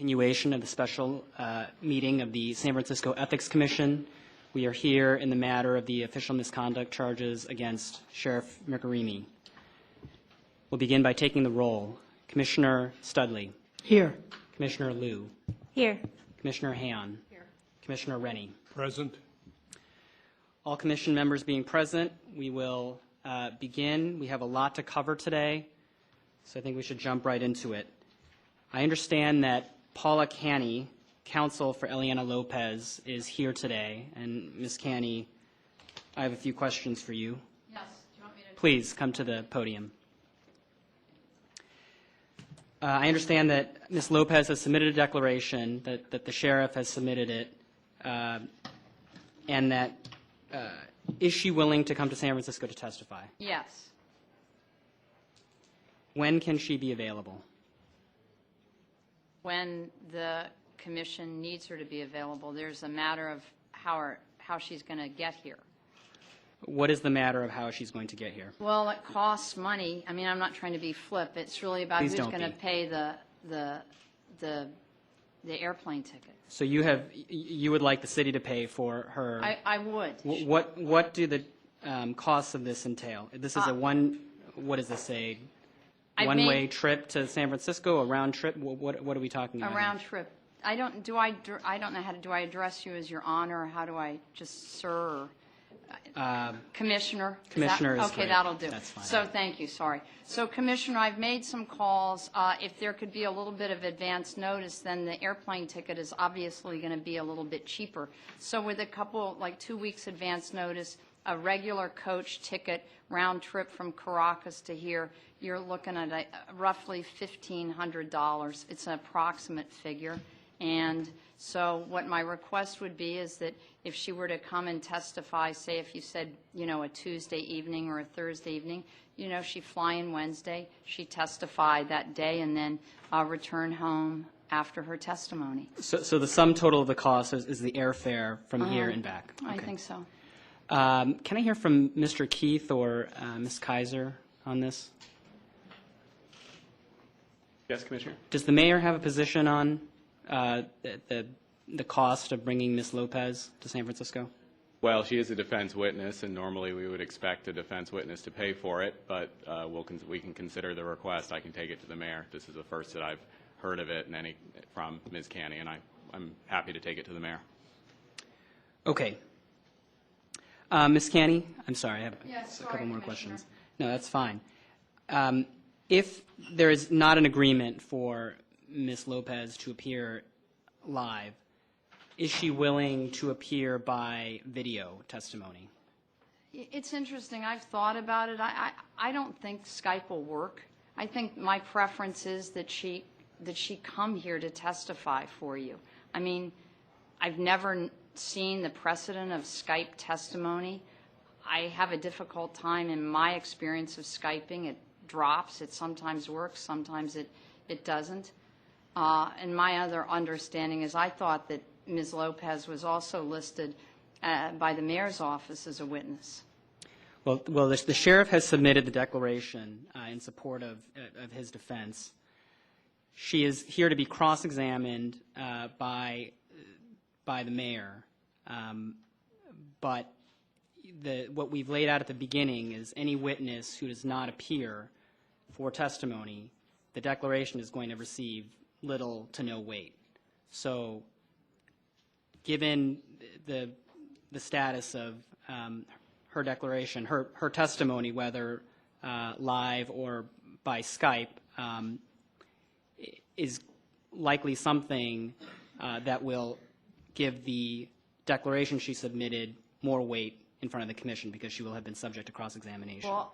continuation of the special meeting of the San Francisco Ethics Commission. We are here in the matter of the official misconduct charges against Sheriff Mirkarimi. We'll begin by taking the roll. Commissioner Studley. Here. Commissioner Liu. Here. Commissioner Han. Here. Commissioner Rennie. Present. All commission members being present, we will begin. We have a lot to cover today, so I think we should jump right into it. I understand that Paula Canny, counsel for Eliana Lopez, is here today. And Ms. Canny, I have a few questions for you. Yes. Do you want me to? Please come to the podium. I understand that Ms. Lopez has submitted a declaration, that the sheriff has submitted it, and that is she willing to come to San Francisco to testify? Yes. When can she be available? When the commission needs her to be available. There's a matter of how she's going to get here. What is the matter of how she's going to get here? Well, it costs money. I mean, I'm not trying to be flip. It's really about Please who's don't going to be. pay the airplane ticket. So you would like the city to pay for her? I would. What do the costs of this entail? This is what does this say? One-way trip to San Francisco, a round trip? What are we talking about? A round trip. I don't know how to, do I address you as your honor, or how do I just sir? Commissioner? Commissioner is okay, great. that'll do. That's fine. So thank you, sorry. So Commissioner, I've made some calls. If there could be a little bit of advance notice, then the airplane ticket is obviously going to be a little bit cheaper. So with a couple, like 2 weeks advance notice, a regular coach ticket, round trip from Caracas to here, you're looking at roughly $1,500. It's an approximate figure. And so what my request would be is that if she were to come and testify, say if you said, a Tuesday evening or a Thursday evening, she'd fly in Wednesday, she'd testify that day, and then return home after her testimony. So the sum total of the cost is the airfare from here and back? I Okay. think so. Can I hear from Mr. Keith or Ms. Kaiser on this? Yes, Commissioner. Does the mayor have a position on the cost of bringing Ms. Lopez to San Francisco? Well, she is a defense witness, and normally we would expect a defense witness to pay for it, but we can consider the request. I can take it to the mayor. This is the first that I've heard of it from Ms. Canny, and I'm happy to take it to the mayor. Okay. Ms. Canny, I'm sorry, I have Yes, a couple more Commissioner. questions. No, that's fine. If there is not an agreement for Ms. Lopez to appear live, is she willing to appear by video testimony? It's interesting. I've thought about it. I don't think Skype will work. I think my preference is that she come here to testify for you. I mean, I've never seen the precedent of Skype testimony. I have a difficult time in my experience of Skyping. It drops. It sometimes works. Sometimes it doesn't. And my other understanding is I thought that Ms. Lopez was also listed by the mayor's office as a witness. Well, the sheriff has submitted the declaration in support of his defense. She is here to be cross-examined by the mayor, but what we've laid out at the beginning is any witness who does not appear for testimony, the declaration is going to receive little to no weight. So given the status of her declaration, her testimony, whether live or by Skype, is likely something that will give the declaration she submitted more weight in front of the commission because she will have been subject to cross-examination. Well,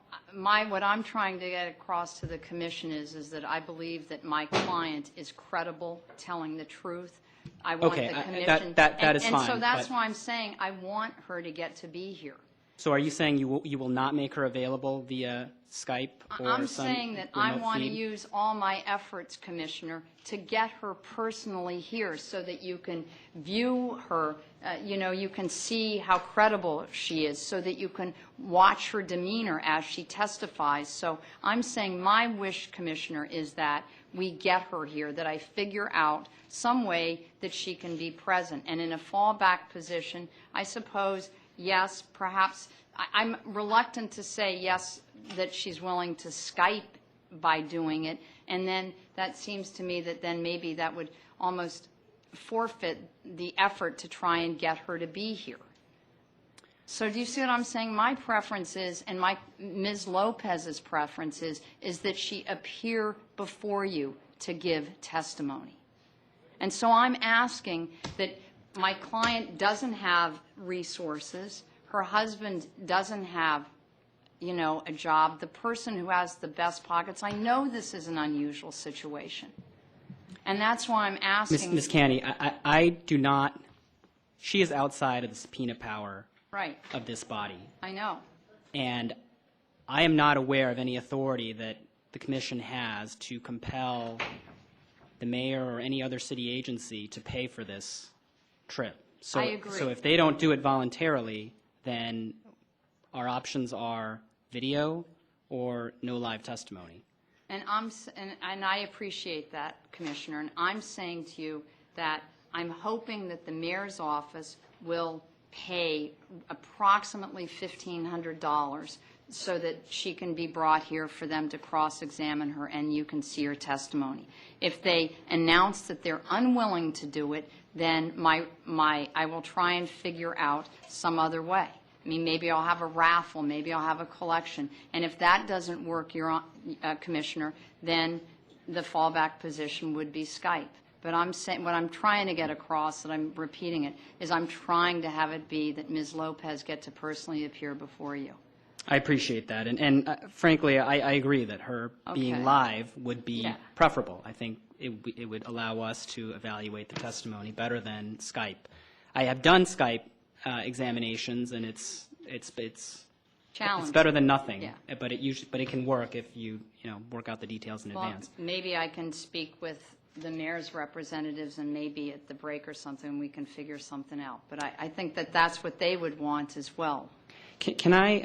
what I'm trying to get across to the commission is that I believe that my client is credible, telling the truth. I want Okay, the commission. that is and fine, so that's but- why I'm saying I want her to get to be here. So are you saying you will not make her available via Skype or I'm some saying that I remote want to feed? use all my efforts, Commissioner, to get her personally here so that you can view her, you can see how credible she is, so that you can watch her demeanor as she testifies. So I'm saying my wish, Commissioner, is that we get her here, that I figure out some way that she can be present. And in a fallback position, I suppose, yes, perhaps, I'm reluctant to say yes, that she's willing to Skype by doing it, and then that seems to me that then maybe that would almost forfeit the effort to try and get her to be here. So do you see what I'm saying? My preference is, and Ms. Lopez's preference is that she appear before you to give testimony. And so I'm asking that my client doesn't have resources, her husband doesn't have a job, the person who has the best pockets. I know this is an unusual situation. And that's why I'm asking. Ms. Canny, I do not, she is outside of the subpoena power Right. of this body. I know. And I am not aware of any authority that the commission has to compel the mayor or any other city agency to pay for this trip. So, I agree. So if they don't do it voluntarily, then our options are video or no live testimony. And I appreciate that, Commissioner. And I'm saying to you that I'm hoping that the mayor's office will pay approximately $1,500 so that she can be brought here for them to cross-examine her and you can see her testimony. If they announce that they're unwilling to do it, then I will try and figure out some other way. I mean, maybe I'll have a raffle, maybe I'll have a collection. And if that doesn't work, Commissioner, then the fallback position would be Skype. But I'm saying, what I'm trying to get across, that I'm repeating it, is I'm trying to have it be that Ms. Lopez get to personally appear before you. I appreciate that. And frankly, I agree that her being Okay. live would be Yeah. preferable. I think it would allow us to evaluate the testimony better than Skype. I have done Skype examinations, and it's Challenge. better than nothing. Yeah. But it can work if you work out the details in Well, advance. maybe I can speak with the mayor's representatives, and maybe at the break or something, we can figure something out. But I think that that's what they would want as well. Can I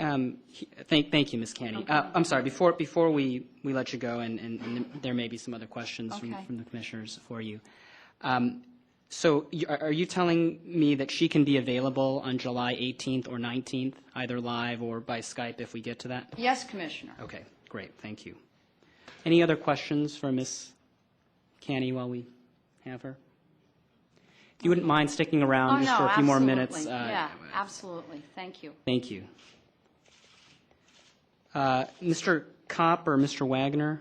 thank you, Ms. Canny. Okay. I'm sorry. Before we let you go, and there may be some other questions Okay. from the commissioners for you. So are you telling me that she can be available on July 18th or 19th, either live or by Skype if we get to that? Yes, Commissioner. Okay, great. Thank you. Any other questions for Ms. Canny while we have her? If you wouldn't mind sticking around just for a few more minutes. Absolutely. Yeah, absolutely. Thank you. Thank you. Mr. Kopp or Mr. Wagner?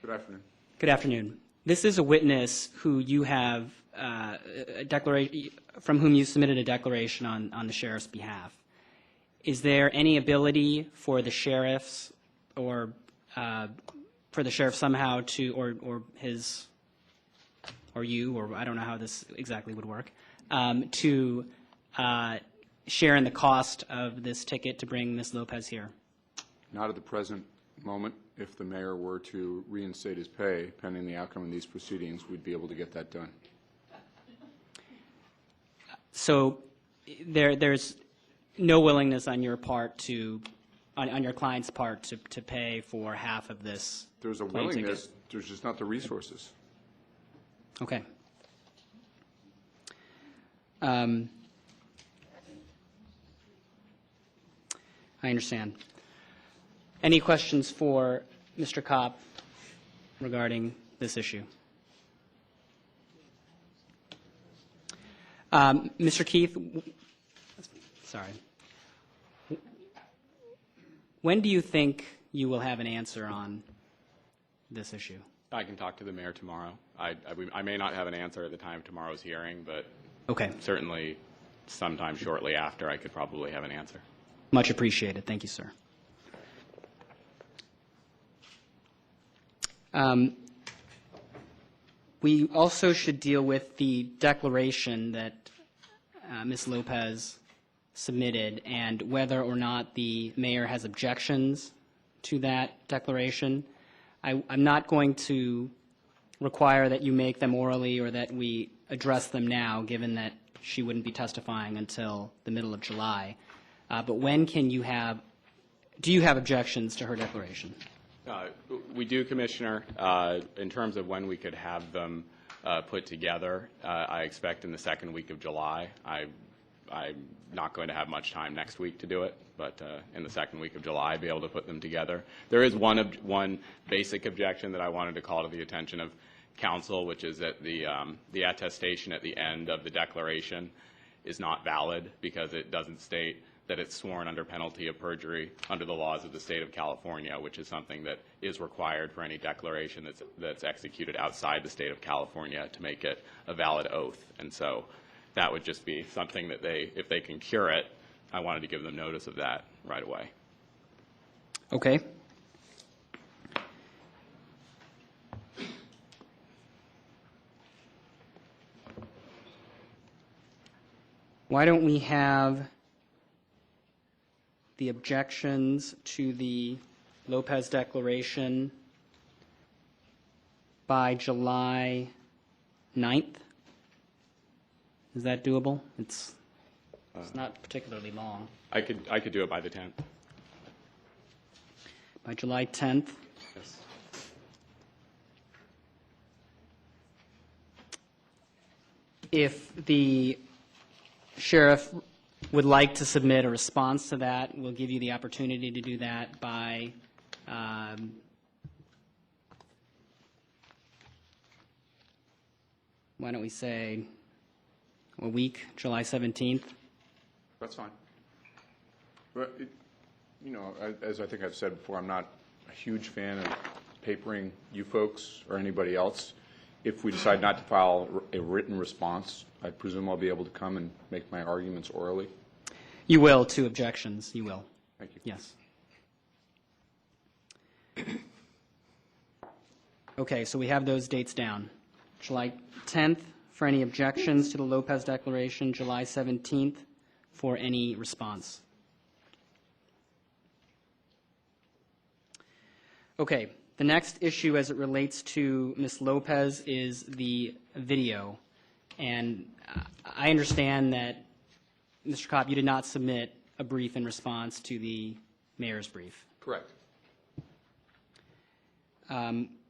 Good afternoon. Good afternoon. This is a witness who you have from whom you submitted a declaration on the sheriff's behalf. Is there any ability for the sheriffs or for the sheriff somehow to, or his, or you, or I don't know how this exactly would work, to share in the cost of this ticket to bring Ms. Lopez here? Not at the present moment. If the mayor were to reinstate his pay, pending the outcome of these proceedings, we'd be able to get that done. So there's no willingness on your part on your client's part to pay for half of this There's a plane ticket? willingness, there's just not the resources. Okay. I understand. Any questions for Mr. Kopp regarding this issue? Mr. Keith, sorry. When do you think you will have an answer on this issue? I can talk to the mayor tomorrow. I may not have an answer at the time of tomorrow's hearing, but Okay. certainly sometime shortly after I could probably have an answer. Much appreciated. Thank you, sir. We also should deal with the declaration that Ms. Lopez submitted and whether or not the mayor has objections to that declaration. I'm not going to require that you make them orally or that we address them now, given that she wouldn't be testifying until the middle of July. But when can you have, do you have objections to her declaration? We do, Commissioner. In terms of when we could have them put together, I expect in the second week of July. I'm not going to have much time next week to do it, but in the second week of July, be able to put them together. There is one basic objection that I wanted to call to the attention of Council, which is that the attestation at the end of the declaration is not valid because it doesn't state that it's sworn under penalty of perjury under the laws of the state of California, which is something that is required for any declaration that's executed outside the state of California to make it a valid oath. And so that would just be something that if they can cure it, I wanted to give them notice of that right away. Okay. Why don't we have the objections to the Lopez declaration by July 9th? Is that doable? It's not particularly long. I could do it by the 10th. By July 10th? Yes. If the sheriff would like to submit a response to that, we'll give you the opportunity to do that by why don't we say a week, July 17th? That's fine. But, as I think I've said before, I'm not a huge fan of papering you folks or anybody else. If we decide not to file a written response, I presume I'll be able to come and make my arguments orally. You will, to objections, you will. Thank you. Yes. Okay, so we have those dates down. July 10th for any objections to the Lopez declaration, July 17th for any response. Okay, the next issue as it relates to Ms. Lopez is the video. And I understand that, Mr. Kopp, you did not submit a brief in response to the mayor's brief. Correct.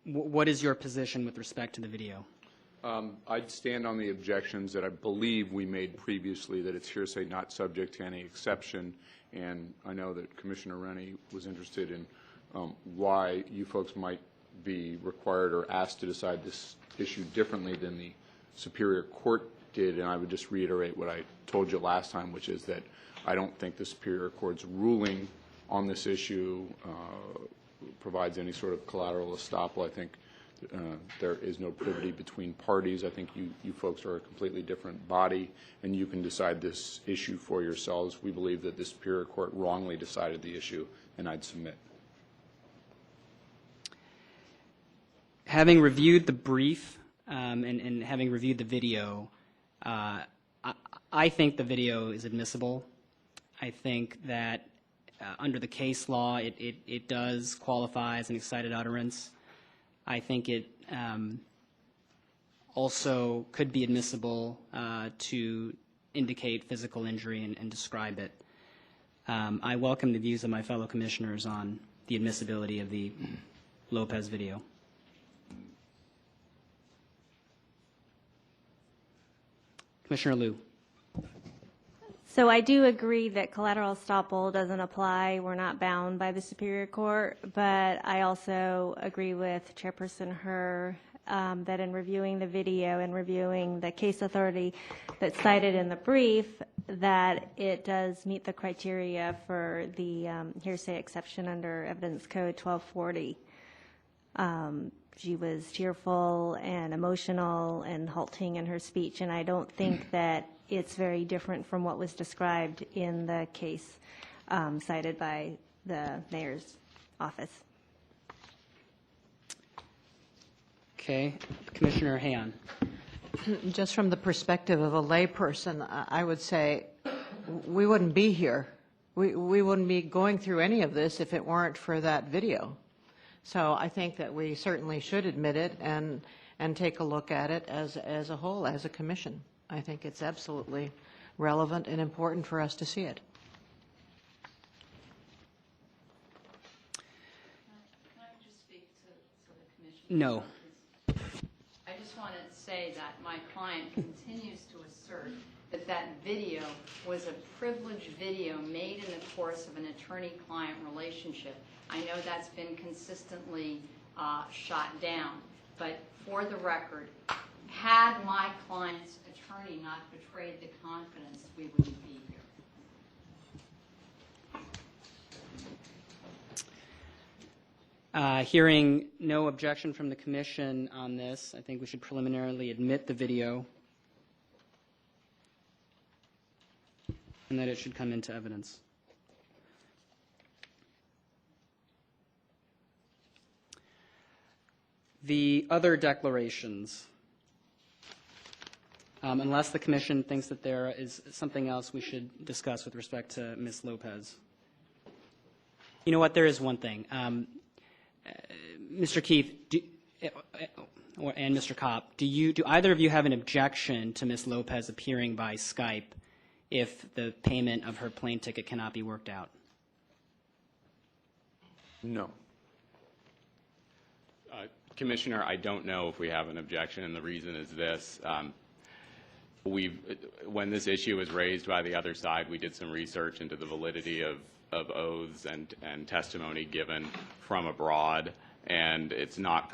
What is your position with respect to the video? I'd stand on the objections that I believe we made previously, that it's hearsay not subject to any exception. And I know that Commissioner Rennie was interested in why you folks might be required or asked to decide this issue differently than the Superior Court did. And I would just reiterate what I told you last time, which is that I don't think the Superior Court's ruling on this issue provides any sort of collateral estoppel. I think there is no privity between parties. I think you folks are a completely different body, and you can decide this issue for yourselves. We believe that the Superior Court wrongly decided the issue, and I'd submit. Having reviewed the brief and having reviewed the video, I think the video is admissible. I think that under the case law, it does qualify as an excited utterance. I think it also could be admissible to indicate physical injury and describe it. I welcome the views of my fellow commissioners on the admissibility of the Lopez video. Commissioner Liu. So I do agree that collateral estoppel doesn't apply. We're not bound by the Superior Court, but I also agree with Chairperson Herr that in reviewing the video and reviewing the case authority that's cited in the brief, that it does meet the criteria for the hearsay exception under Evidence Code 1240. She was tearful and emotional and halting in her speech, and I don't think that it's very different from what was described in the case cited by the mayor's office. Okay. Commissioner Han. Just from the perspective of a layperson, I would say we wouldn't be here. We wouldn't be going through any of this if it weren't for that video. So I think that we certainly should admit it and take a look at it as a whole, as a commission. I think it's absolutely relevant and important for us to see it. Can I just speak to the commission? No. I just want to say that my client continues to assert that that video was a privileged video made in the course of an attorney-client relationship. I know that's been consistently shot down, but for the record, had my client's attorney not betrayed the confidence, we wouldn't be here. Hearing no objection from the commission on this, I think we should preliminarily admit the video and that it should come into evidence. The other declarations, unless the commission thinks that there is something else we should discuss with respect to Ms. Lopez. You know what, there is one thing. Mr. Keith and Mr. Kopp, do either of you have an objection to Ms. Lopez appearing by Skype if the payment of her plane ticket cannot be worked out? No. Commissioner, I don't know if we have an objection, and the reason is this. When this issue was raised by the other side, we did some research into the validity of oaths and testimony given from abroad, and it's not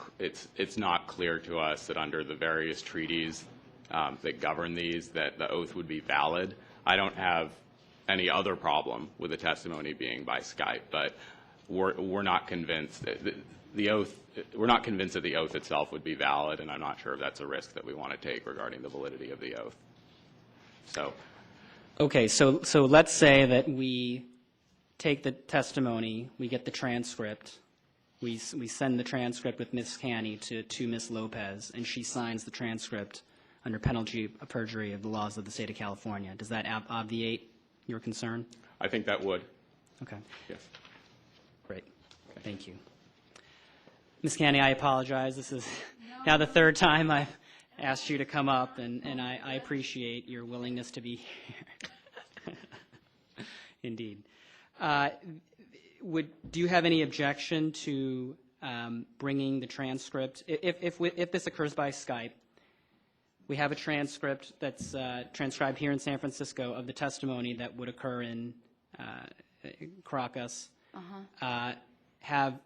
clear to us that under the various treaties that govern these that the oath would be valid. I don't have any other problem with the testimony being by Skype, but we're not convinced that the oath. We're not convinced that the oath itself would be valid, and I'm not sure if that's a risk that we want to take regarding the validity of the oath. So. Okay, so let's say that we take the testimony, we get the transcript, we send the transcript with Ms. Canny to Ms. Lopez, and she signs the transcript under penalty of perjury of the laws of the state of California. Does that obviate your concern? I think that would. Okay. Yes. Great. Thank you. Ms. Canny, I apologize. This is now the third time I've asked you to come up, and I appreciate your willingness to be here. Indeed. Do you have any objection to bringing the transcript? If this occurs by Skype, we have a transcript that's transcribed here in San Francisco of the testimony that would occur in Caracas. Have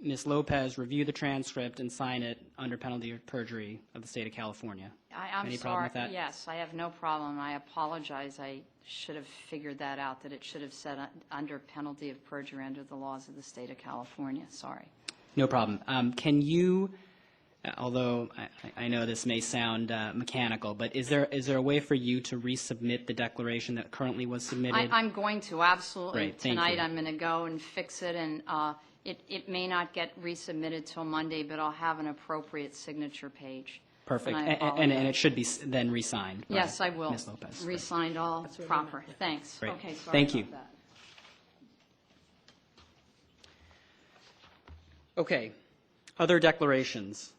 Ms. Lopez review the transcript and sign it under penalty of perjury of the state of California. I'm Any sorry. problem with that? Yes, I have no problem. I apologize. I should have figured that out, that it should have said under penalty of perjury under the laws of the state of California. Sorry. No problem. Can you, although I know this may sound mechanical, but is there a way for you to resubmit the declaration that currently was submitted? I'm going to, absolutely. Great, thank Tonight you. I'm going to go and fix it, and it may not get resubmitted till Monday, but I'll have an appropriate signature page. Perfect. And I And apologize. it should be then re-signed. by Yes, I will. Ms. Lopez. Re-signed all proper. Thanks. Great. Okay, sorry Thank about you. that. Okay. Other declarations.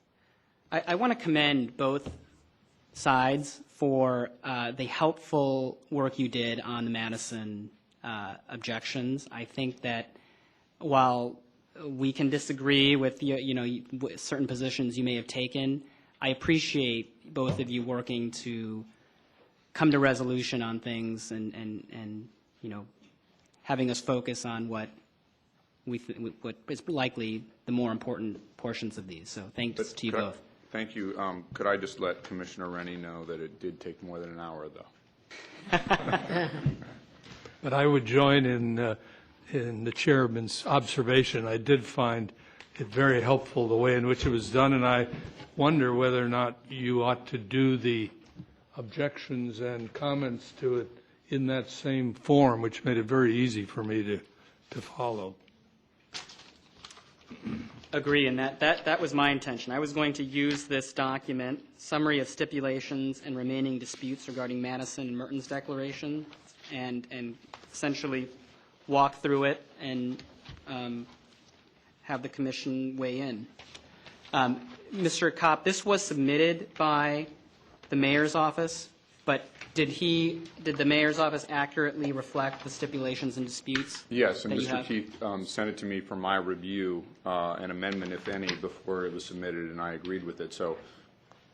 I want to commend both sides for the helpful work you did on the Madison objections. I think that while we can disagree with certain positions you may have taken, I appreciate both of you working to come to resolution on things and having us focus on what what is likely the more important portions of these. So thanks to you both. Thank you. Could I just let Commissioner Rennie know that it did take more than an hour, though? But I would join in the chairman's observation. I did find it very helpful the way in which it was done, and I wonder whether or not you ought to do the objections and comments to it in that same form, which made it very easy for me to follow. Agree, and that was my intention. I was going to use this document, summary of stipulations and remaining disputes regarding Madison and Merton's declaration, and essentially walk through it and have the commission weigh in. Mr. Kopp, this was submitted by the mayor's office, but did the mayor's office accurately reflect the stipulations and disputes? Yes, and that you Mr. have? Keith sent it to me for my review, an amendment, if any, before it was submitted, and I agreed with it. So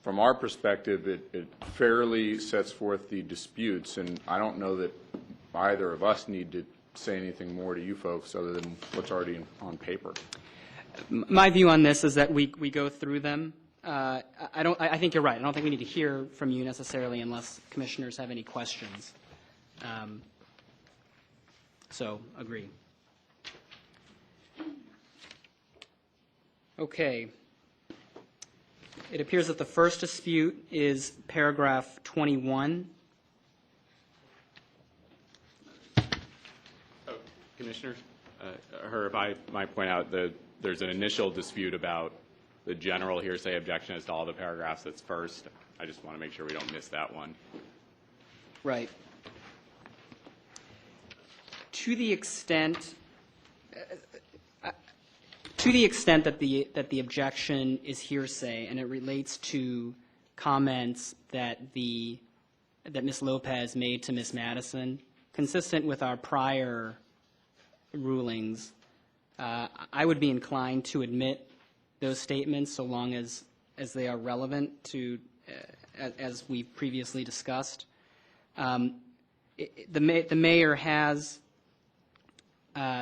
from our perspective, it fairly sets forth the disputes, and I don't know that either of us need to say anything more to you folks other than what's already on paper. My view on this is that we go through them. I think you're right. I don't think we need to hear from you necessarily unless commissioners have any questions. So, agree. Okay. It appears that the first dispute is paragraph 21. Commissioners, Herb, I might point out that there's an initial dispute about the general hearsay objection as to all the paragraphs that's first. I just want to make sure we don't miss that one. Right. To the extent that the objection is hearsay and it relates to comments that Ms. Lopez made to Ms. Madison, consistent with our prior rulings, I would be inclined to admit those statements so long as they are relevant to, as we previously discussed. The mayor has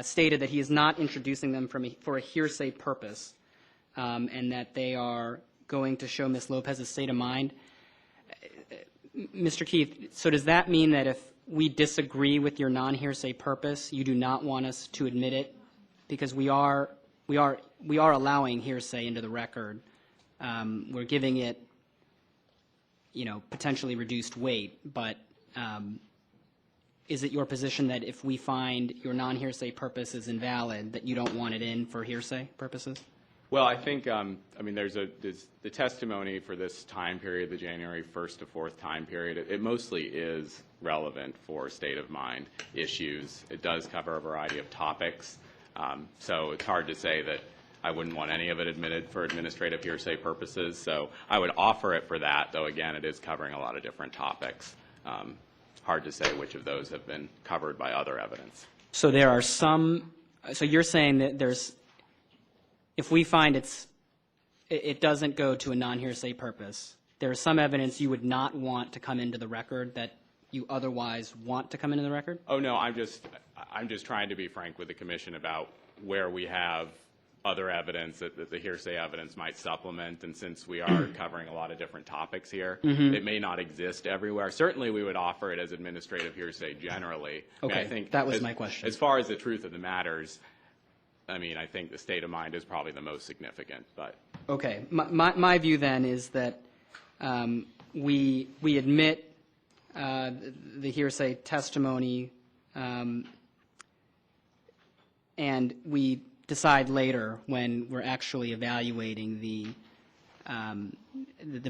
stated that he is not introducing them for a hearsay purpose, and that they are going to show Ms. Lopez's state of mind. Mr. Keith, so does that mean that if we disagree with your non-hearsay purpose, you do not want us to admit it? Because we are allowing hearsay into the record. We're giving it, potentially reduced weight, but is it your position that if we find your non-hearsay purpose is invalid, that you don't want it in for hearsay purposes? Well, I think, there's the testimony for this time period, the January 1st to 4th time period. It mostly is relevant for state of mind issues. It does cover a variety of topics. So it's hard to say that I wouldn't want any of it admitted for administrative hearsay purposes. So I would offer it for that, though, again, it is covering a lot of different topics. Hard to say which of those have been covered by other evidence. So there are some, so you're saying that if we find it doesn't go to a non-hearsay purpose, there is some evidence you would not want to come into the record that you otherwise want to come into the record? Oh, no, I'm just trying to be frank with the commission about where we have other evidence that the hearsay evidence might supplement, and since we are covering a lot of different topics here, it may not exist everywhere. Certainly we would offer it as administrative hearsay generally. Okay, I think that was my question. As far as the truth of the matters, I think the state of mind is probably the most significant. But okay, my view then is that we admit the hearsay testimony, and we decide later when we're actually evaluating the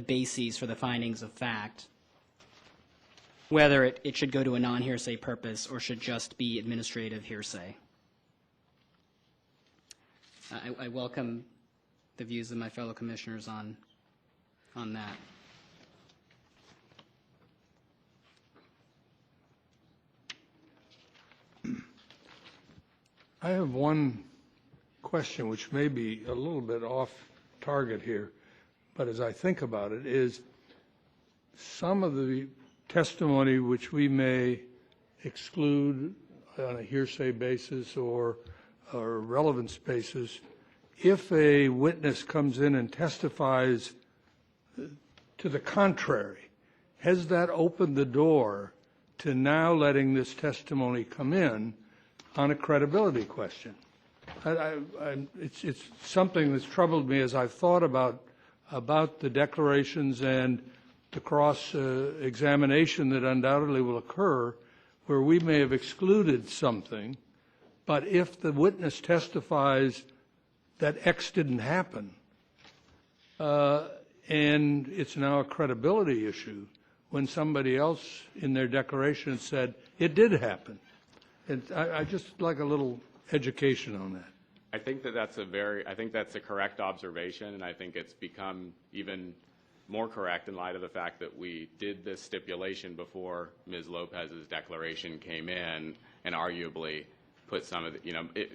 bases for the findings of fact whether it should go to a non-hearsay purpose or should just be administrative hearsay. I welcome the views of my fellow commissioners on that. I have one question which may be a little bit off target here, but as I think about it, is some of the testimony which we may exclude on a hearsay basis or relevance basis, if a witness comes in and testifies to the contrary, has that opened the door to now letting this testimony come in on a credibility question? It's something that's troubled me as I've thought about the declarations and the cross-examination that undoubtedly will occur, where we may have excluded something, but if the witness testifies that X didn't happen. And it's now a credibility issue when somebody else in their declaration said it did happen. And I just like a little education on that. I think that's a correct observation, and I think it's become even more correct in light of the fact that we did this stipulation before Ms. Lopez's declaration came in, and arguably put some of the,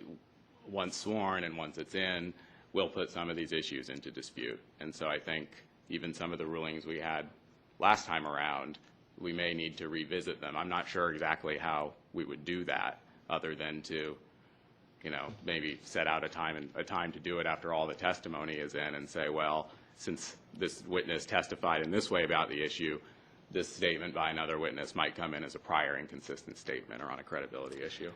once sworn and once it's in, will put some of these issues into dispute. And so I think even some of the rulings we had last time around, we may need to revisit them. I'm not sure exactly how we would do that, other than to, maybe set out a time to do it after all the testimony is in, and say, well, since this witness testified in this way about the issue, this statement by another witness might come in as a prior inconsistent statement or on a credibility issue.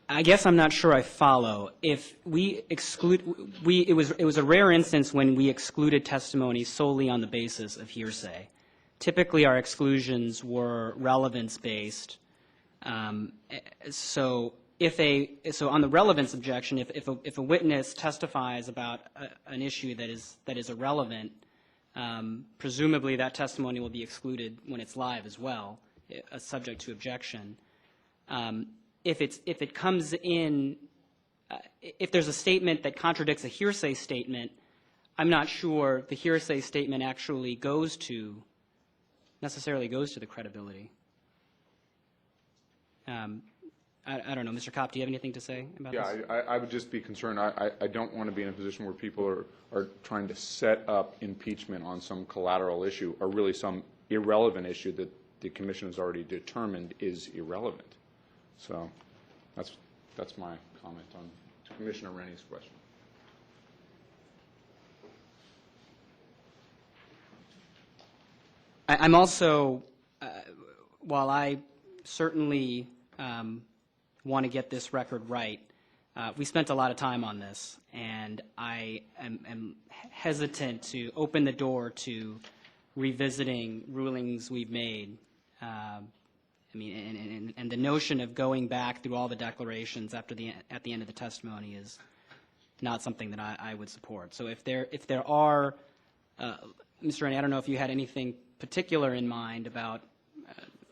I guess I'm not sure I follow. If we exclude, it was a rare instance when we excluded testimony solely on the basis of hearsay. Typically, our exclusions were relevance-based. So on the relevance objection, if a witness testifies about an issue that is irrelevant, presumably that testimony will be excluded when it's live as well, subject to objection. If it comes in, if there's a statement that contradicts a hearsay statement, I'm not sure the hearsay statement actually necessarily goes to the credibility. I don't know, Mr. Kopp, do you have anything to say about this? Yeah, I would just be concerned. I don't want to be in a position where people are trying to set up impeachment on some collateral issue, or really some irrelevant issue that the commission has already determined is irrelevant. So that's my comment on Commissioner Rennie's question. I'm also, while I certainly want to get this record right, we spent a lot of time on this, and I am hesitant to open the door to revisiting rulings we've made. And the notion of going back through all the declarations at the end of the testimony is not something that I would support. So if there are, Mr. Rennie, I don't know if you had anything particular in mind about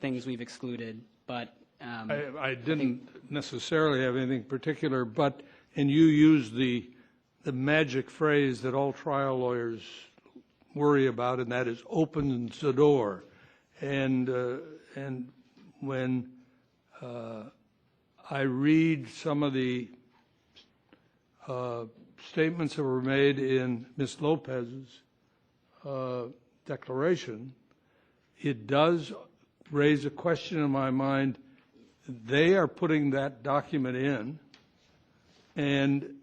things we've excluded, but I didn't necessarily have anything particular, and you used the magic phrase that all trial lawyers worry about, and that is opens the door. And when I read some of the statements that were made in Ms. Lopez's declaration, it does raise a question in my mind. They are putting that document in, and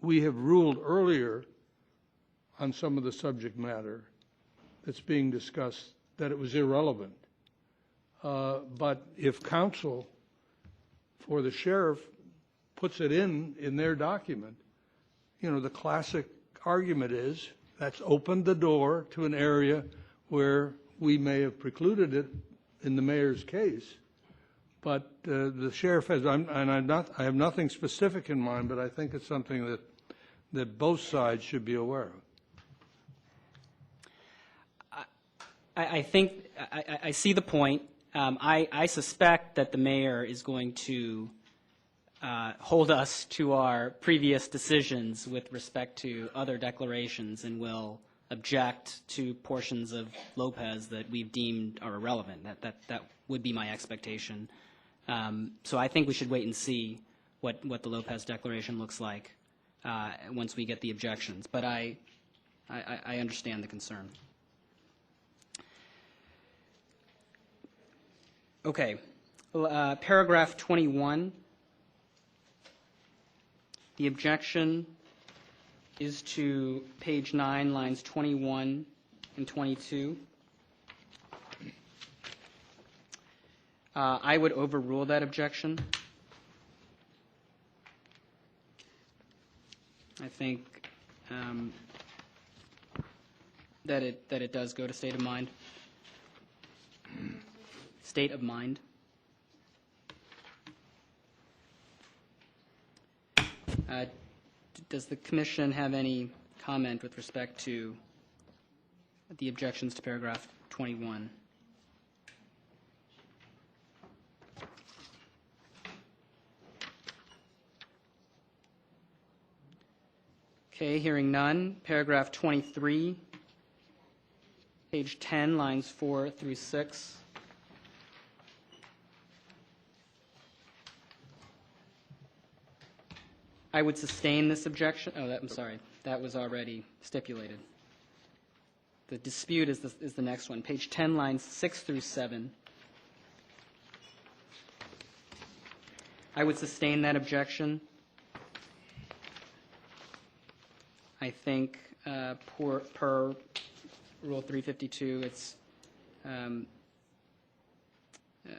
we have ruled earlier on some of the subject matter that's being discussed that it was irrelevant. But if counsel for the sheriff puts it in their document, the classic argument is that's opened the door to an area where we may have precluded it in the mayor's case. But the sheriff has, I have nothing specific in mind, but I think it's something that both sides should be aware of. I think I see the point. I suspect that the mayor is going to hold us to our previous decisions with respect to other declarations and will object to portions of Lopez that we've deemed are irrelevant. That would be my expectation. So I think we should wait and see what the Lopez declaration looks like once we get the objections. But I understand the concern. Okay, paragraph 21. The objection is to page 9, lines 21 and 22. I would overrule that objection. I think that it does go to state of mind. State of mind. Does the commission have any comment with respect to the objections to paragraph 21? Okay, hearing none. Paragraph 23, page 10, lines 4 through 6. I would sustain this objection. Oh, I'm sorry. That was already stipulated. The dispute is the next one. Page 10, lines 6 through 7. I would sustain that objection. I think per Rule 352, it's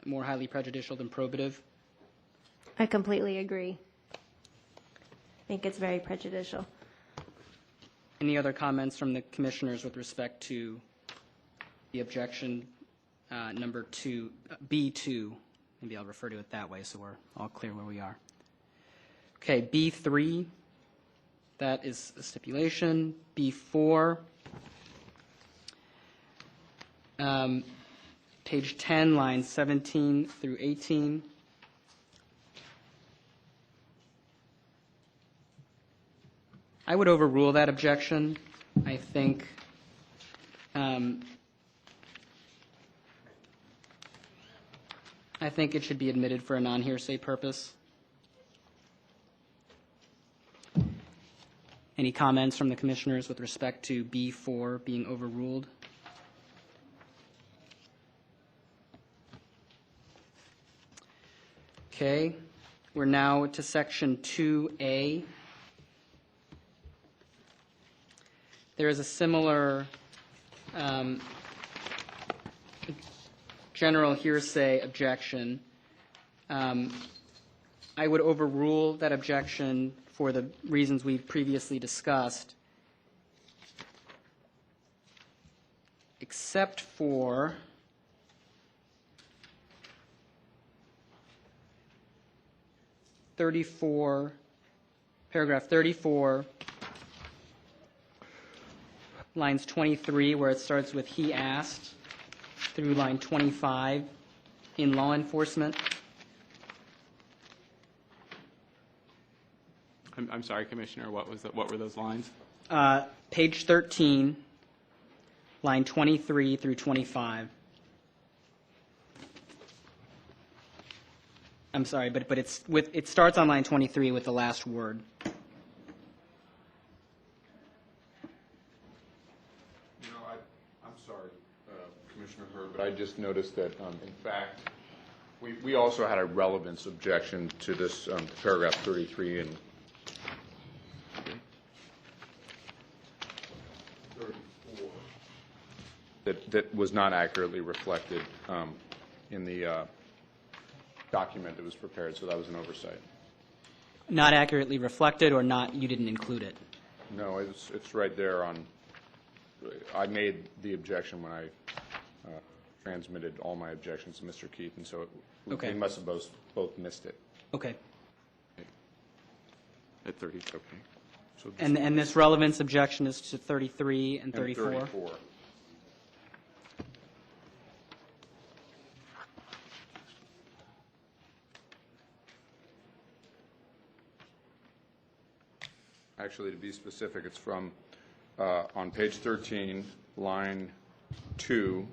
more highly prejudicial than probative. I completely agree. I think it's very prejudicial. Any other comments from the commissioners with respect to the objection number 2, B2? Maybe I'll refer to it that way so we're all clear where we are. Okay, B3, that is a stipulation. B4, page 10, lines 17 through 18. I would overrule that objection. I think it should be admitted for a non-hearsay purpose. Any comments from the commissioners with respect to B4 being overruled? Okay, we're now to section 2A. There is a similar general hearsay objection. I would overrule that objection for the reasons we've previously discussed, except for paragraph 34, lines 23, where it starts with "he asked," through line 25 in law enforcement. I'm sorry, Commissioner, what were those lines? Page 13, line 23 through 25. I'm sorry, but it starts on line 23 with the last word. I'm sorry, Commissioner Hurd, but I just noticed that, in fact, we also had a relevance objection to this to paragraph 33 and 34 that was not accurately reflected in the document that was prepared, so that was an oversight. Not accurately reflected, or not, you didn't include it? No, it's right there on. I made the objection when I transmitted all my objections to Mr. Keith, and so Okay. we must have both missed it. Okay. At 30, okay. So And this relevance objection is to 33 and 34? 34. Actually, to be specific, it's from on page 13, line 2,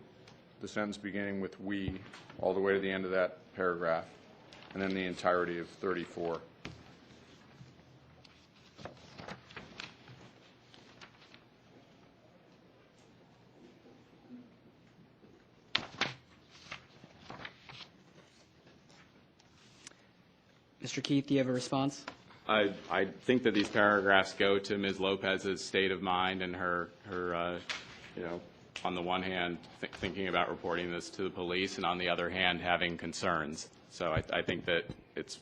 the sentence beginning with "we," all the way to the end of that paragraph, and then the entirety of 34. Mr. Keith, do you have a response? I think that these paragraphs go to Ms. Lopez's state of mind and her on the one hand, thinking about reporting this to the police, and on the other hand, having concerns. So I think that it's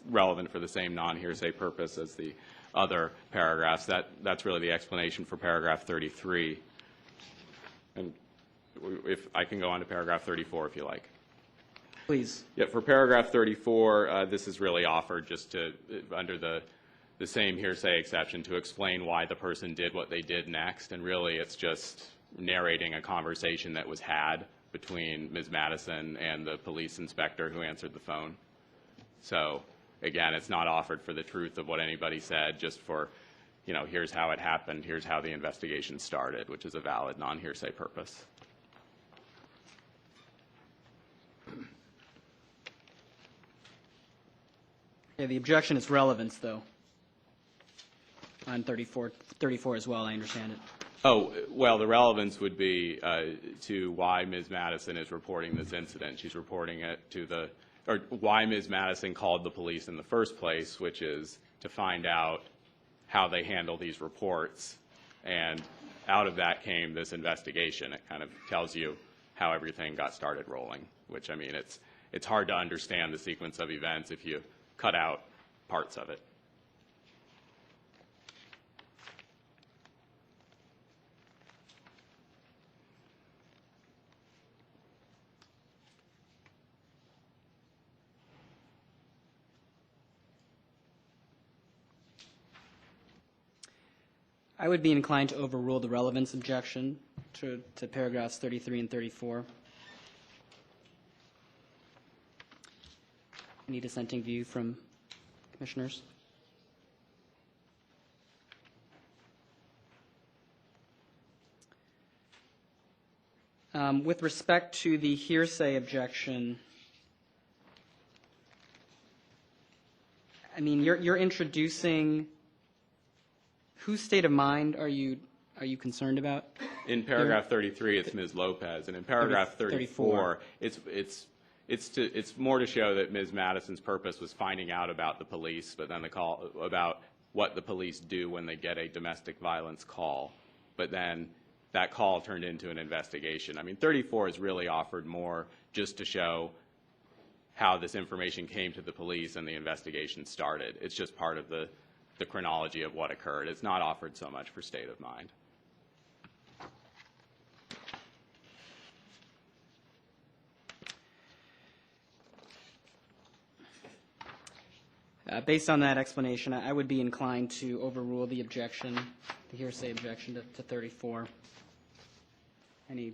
relevant for the same non-hearsay purpose as the other paragraphs. That's really the explanation for paragraph 33. And if I can go on to paragraph 34, if you like. Please. Yeah, for paragraph 34, this is really offered just to, under the the same hearsay exception to explain why the person did what they did next, and really it's just narrating a conversation that was had between Ms. Madison and the police inspector who answered the phone. So again, it's not offered for the truth of what anybody said, just for, you know, here's how it happened, here's how the investigation started, which is a valid non-hearsay purpose. Yeah, the objection is relevance, though, on 34 as well, I understand it. Oh, well, the relevance would be to why Ms. Madison is reporting this incident. She's reporting it to the, or why Ms. Madison called the police in the first place, which is to find out how they handle these reports. And out of that came this investigation. It kind of tells you how everything got started rolling, which, I mean, it's hard to understand the sequence of events if you cut out parts of it. I would be inclined to overrule the relevance objection to paragraphs 33 and 34. Any dissenting view from commissioners? With respect to the hearsay objection, I mean, you're introducing, whose state of mind are you concerned about? In paragraph 33, it's Ms. Lopez, and in paragraph 34, it's more to show that Ms. Madison's purpose was finding out about the police, but then the call about what the police do when they get a domestic violence call. But then that call turned into an investigation. I mean, 34 is really offered more just to show how this information came to the police and the investigation started. It's just part of the chronology of what occurred. It's not offered so much for state of mind. Based on that explanation, I would be inclined to overrule the objection, the hearsay objection to 34. Any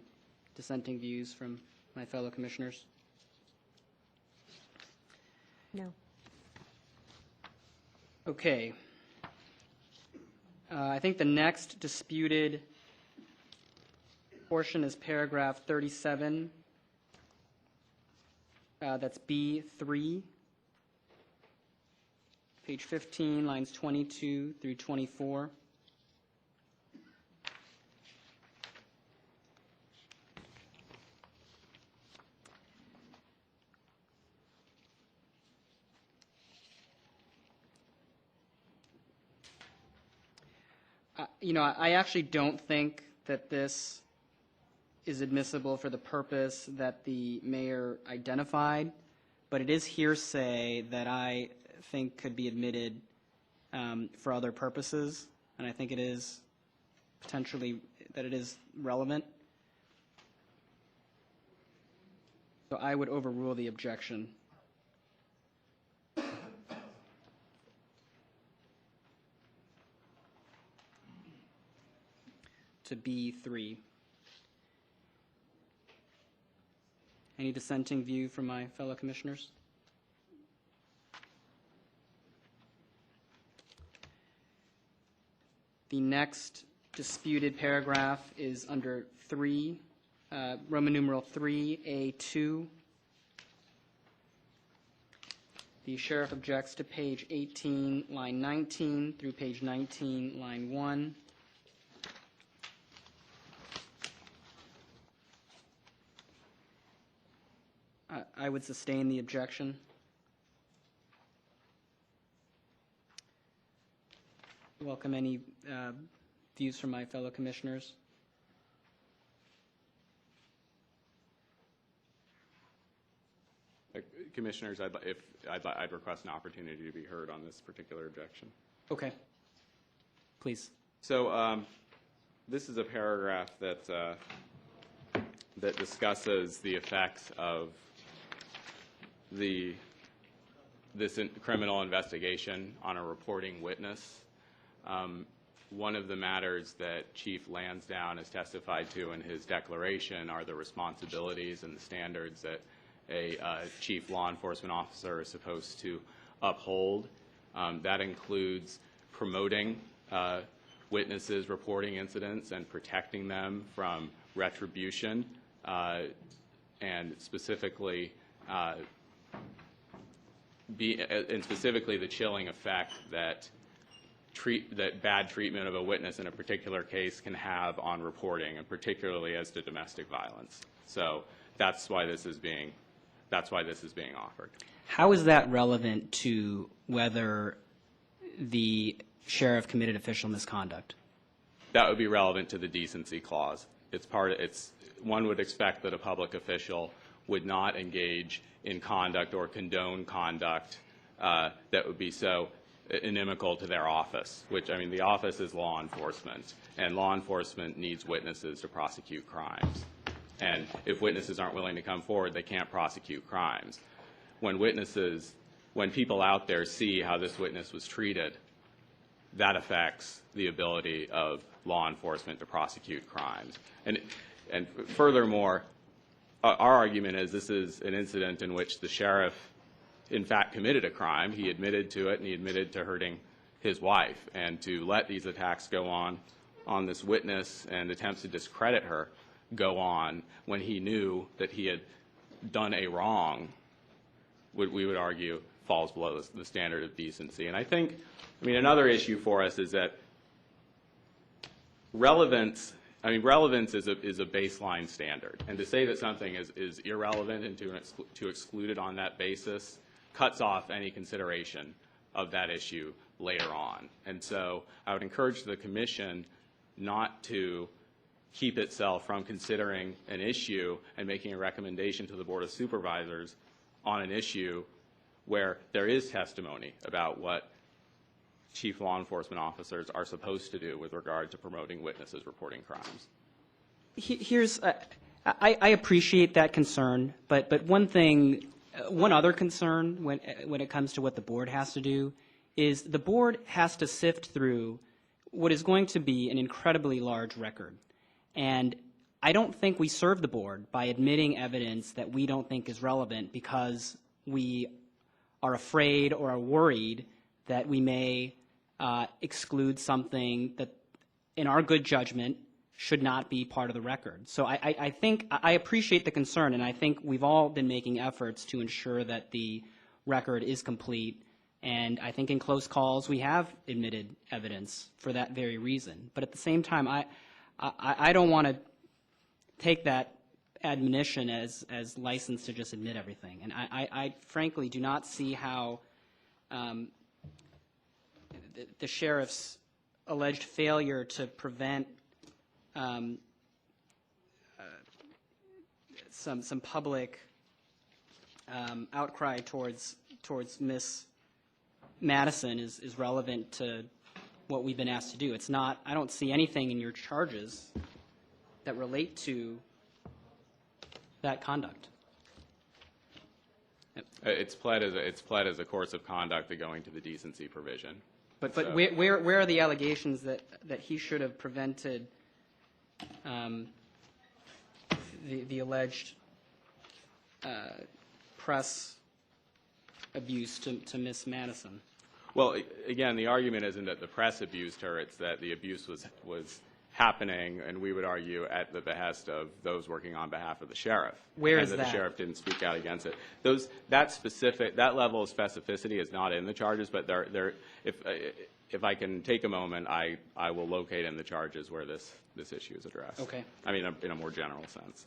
dissenting views from my fellow commissioners? No. Okay. I think the next disputed portion is paragraph 37. That's B3. Page 15, lines 22 through 24. You know, I actually don't think that this is admissible for the purpose that the mayor identified, but it is hearsay that I think could be admitted for other purposes, and I think it is potentially that it is relevant. So I would overrule the objection. To B3. Any dissenting view from my fellow commissioners? The next disputed paragraph is under 3, Roman numeral 3A2. The sheriff objects to page 18, line 19 through page 19, line 1. I would sustain the objection. Welcome any views from my fellow commissioners. Commissioners, I'd request an opportunity to be heard on this particular objection. Okay. Please. So this is a paragraph that that discusses the effects of the this criminal investigation on a reporting witness. One of the matters that Chief Lansdowne has testified to in his declaration are the responsibilities and the standards that a chief law enforcement officer is supposed to uphold. That includes promoting witnesses reporting incidents and protecting them from retribution, and specifically the chilling effect that bad treatment of a witness in a particular case can have on reporting, and particularly as to domestic violence. So that's why this is being offered. How is that relevant to whether the sheriff committed official misconduct? That would be relevant to the decency clause. One would expect that a public official would not engage in conduct or condone conduct that would be so inimical to their office, which, I mean, the office is law enforcement, and law enforcement needs witnesses to prosecute crimes. And if witnesses aren't willing to come forward, they can't prosecute crimes. When people out there see how this witness was treated, that affects the ability of law enforcement to prosecute crimes. And furthermore, our argument is this is an incident in which the sheriff, in fact, committed a crime. He admitted to it, and he admitted to hurting his wife. And to let these attacks go on this witness and attempts to discredit her go on when he knew that he had done a wrong, we would argue, falls below the standard of decency. And I think, another issue for us is that relevance is a baseline standard. And to say that something is irrelevant and to exclude it on that basis cuts off any consideration of that issue later on. And so I would encourage the Commission not to keep itself from considering an issue and making a recommendation to the Board of Supervisors on an issue where there is testimony about what chief law enforcement officers are supposed to do with regard to promoting witnesses reporting crimes. I appreciate that concern, but one other concern when it comes to what the board has to do is the board has to sift through what is going to be an incredibly large record. And I don't think we serve the board by admitting evidence that we don't think is relevant because we are afraid or are worried that we may exclude something that, in our good judgment, should not be part of the record. So I think I appreciate the concern, and I think we've all been making efforts to ensure that the record is complete. And I think in close calls we have admitted evidence for that very reason. But at the same time, I don't want to take that admonition as license to just admit everything. And I frankly do not see how the sheriff's alleged failure to prevent some public outcry towards Miss Madison is relevant to what we've been asked to do. It's not. I don't see anything in your charges that relate to that conduct. It's pled as a course of conduct going to the decency provision. But where are the allegations that he should have prevented the alleged press abuse to Miss Madison? Well, again, the argument isn't that the press abused her; it's that the abuse was happening, and we would argue at the behest of those working on behalf of the sheriff. Where is that? that? The sheriff didn't speak out against it. That level of specificity is not in the charges, but if I can take a moment, I will locate in the charges where this issue is addressed. Okay. I mean, in a more general sense.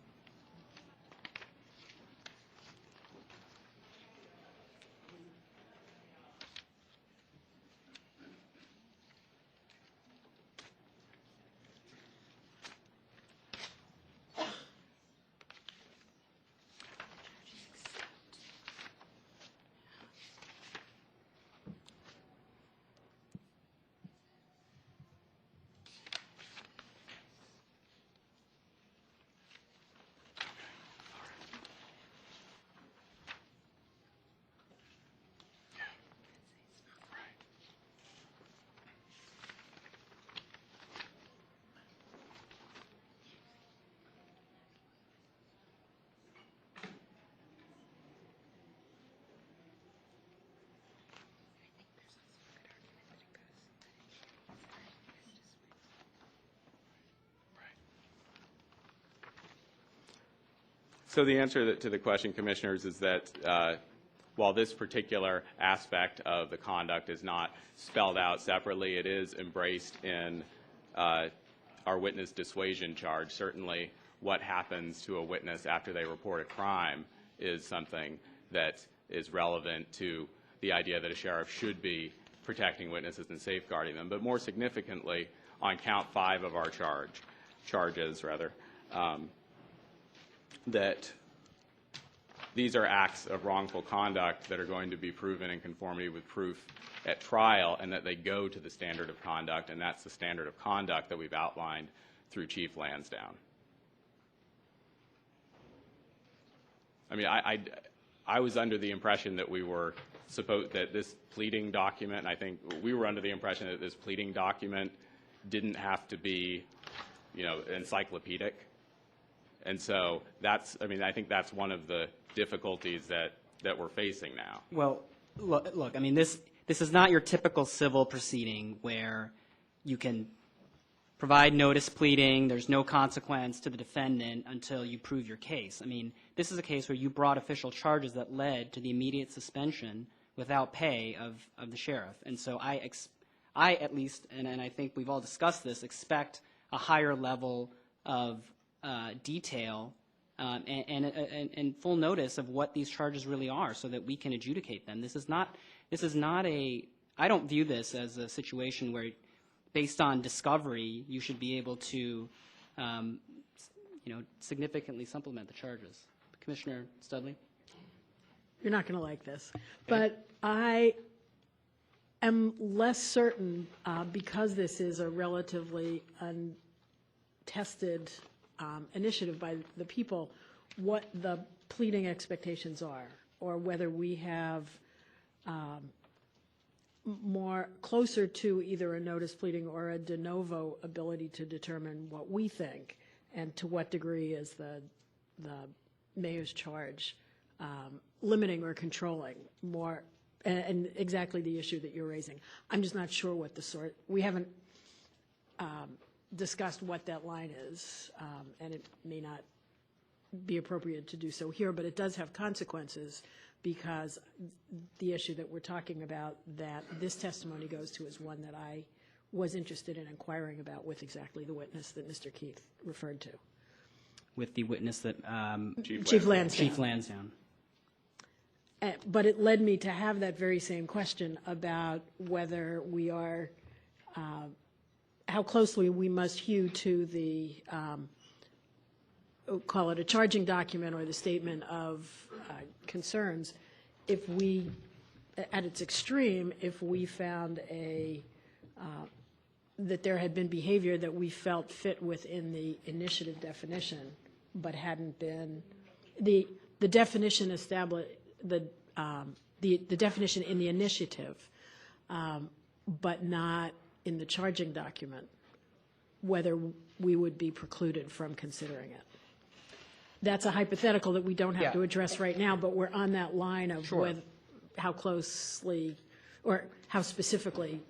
So the answer to the question, Commissioners, is that while this particular aspect of the conduct is not spelled out separately, it is embraced in our witness dissuasion charge. Certainly what happens to a witness after they report a crime is something that is relevant to the idea that a sheriff should be protecting witnesses and safeguarding them. But more significantly, on count 5 of our charges, that these are acts of wrongful conduct that are going to be proven in conformity with proof at trial, and that they go to the standard of conduct, and that's the standard of conduct that we've outlined through Chief Lansdowne. I mean, I was under the impression that we were that this pleading document, I think we were under the impression that this pleading document didn't have to be, encyclopedic. And so that's, I think that's one of the difficulties that we're facing now. Well, look, I mean, this is not your typical civil proceeding where you can provide notice pleading, there's no consequence to the defendant until you prove your case. I mean, this is a case where you brought official charges that led to the immediate suspension without pay of the sheriff. And so I at least, and I think we've all discussed this, expect a higher level of detail and full notice of what these charges really are so that we can adjudicate them. This is not I don't view this as a situation where based on discovery, you should be able to, significantly supplement the charges. Commissioner Studley? You're not going to like this, but I am less certain because this is a relatively untested initiative by the people, what the pleading expectations are, or whether we have more closer to either a notice pleading or a de novo ability to determine what we think, and to what degree is the mayor's charge limiting or controlling more, and exactly the issue that you're raising. I'm just not sure what we haven't discussed what that line is, and it may not be appropriate to do so here, but it does have consequences because the issue that we're talking about that this testimony goes to is one that I was interested in inquiring about with exactly the witness that Mr. Keith referred to. With the witness that Chief Lansdowne. Chief Lansdowne. But it led me to have that very same question about whether we are, how closely we must hew to the, call it a charging document or the statement of concerns, if we, at its extreme, if we found that there had been behavior that we felt fit within the initiative definition, but hadn't been, the definition established, the definition in the initiative, but not in the charging document, whether we would be precluded from considering it. That's a hypothetical that we don't have to address right now, but we're on that line of how closely or how specifically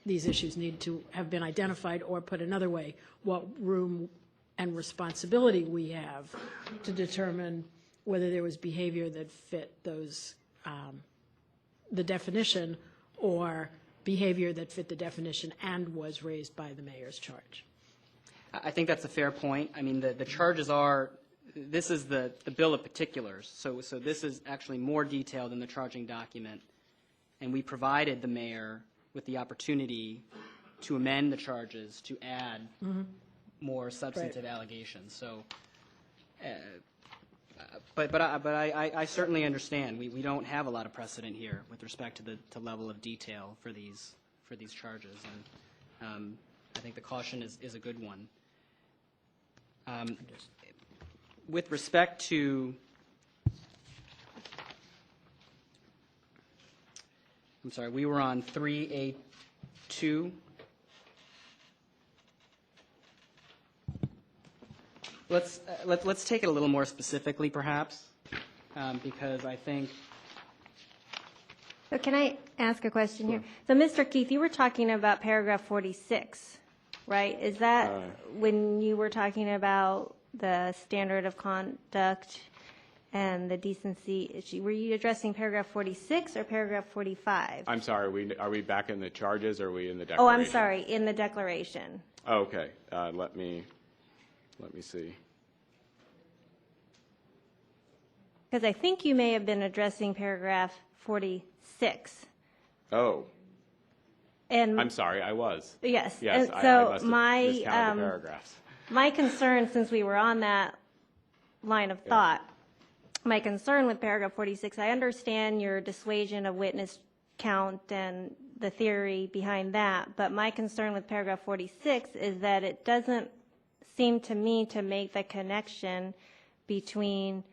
these issues need to have been identified, or put another way, what room and responsibility we have to determine whether there was behavior that fit those, the definition, or behavior that fit the definition and was raised by the mayor's charge. I think that's a fair point. I mean, the charges are, this is the bill of particulars, so this is actually more detailed than the charging document, and we provided the mayor with the opportunity to amend the charges to add more substantive allegations. So, but I certainly understand. We don't have a lot of precedent here with respect to the level of detail for these charges, and I think the caution is a good one. With respect to, I'm sorry, we were on 3A2. Let's take it a little more specifically, perhaps, because I think. So can I ask a question here? So, Mr. Keith, you were talking about paragraph 46, right? Is that when you were talking about the standard of conduct and the decency issue. Were you addressing paragraph 46 or paragraph 45? I'm sorry, are we back in the charges, or are we in the Oh, declaration? I'm sorry, in the declaration. Oh, okay, let me see. Because I think you may have been addressing paragraph 46. Oh, And I'm sorry, I was. yes, Yes, and I so must have my miscounted the paragraphs. my concern, since we were on that line of thought, my concern with paragraph 46, I understand your dissuasion of witness count and the theory behind that, but my concern with paragraph 46 is that it doesn't seem to me to make the connection between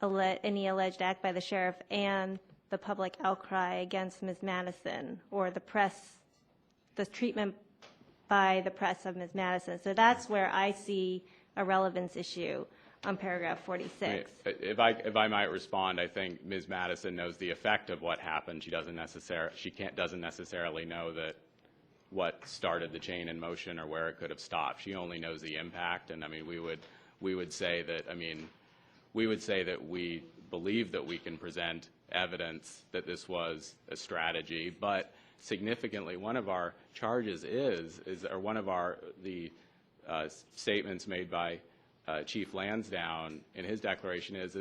any alleged act by the sheriff and the public outcry against Ms. Madison, or the press, the treatment by the press of Ms. Madison. So that's where I see a relevance issue on paragraph 46. If I might respond, I think Ms. Madison knows the effect of what happened. She doesn't necessarily know that what started the chain in motion or where it could have stopped. She only knows the impact. And I mean, we would say that we believe that we can present evidence that this was a strategy, but significantly, one of our charges or one of the statements made by Chief Lansdowne in his declaration is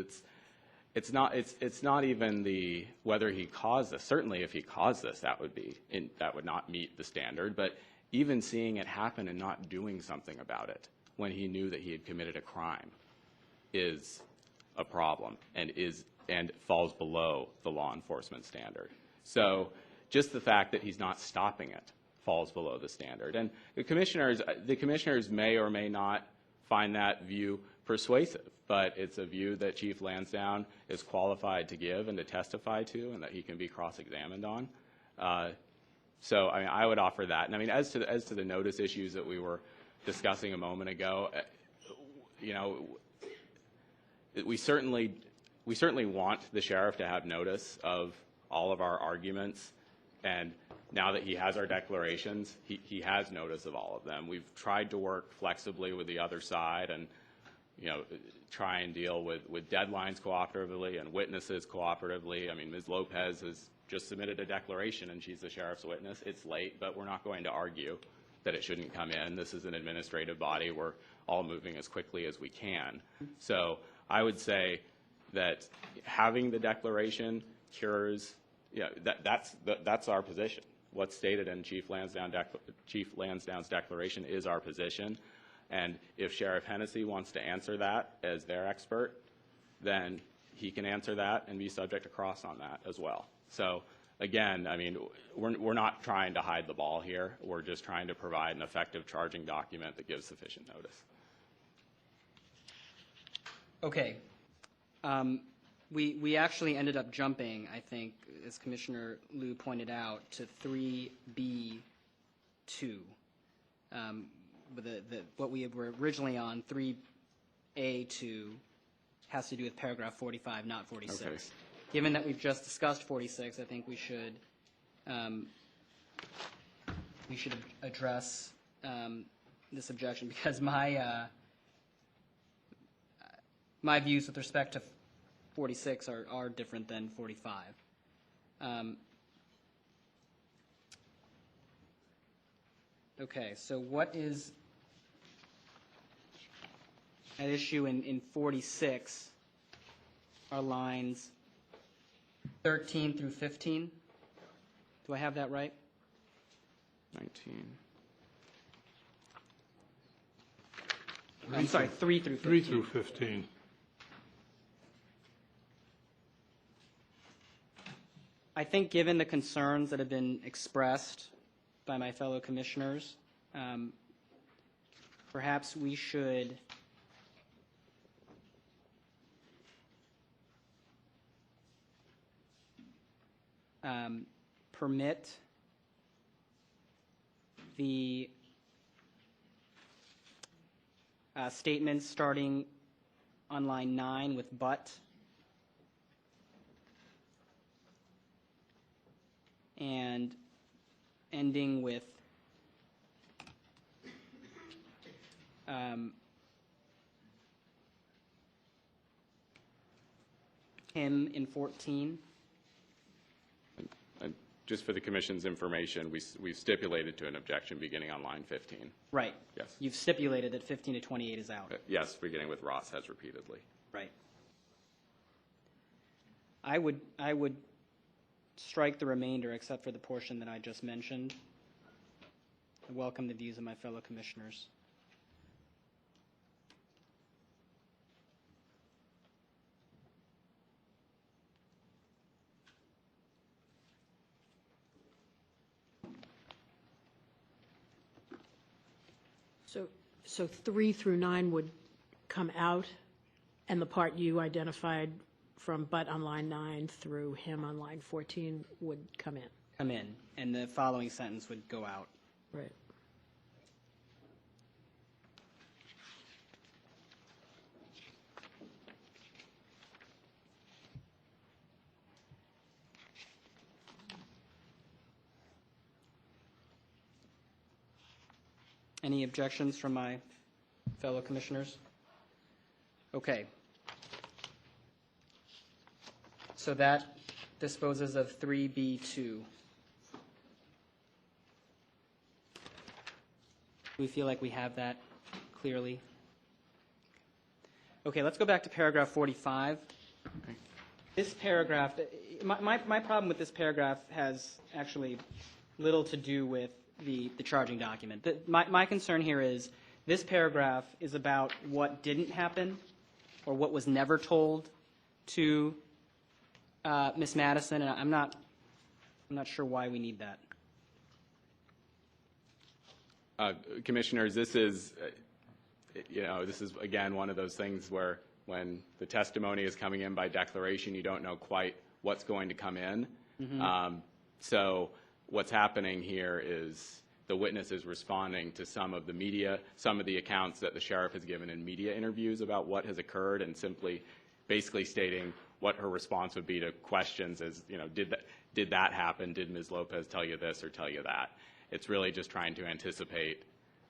it's not even whether he caused this. Certainly, if he caused this, that would not meet the standard. But even seeing it happen and not doing something about it when he knew that he had committed a crime is a problem and falls below the law enforcement standard. So just the fact that he's not stopping it falls below the standard. And the commissioners may or may not find that view persuasive, but it's a view that Chief Lansdowne is qualified to give and to testify to, and that he can be cross-examined on. So I mean, I would offer that. And I mean, as to the notice issues that we were discussing a moment ago, you know, we certainly want the sheriff to have notice of all of our arguments, and now that he has our declarations, he has notice of all of them. We've tried to work flexibly with the other side and, you know, try and deal with deadlines cooperatively and witnesses cooperatively. I mean, Ms. Lopez has just submitted a declaration and she's the sheriff's witness. It's late, but we're not going to argue that it shouldn't come in. This is an administrative body. We're all moving as quickly as we can. So I would say that having the declaration cures, that's our position. What's stated in Chief Lansdowne's declaration is our position. And if Sheriff Hennessy wants to answer that as their expert, then he can answer that and be subject to cross on that as well. So again, I mean, we're not trying to hide the ball here. We're just trying to provide an effective charging document that gives sufficient notice. Okay. We actually ended up jumping, I think, as Commissioner Liu pointed out, to 3B2. What we were originally on, 3A2, has to do with paragraph 45, not 46. Okay. Given that we've just discussed 46, I think we should address this objection, because my views with respect to 46 are different than 45. Okay, so what is at issue in 46 are lines 13 through 15. Do I have that right? 19. I'm sorry, 3 through 15. 3 through 15. I think given the concerns that have been expressed by my fellow commissioners, perhaps we should permit the statements starting on line 9 with but and ending with him in 14? And just for the commission's information, we've stipulated to an objection beginning on line 15. Right. Yes. You've stipulated that 15 to 28 is out. Yes, beginning with Ross has repeatedly. Right. I would strike the remainder except for the portion that I just mentioned. I welcome the views of my fellow commissioners. So 3 through 9 would come out, and the part you identified from but on line 9 through him on line 14 would come in. Come in, and the following sentence would go out. Right. Any objections from my fellow commissioners? Okay. So that disposes of 3B2. We feel like we have that clearly. Okay, let's go back to paragraph 45. This paragraph, my problem with this paragraph has actually little to do with the charging document. My concern here is this paragraph is about what didn't happen or what was never told to Ms. Madison, and I'm not sure why we need that. Commissioners, this is, this is, again, one of those things where when the testimony is coming in by declaration, you don't know quite what's going to come in. Mm-hmm. So what's happening here is the witness is responding to some of the media, some of the accounts that the sheriff has given in media interviews about what has occurred, and simply basically stating what her response would be to questions as, did that happen? Did Ms. Lopez tell you this or tell you that? It's really just trying to anticipate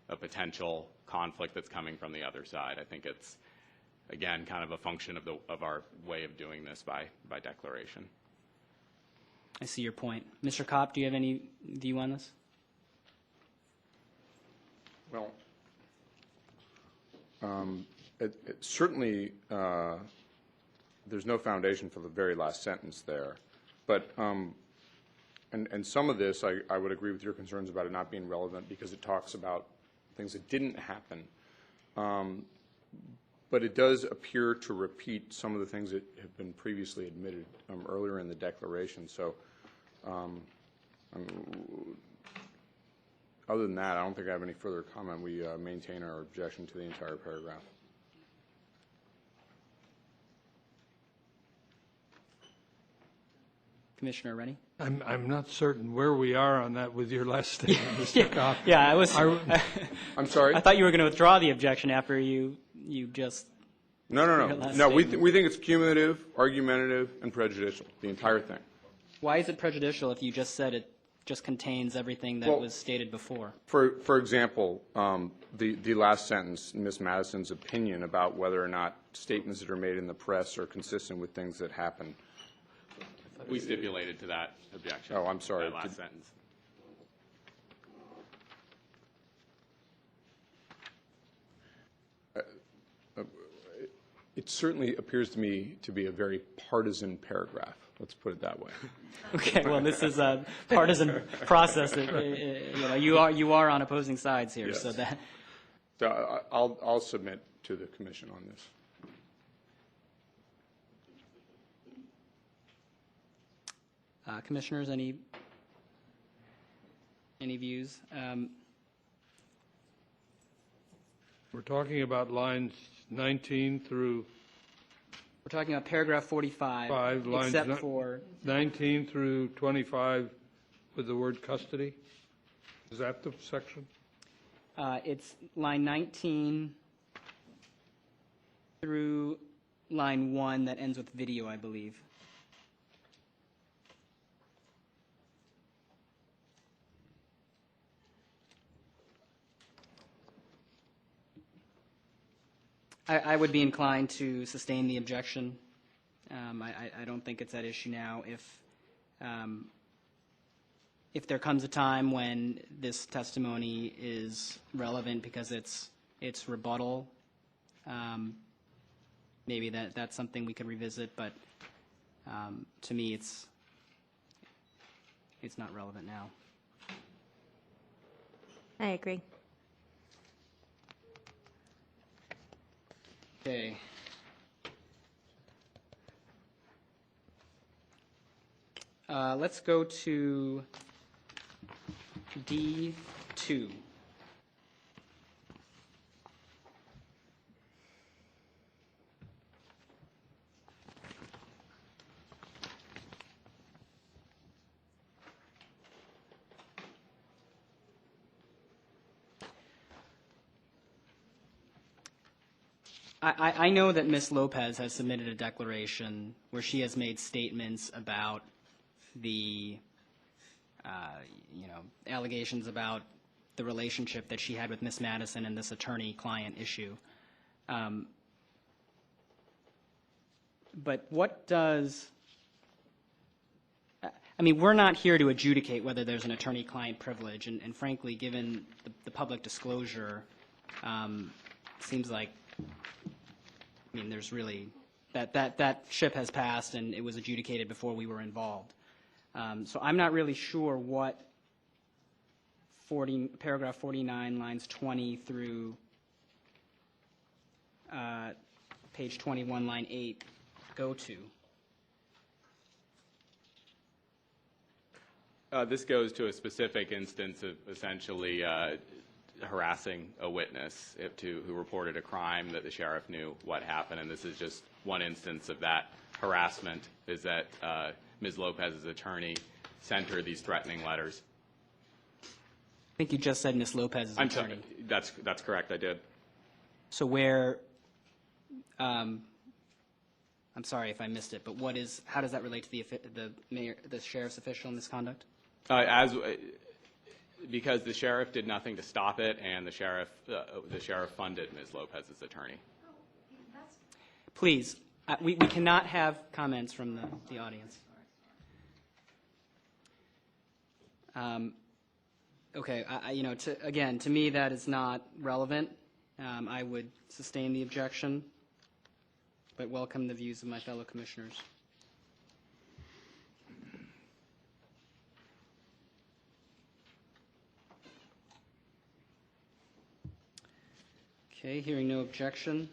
a potential conflict that's coming from the other side. I think it's, again, kind of a function of our way of doing this by declaration. I see your point. Mr. Kopp, do you have any view on this? Well, it certainly, there's no foundation for the very last sentence there. But, and some of this, I would agree with your concerns about it not being relevant because it talks about things that didn't happen. But it does appear to repeat some of the things that have been previously admitted earlier in the declaration. So other than that, I don't think I have any further comment. We maintain our objection to the entire paragraph. Commissioner Rennie? I'm not certain where we are on that with your last statement, Mr. Kopp. Yeah, I was. I'm sorry? I thought you were going to withdraw the objection after you just. No. No, we think it's cumulative, argumentative, and prejudicial, the entire thing. Why is it prejudicial if you just said it just contains everything that was stated before? For example, the last sentence, Ms. Madison's opinion about whether or not statements that are made in the press are consistent with things that happen. We stipulated to that objection. Oh, I'm sorry. That last sentence. It certainly appears to me to be a very partisan paragraph. Let's put it that way. Okay, well, this is a partisan process. That, you are on opposing sides here, Yes. so that. So I'll submit to the commission on this. Commissioners, any views? We're talking about lines 19 through We're talking about paragraph 45, lines except for 19 through 25 with the word custody. Is that the section? it's line 19 through line 1 that ends with video, I believe. I would be inclined to sustain the objection. I don't think it's at issue now. If there comes a time when this testimony is relevant because it's rebuttal, maybe that's something we could revisit, but to me, it's not relevant now. I agree. Okay. Let's go to D2. I know that Ms. Lopez has submitted a declaration where she has made statements about the, allegations about the relationship that she had with Ms. Madison and this attorney-client issue. But what does, we're not here to adjudicate whether there's an attorney-client privilege, and frankly, given the public disclosure, seems like, there's really, that ship has passed and it was adjudicated before we were involved. So I'm not really sure what paragraph 49, lines 20 through page 21, line 8 go to. This goes to a specific instance of essentially harassing a witness who reported a crime that the sheriff knew what happened, and this is just one instance of that harassment, is that Ms. Lopez's attorney sent her these threatening letters. I think you just said Ms. Lopez's attorney. That's correct, I did. So where, I'm sorry if I missed it, but how does that relate to the sheriff's official misconduct? Because the sheriff did nothing to stop it, and the sheriff funded Ms. Lopez's attorney. Please, we cannot have comments from the audience. Okay, again, to me that is not relevant. I would sustain the objection, but welcome the views of my fellow commissioners. Okay, hearing no objection.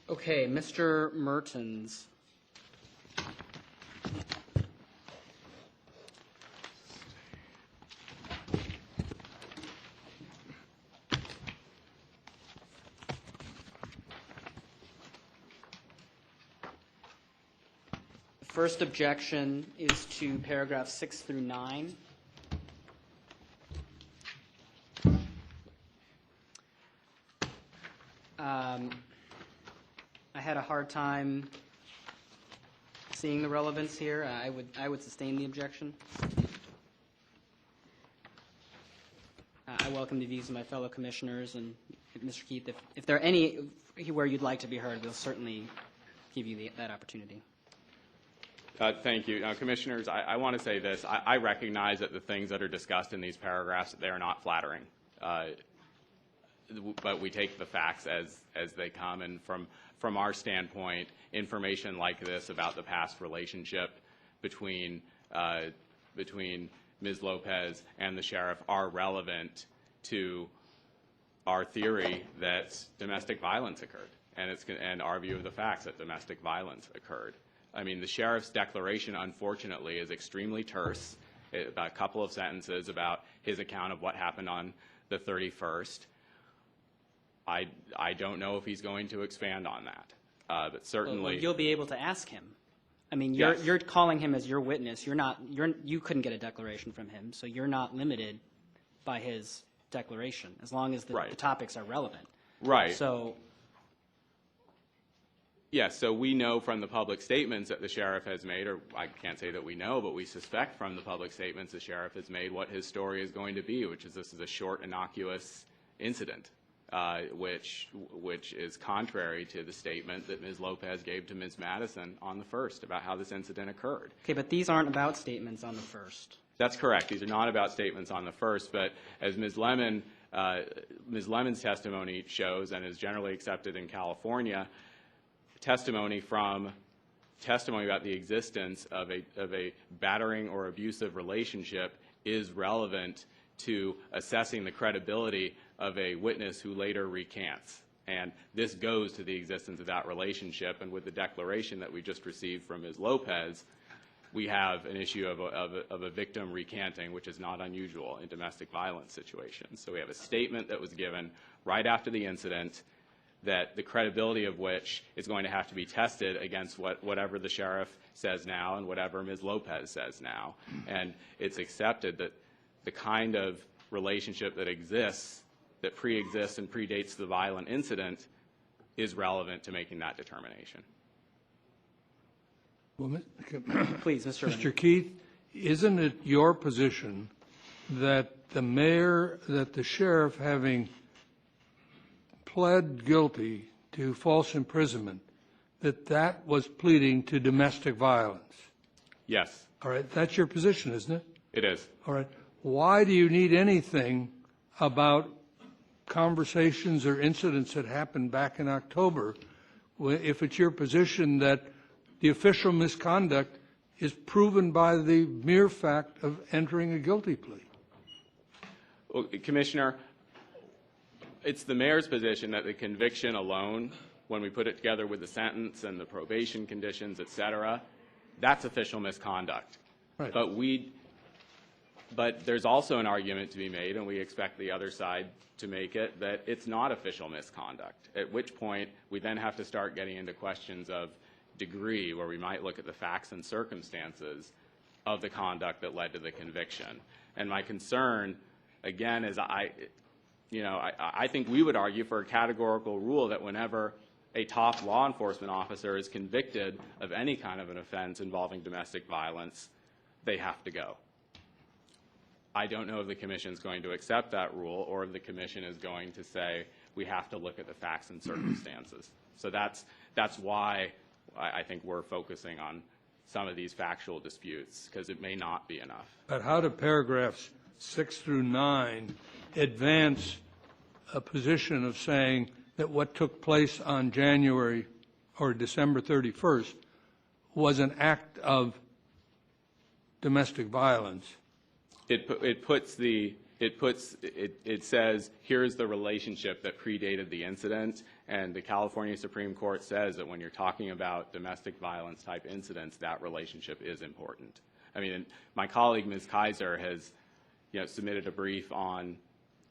Okay, Mr. Mertens. The first objection is to paragraphs 6 through 9. I had a hard time seeing the relevance here. I would sustain the objection. I welcome the views of my fellow commissioners, and Mr. Keith, if there are any where you'd like to be heard, we'll certainly give you that opportunity. Thank you. Commissioners, I want to say this. I recognize that the things that are discussed in these paragraphs, they are not flattering. But we take the facts as they come, and from our standpoint, information like this about the past relationship between Ms. Lopez and the sheriff are relevant to our theory that domestic violence occurred, and our view of the facts that domestic violence occurred. The sheriff's declaration, unfortunately, is extremely terse. About a couple of sentences about his account of what happened on the 31st. I don't know if he's going to expand on that, but certainly well, you'll be able to ask him. Yes. You're calling him as your witness. You couldn't get a declaration from him, so you're not limited by his declaration as long as the topics are relevant. Right. So. Yes, so we know from the public statements that the sheriff has made, or I can't say that we know, but we suspect from the public statements the sheriff has made what his story is going to be, which is this is a short, innocuous incident. which is contrary to the statement that Ms. Lopez gave to Ms. Madison on the 1st about how this incident occurred. Okay, but these aren't about statements on the 1st. That's correct. These are not about statements on the 1st, but as Ms. Lemon's testimony shows and is generally accepted in California, testimony about the existence of a battering or abusive relationship is relevant to assessing the credibility of a witness who later recants. And this goes to the existence of that relationship. And with the declaration that we just received from Ms. Lopez, we have an issue of a victim recanting, which is not unusual in domestic violence situations. So we have a statement that was given right after the incident that the credibility of which is going to have to be tested against whatever the sheriff says now and whatever Ms. Lopez says now. And it's accepted that the kind of relationship that exists, that pre-exists and predates the violent incident, is relevant to making that determination. Well, Please, Mr. Mr. Keith, isn't it your position that the sheriff, having pled guilty to false imprisonment, that was pleading to domestic violence? Yes, All right, that's your position, isn't it? it is. All right. Why do you need anything about conversations or incidents that happened back in October if it's your position that the official misconduct is proven by the mere fact of entering a guilty plea? Well, Commissioner, it's the mayor's position that the conviction alone, when we put it together with the sentence and the probation conditions, et cetera, that's official misconduct. Right. But there's also an argument to be made, and we expect the other side to make it, that it's not official misconduct, at which point we then have to start getting into questions of degree, where we might look at the facts and circumstances of the conduct that led to the conviction. And my concern, again, is I think we would argue for a categorical rule that whenever a top law enforcement officer is convicted of any kind of an offense involving domestic violence, they have to go. I don't know if the commission is going to accept that rule or if the commission is going to say we have to look at the facts and circumstances. So that's why I think we're focusing on some of these factual disputes, because it may not be enough. But how do paragraphs 6 through 9 advance a position of saying that what took place on January or December 31st was an act of domestic violence? It says here's the relationship that predated the incident, and the California Supreme Court says that when you're talking about domestic violence type incidents, that relationship is important. I mean, my colleague Ms. Kaiser has submitted a brief on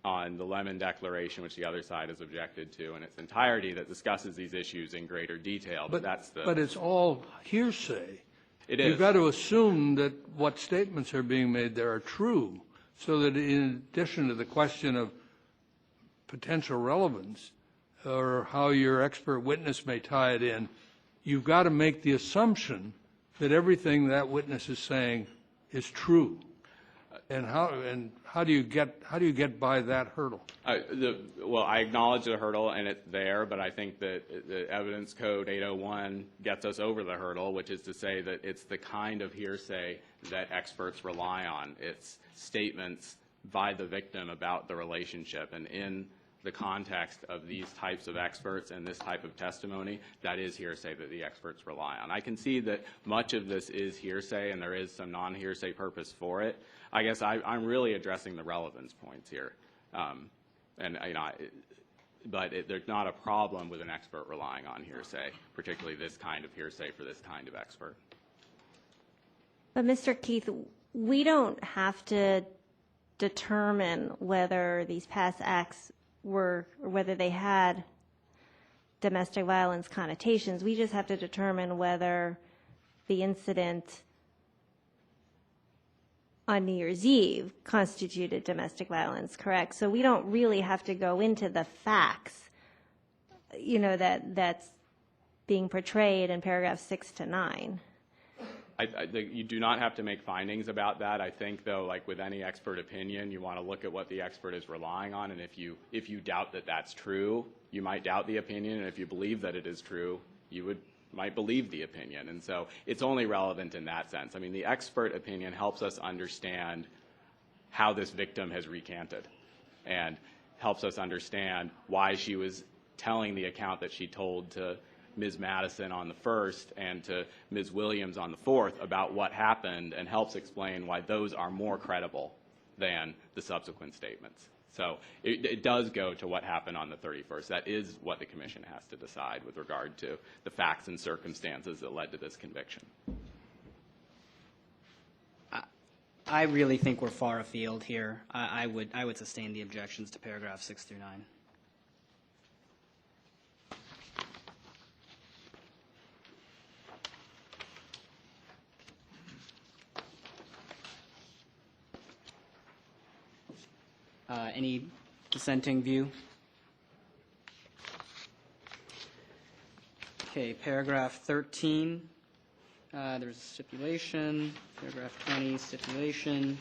the Lemon Declaration, which the other side has objected to in its entirety, that discusses these issues in greater detail. But it's all hearsay. It is. You've got to assume that what statements are being made there are true, so that in addition to the question of potential relevance or how your expert witness may tie it in, you've got to make the assumption that everything that witness is saying is true. And how do you get by that hurdle? Well, I acknowledge the hurdle, and it's there, but I think that the Evidence Code 801 gets us over the hurdle, which is to say that it's the kind of hearsay that experts rely on. It's statements by the victim about the relationship, and in the context of these types of experts and this type of testimony, that is hearsay that the experts rely on. I can see that much of this is hearsay, and there is some non-hearsay purpose for it. I guess I'm really addressing the relevance points here. But there's not a problem with an expert relying on hearsay, particularly this kind of hearsay for this kind of expert. But Mr. Keith, we don't have to determine whether these past acts were, or whether they had domestic violence connotations. We just have to determine whether the incident on New Year's Eve constituted domestic violence, correct? So we don't really have to go into the facts, that's being portrayed in paragraphs 6 to 9. You do not have to make findings about that. I think, though, like with any expert opinion, you want to look at what the expert is relying on, and if you doubt that that's true, you might doubt the opinion, and if you believe that it is true, you might believe the opinion. And so it's only relevant in that sense. I mean, the expert opinion helps us understand how this victim has recanted and helps us understand why she was telling the account that she told to Ms. Madison on the 1st and to Ms. Williams on the 4th about what happened, and helps explain why those are more credible than the subsequent statements. So it does go to what happened on the 31st. That is what the commission has to decide with regard to the facts and circumstances that led to this conviction. I really think we're far afield here. I would sustain the objections to paragraphs 6 through 9. Any dissenting view? Okay, paragraph 13, there's a stipulation. Paragraph 20, stipulation.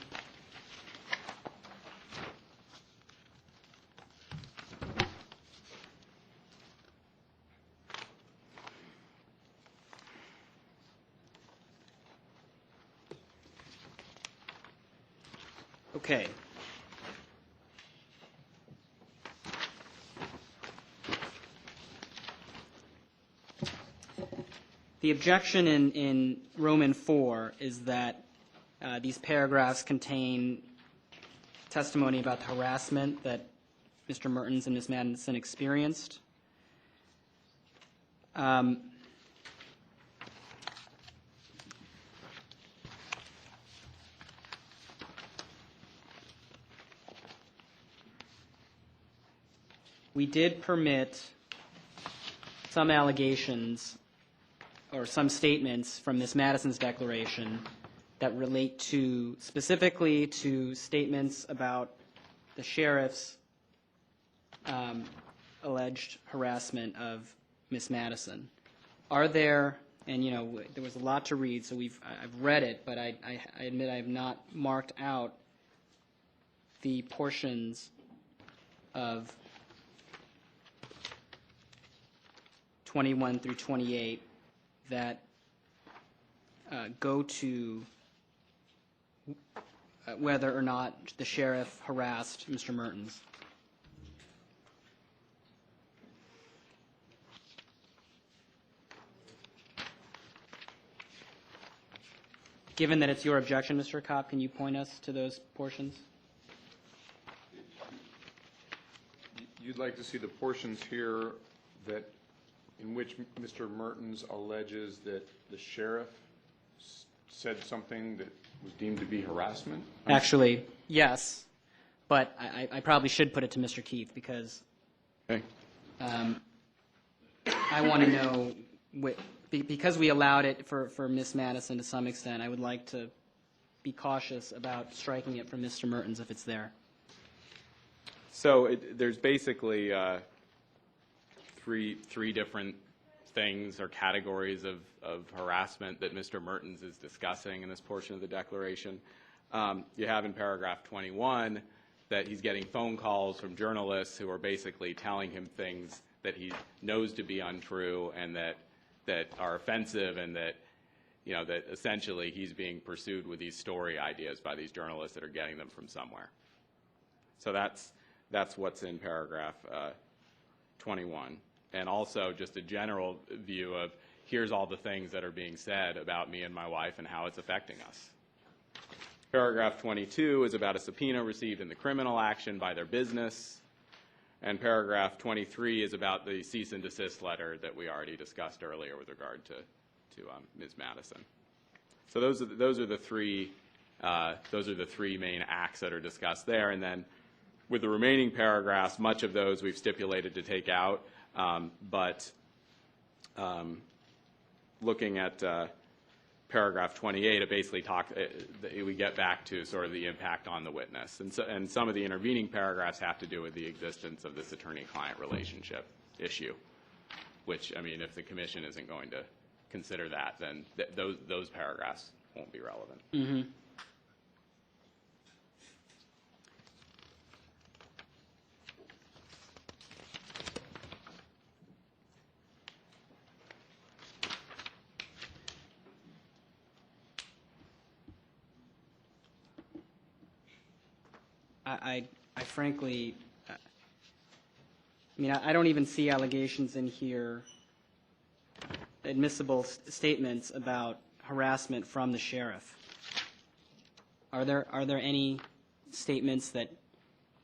Okay. The objection in Roman 4 is that these paragraphs contain testimony about the harassment that Mr. Mertens and Ms. Madison experienced. We did permit some allegations or some statements from Ms. Madison's declaration that relate to specifically to statements about the sheriff's alleged harassment of Ms. Madison. Are there, and you know, there was a lot to read, so I've read it, but I admit I have not marked out the portions of 21 through 28 that go to whether or not the sheriff harassed Mr. Mertens. Given that it's your objection, Mr. Kopp, can you point us to those portions? You'd like to see the portions here that in which Mr. Mertens alleges that the sheriff said something that was deemed to be harassment? Actually, yes, but I probably should put it to Mr. Keith because Okay. I want to know, because we allowed it for Ms. Madison to some extent, I would like to be cautious about striking it from Mr. Mertens if it's there. So there's basically three different things or categories of harassment that Mr. Mertens is discussing in this portion of the declaration. You have in paragraph 21 that he's getting phone calls from journalists who are basically telling him things that he knows to be untrue and that are offensive, and that, you know, that essentially he's being pursued with these story ideas by these journalists that are getting them from somewhere. So that's what's in paragraph 21. And also just a general view of here's all the things that are being said about me and my wife and how it's affecting us. Paragraph 22 is about a subpoena received in the criminal action by their business. And paragraph 23 is about the cease and desist letter that we already discussed earlier with regard to Ms. Madison. So those are the three main acts that are discussed there. And then with the remaining paragraphs, much of those we've stipulated to take out. But looking at paragraph 28, it basically we get back to sort of the impact on the witness. And some of the intervening paragraphs have to do with the existence of this attorney-client relationship issue, which, I mean, if the commission isn't going to consider that, then those paragraphs won't be relevant. Mm-hmm. I frankly, I mean, I don't even see allegations in here, admissible statements about harassment from the sheriff. Are there any statements that,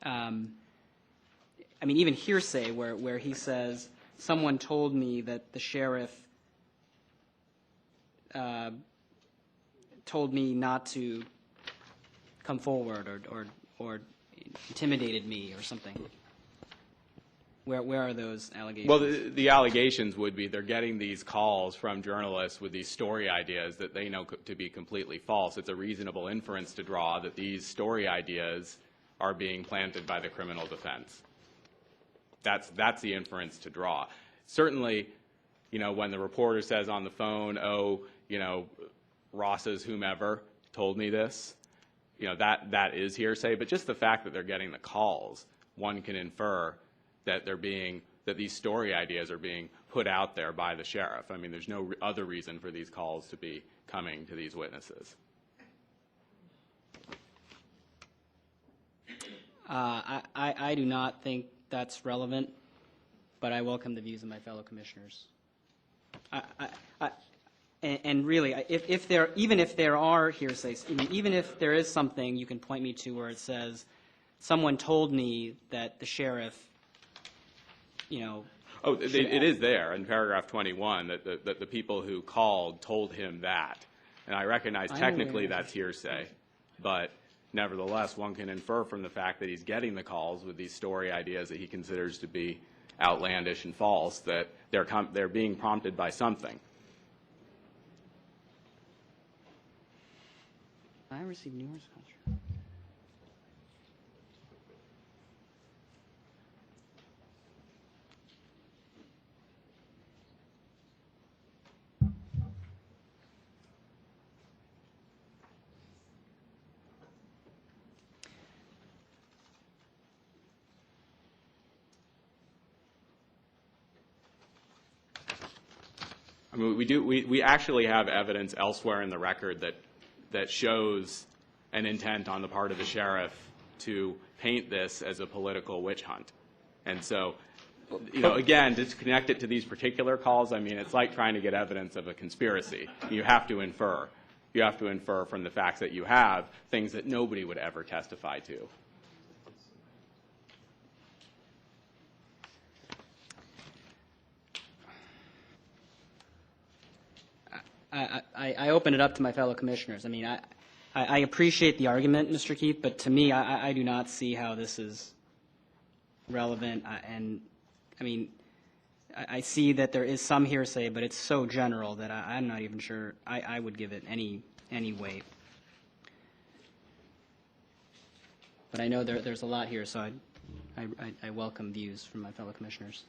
I mean, even hearsay where he says, someone told me that the sheriff told me not to come forward or intimidated me or something? Where are those allegations? Well, the allegations would be they're getting these calls from journalists with these story ideas that they know to be completely false. It's a reasonable inference to draw that these story ideas are being planted by the criminal defense. That's the inference to draw. Certainly, when the reporter says on the phone, oh, Ross's whomever told me this, that is hearsay. But just the fact that they're getting the calls, one can infer that that these story ideas are being put out there by the sheriff. I mean, there's no other reason for these calls to be coming to these witnesses. I do not think that's relevant, but I welcome the views of my fellow commissioners. And really, even if there are hearsays, even if there is something you can point me to where it says, someone told me that the sheriff, Oh, it is there in paragraph 21 that the people who called told him that. And I recognize technically that's hearsay, but nevertheless, one can infer from the fact that he's getting the calls with these story ideas that he considers to be outlandish and false, that they're being prompted by something. I received numerous calls. I mean, we actually have evidence elsewhere in the record that shows an intent on the part of the sheriff to paint this as a political witch hunt. And so, again, to connect it to these particular calls, I mean, it's like trying to get evidence of a conspiracy. You have to infer. You have to infer from the facts that you have things that nobody would ever testify to. I open it up to my fellow commissioners. I mean, I appreciate the argument, Mr. Keith, but to me, I do not see how this is relevant. And I mean, I see that there is some hearsay, but it's so general that I'm not even sure I would give it any weight. But I know there's a lot here, so I welcome views from my fellow commissioners.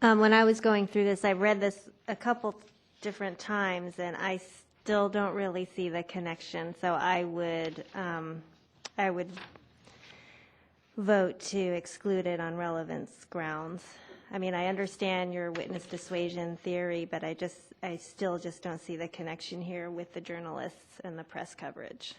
When I was going through this, I read this a couple different times, and I still don't really see the connection. So I would vote to exclude it on relevance grounds. I mean, I understand your witness dissuasion theory, but I still just don't see the connection here with the journalists and the press coverage.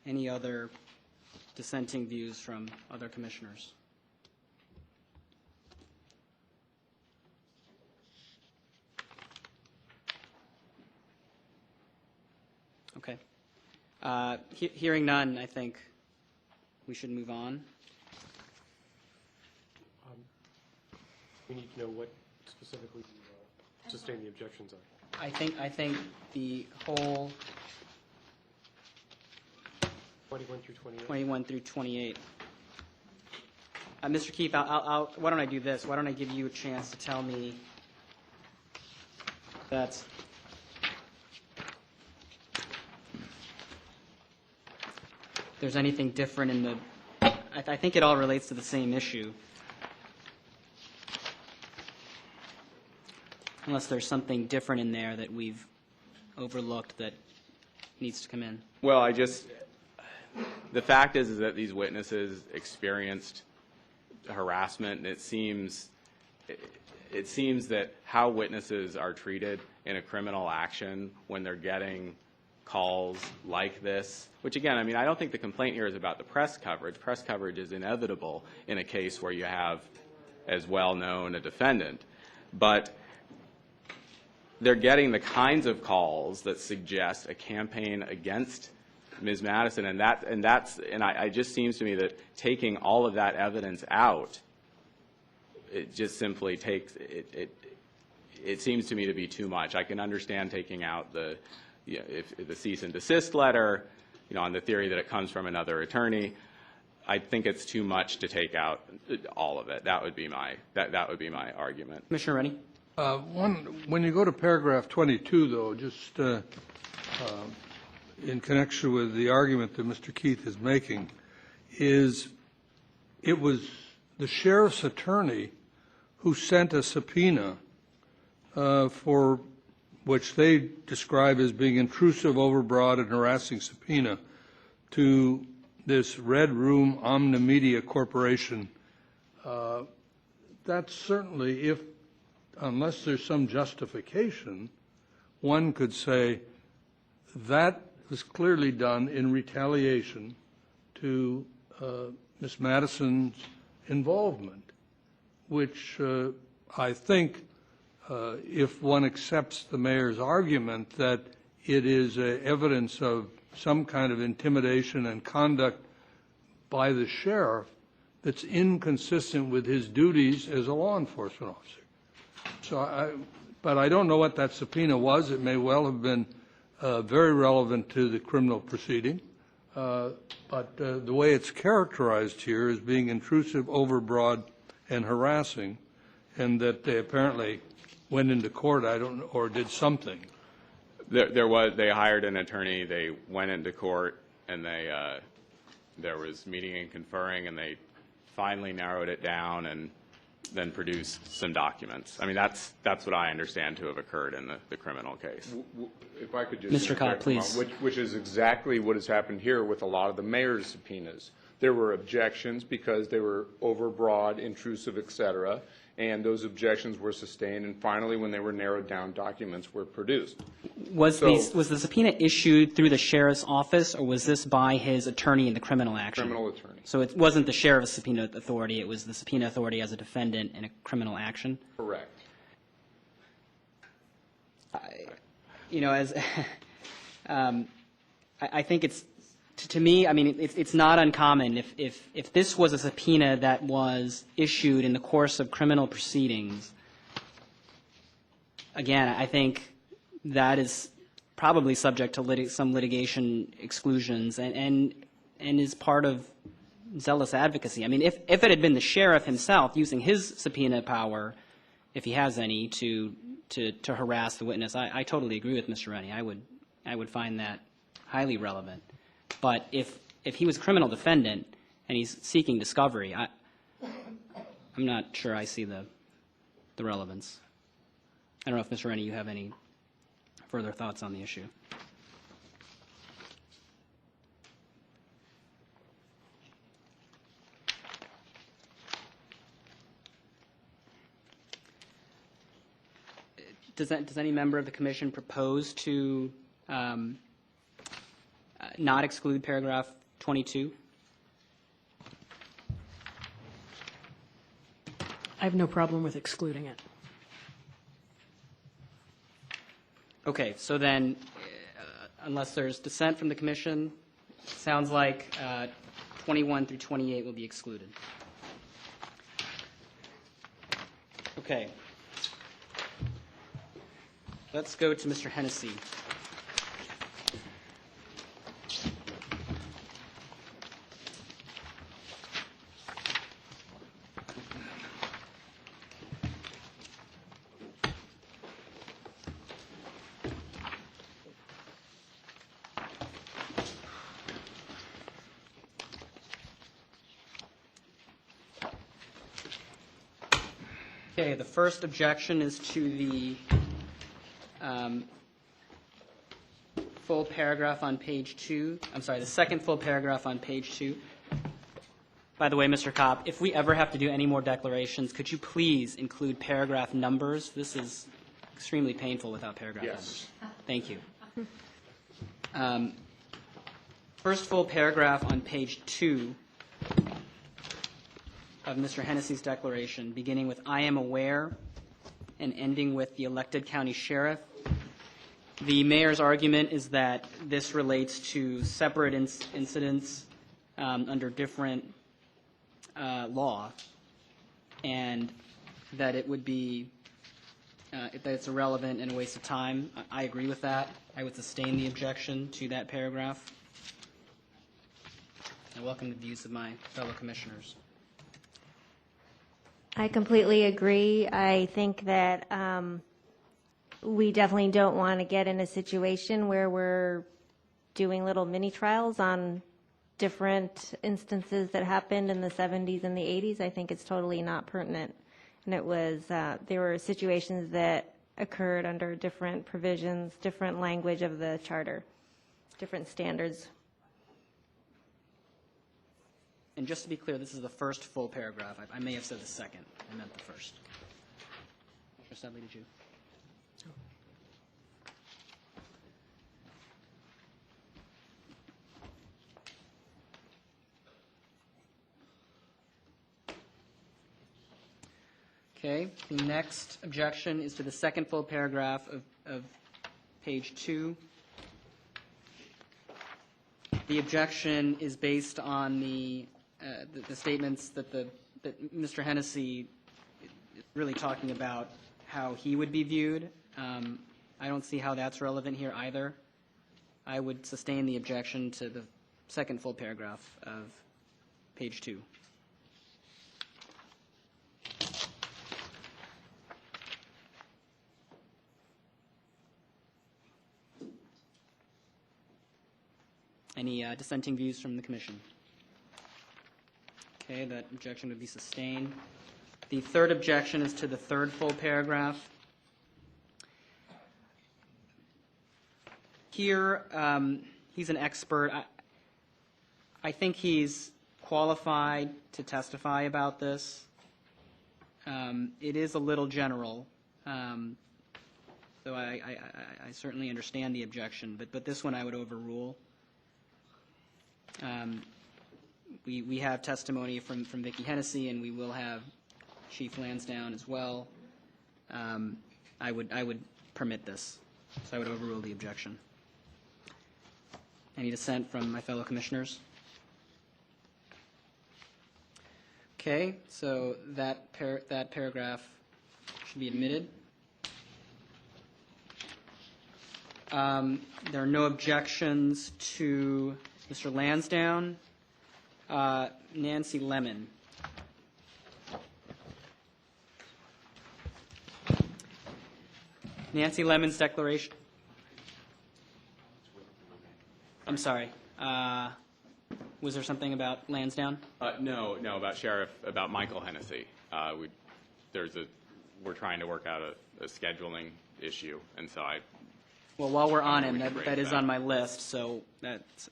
Any other dissenting views from other commissioners? Okay. Hearing none, I think we should move on. We need to know what specifically you sustain the objections on. I think the whole 21 through 28. 21 through 28. Mr. Keefe, why don't I do this? Why don't I give you a chance to tell me that there's anything different in the, I think it all relates to the same issue. Unless there's something different in there that we've overlooked that needs to come in. Well, the fact is that these witnesses experienced harassment, and it seems that how witnesses are treated in a criminal action when they're getting calls like this, which again, I mean, I don't think the complaint here is about the press coverage. Press coverage is inevitable in a case where you have as well known a defendant. But they're getting the kinds of calls that suggest a campaign against Ms. Madison, and it just seems to me that taking all of that evidence out, it just simply takes it seems to me to be too much. I can understand taking out the cease and desist letter, on the theory that it comes from another attorney. I think it's too much to take out all of it. That would be my argument. Commissioner Rennie? When you go to paragraph 22, though, just in connection with the argument that Mr. Keith is making, it was the sheriff's attorney who sent a subpoena for which they describe as being intrusive, overbroad, and harassing subpoena to this Red Room Omnimedia Corporation. That's certainly, unless there's some justification, one could say that was clearly done in retaliation to Ms. Madison's involvement, which I think, if one accepts the mayor's argument that it is evidence of some kind of intimidation and conduct by the sheriff that's inconsistent with his duties as a law enforcement officer. But I don't know what that subpoena was. It may well have been very relevant to the criminal proceeding. But the way it's characterized here is being intrusive, overbroad, and harassing, and that they apparently went into court, or did something. They hired an attorney, they went into court, and there was meeting and conferring, and they finally narrowed it down and then produced some documents. I mean, that's what I understand to have occurred in the criminal case. If I could just Mr. Cobb, please. Which is exactly what has happened here with a lot of the mayor's subpoenas. There were objections because they were overbroad, intrusive, et cetera, and those objections were sustained, and finally, when they were narrowed down, documents were produced. Was the subpoena issued through the sheriff's office, or was this by his attorney in the criminal action? Criminal attorney. So it wasn't the sheriff's subpoena authority, it was the subpoena authority as a defendant in a criminal action? Correct. I think it's, to me, I mean, it's not uncommon if this was a subpoena that was issued in the course of criminal proceedings. Again, I think that is probably subject to some litigation exclusions and is part of zealous advocacy. I mean, if it had been the sheriff himself using his subpoena power, if he has any, to harass the witness, I totally agree with Mr. Rennie. I would find that highly relevant. But if he was a criminal defendant and he's seeking discovery, I'm not sure I see the relevance. I don't know if, Mr. Rennie, you have any further thoughts on the issue. Does any member of the commission propose to not exclude paragraph 22? I have no problem with excluding it. Okay, so then, unless there's dissent from the commission, sounds like 21 through 28 will be excluded. Okay. Let's go to Mr. Hennessy. Okay, the first objection is to the full paragraph on page 2. I'm sorry, the second full paragraph on page 2. By the way, Mr. Kopp, if we ever have to do any more declarations, could you please include paragraph numbers? This is extremely painful without paragraph numbers. Thank you. First full paragraph on page 2 of Mr. Hennessy's declaration, beginning with "I am aware" and ending with "the elected county sheriff." The mayor's argument is that this relates to separate incidents under different law, and that it would be that it's irrelevant and a waste of time. I agree with that. I would sustain the objection to that paragraph. I welcome the views of my fellow commissioners. I completely agree. I think that we definitely don't want to get in a situation where we're doing little mini trials on different instances that happened in the 70s and the 80s. I think it's totally not pertinent. And it was, there were situations that occurred under different provisions, different language of the charter, different standards. And just to be clear, this is the first full paragraph. I may have said the second. I meant the first. Mr. Studley, did you? Okay. The next objection is to the second full paragraph of page 2. The objection is based on the statements that Mr. Hennessy is really talking about how he would be viewed. I don't see how that's relevant here either. I would sustain the objection to the second full paragraph of page 2. Any dissenting views from the commission? Okay, that objection would be sustained. The third objection is to the third full paragraph. Here, he's an expert. I think he's qualified to testify about this. It is a little general, so I certainly understand the objection, but this one I would overrule. We have testimony from Vicki Hennessy, and we will have Chief Lansdowne as well. I would permit this, so I would overrule the objection. Any dissent from my fellow commissioners? Okay, so that paragraph should be admitted. There are no objections to Mr. Lansdowne. Nancy Lemon. Nancy Lemon's declaration. I'm sorry. Was there something about Lansdowne? No, about Michael Hennessy. We're trying to work out a scheduling issue, and so Well, while we're on him, that is on my list, so that's,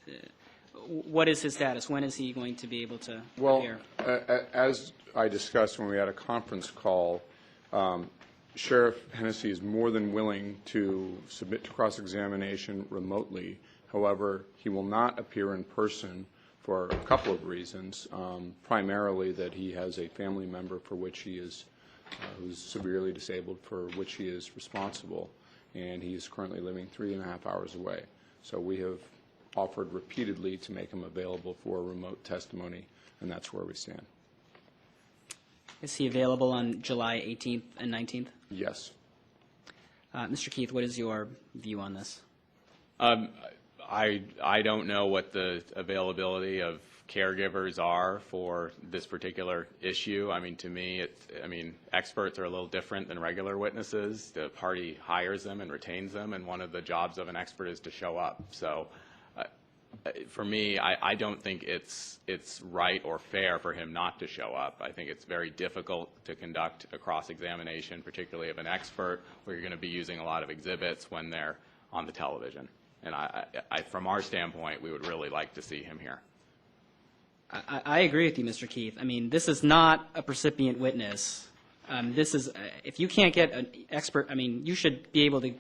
what is his status? When is he going to be able to appear? Well, as I discussed when we had a conference call, Sheriff Hennessy is more than willing to submit to cross-examination remotely. However, he will not appear in person for a couple of reasons, primarily that he has a family member for which he is, who's severely disabled, for which he is responsible, and he is currently living 3.5 hours away. So we have offered repeatedly to make him available for remote testimony, and that's where we stand. Is he available on July 18th and 19th? Yes. Mr. Keith, what is your view on this? I don't know what the availability of caregivers are for this particular issue. I mean, to me, experts are a little different than regular witnesses. The party hires them and retains them, and one of the jobs of an expert is to show up. So for me, I don't think it's right or fair for him not to show up. I think it's very difficult to conduct a cross-examination, particularly of an expert, where you're going to be using a lot of exhibits when they're on the television. And from our standpoint, we would really like to see him here. I agree with you, Mr. Keith. I mean, this is not a precipient witness. This is, if you can't get an expert, I mean, you should be able to,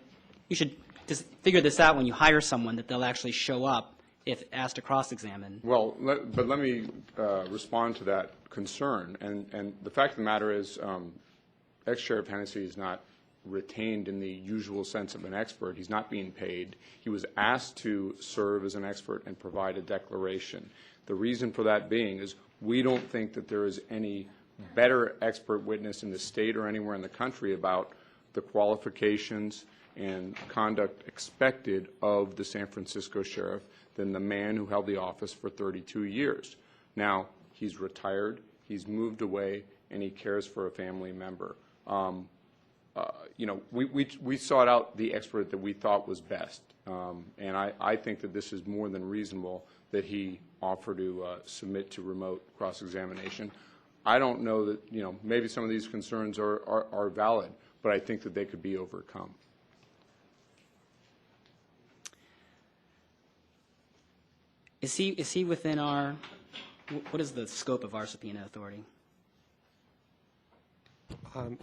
you should just figure this out when you hire someone, that they'll actually show up if asked to cross-examine. Well, but let me respond to that concern. And the fact of the matter is, ex-Sheriff Hennessy is not retained in the usual sense of an expert. He's not being paid. He was asked to serve as an expert and provide a declaration. The reason for that being is we don't think that there is any better expert witness in the state or anywhere in the country about the qualifications and conduct expected of the San Francisco sheriff than the man who held the office for 32 years. Now, he's retired, he's moved away, and he cares for a family member. You know, we sought out the expert that we thought was best, and I think that this is more than reasonable that he offer to submit to remote cross-examination. I don't know that, you know, maybe some of these concerns are valid, but I think that they could be overcome. Is he within our, what is the scope of our subpoena authority?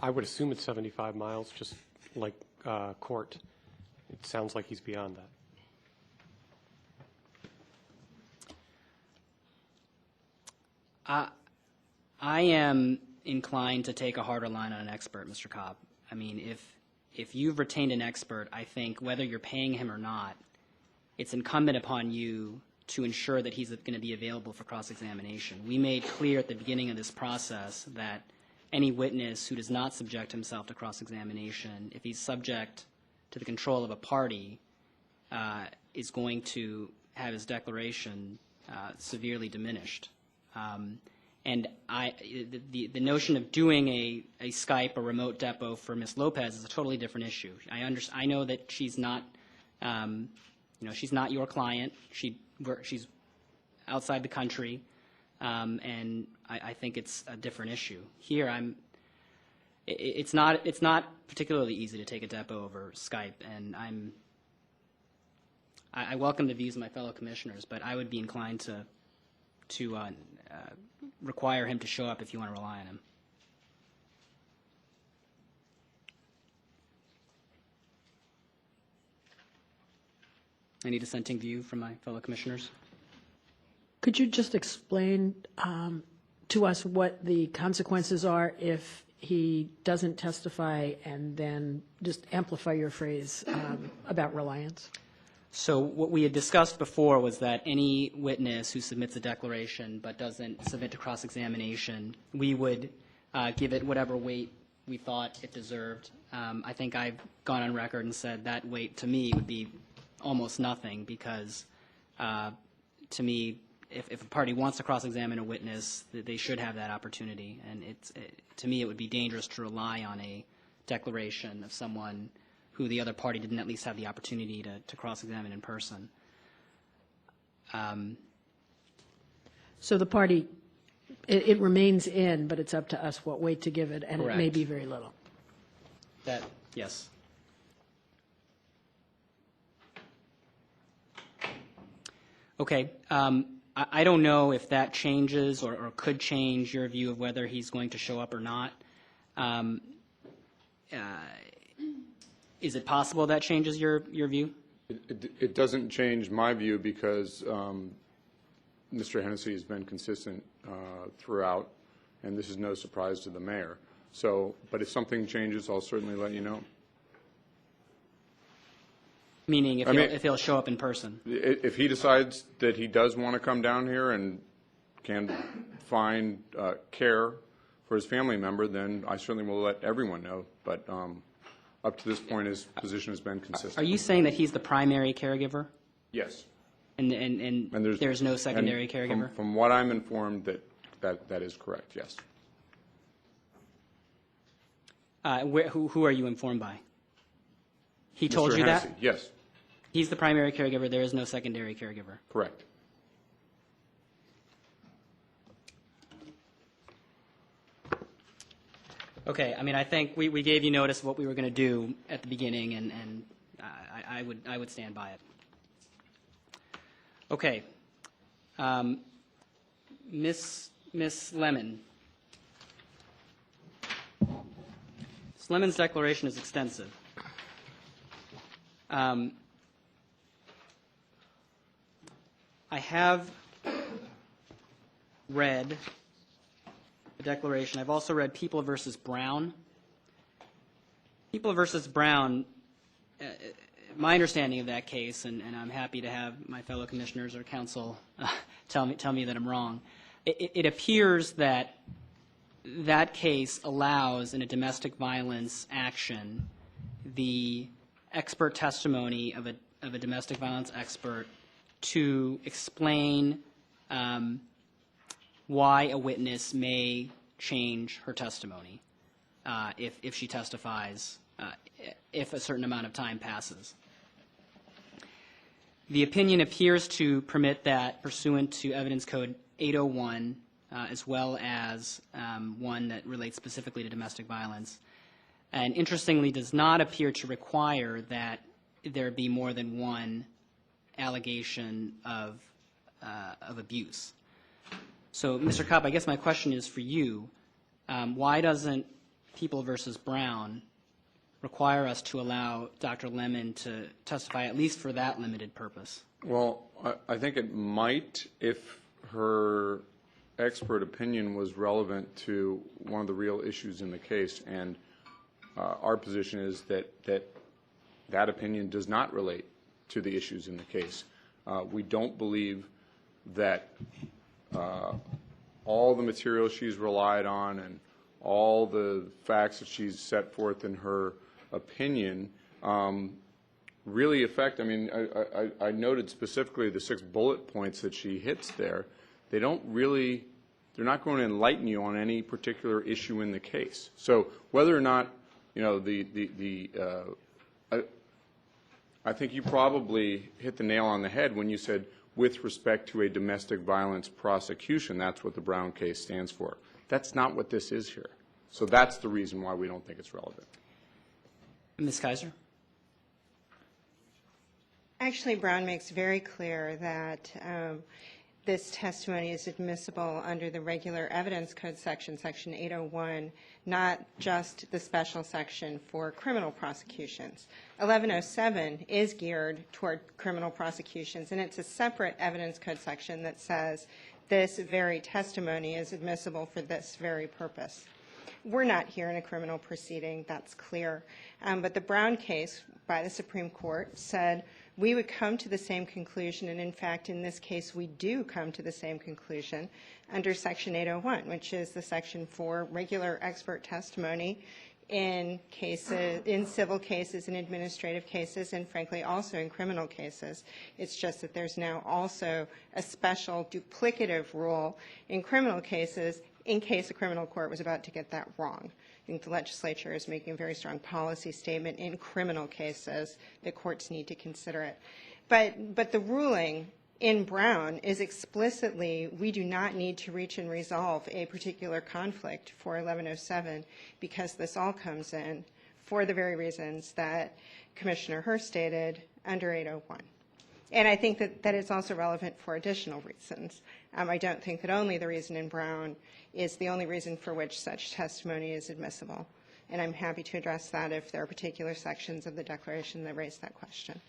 I would assume it's 75 miles, just like court. It sounds like he's beyond that. I am inclined to take a harder line on an expert, Mr. Cobb. I mean, if you've retained an expert, I think whether you're paying him or not, it's incumbent upon you to ensure that he's going to be available for cross-examination. We made clear at the beginning of this process that any witness who does not subject himself to cross-examination, if he's subject to the control of a party, is going to have his declaration severely diminished. And the notion of doing a Skype or remote depo for Ms. Lopez is a totally different issue. I know that she's not, she's not your client. She's outside the country, and I think it's a different issue. Here, it's not particularly easy to take a depo over Skype, and I welcome the views of my fellow commissioners, but I would be inclined to require him to show up if you want to rely on him. Any dissenting view from my fellow commissioners? Could you just explain to us what the consequences are if he doesn't testify, and then just amplify your phrase about reliance? So what we had discussed before was that any witness who submits a declaration but doesn't submit to cross-examination, we would give it whatever weight we thought it deserved. I think I've gone on record and said that weight to me would be almost nothing, because to me, if a party wants to cross-examine a witness, they should have that opportunity. And to me, it would be dangerous to rely on a declaration of someone who the other party didn't at least have the opportunity to cross-examine in person. So the party, it remains in, but it's up to us what weight to give it, and Correct. It may be very little. Yes. Okay. I don't know if that changes or could change your view of whether he's going to show up or not. Is it possible that changes your view? It doesn't change my view, because Mr. Hennessy has been consistent throughout, and this is no surprise to the mayor. So, but if something changes, I'll certainly let you know. Meaning if he'll show up in person? If he decides that he does want to come down here and can find care for his family member, then I certainly will let everyone know. But up to this point, his position has been consistent. Are you saying that he's the primary caregiver? Yes. And there's no secondary caregiver? From what I'm informed, that is correct, yes. Who are you informed by? He told Mr. you Hennessy, that? yes. He's the primary caregiver. There is no secondary caregiver. Correct. Okay, I mean, I think we gave you notice of what we were going to do at the beginning, and I would stand by it. Okay. Miss Lemon. Ms. Lemon's declaration is extensive. I have read the declaration. I've also read People versus Brown. People versus Brown, my understanding of that case, and I'm happy to have my fellow commissioners or counsel tell me that I'm wrong. It appears that that case allows, in a domestic violence action, the expert testimony of a domestic violence expert to explain why a witness may change her testimony if she testifies, if a certain amount of time passes. The opinion appears to permit that pursuant to Evidence Code 801, as well as one that relates specifically to domestic violence, and interestingly does not appear to require that there be more than one allegation of abuse. So, Mr. Kopp, I guess my question is for you. Why doesn't People versus Brown require us to allow Dr. Lemon to testify at least for that limited purpose? Well, I think it might if her expert opinion was relevant to one of the real issues in the case, and our position is that opinion does not relate to the issues in the case. We don't believe that all the material she's relied on and all the facts that she's set forth in her opinion really affect. I mean, I noted specifically the 6 bullet points that she hits there. They don't really, they're not going to enlighten you on any particular issue in the case. So whether or not, you know, I think you probably hit the nail on the head when you said, with respect to a domestic violence prosecution, that's what the Brown case stands for. That's not what this is here. So that's the reason why we don't think it's relevant. Ms. Kaiser? Actually, Brown makes very clear that this testimony is admissible under the regular evidence code section, section 801, not just the special section for criminal prosecutions. 1107 is geared toward criminal prosecutions, and it's a separate evidence code section that says this very testimony is admissible for this very purpose. We're not here in a criminal proceeding, that's clear. But the Brown case by the Supreme Court said we would come to the same conclusion, and in fact, in this case, we do come to the same conclusion under Section 801, which is the section for regular expert testimony in cases, in civil cases, in administrative cases, and frankly, also in criminal cases. It's just that there's now also a special duplicative rule in criminal cases in case a criminal court was about to get that wrong. I think the legislature is making a very strong policy statement in criminal cases that courts need to consider it. But the ruling in Brown is explicitly we do not need to reach and resolve a particular conflict for 1107 because this all comes in for the very reasons that Commissioner Hurst stated under 801. And I think that it's also relevant for additional reasons. I don't think that only the reason in Brown is the only reason for which such testimony is admissible. And I'm happy to address that if there are particular sections of the declaration that raise that question.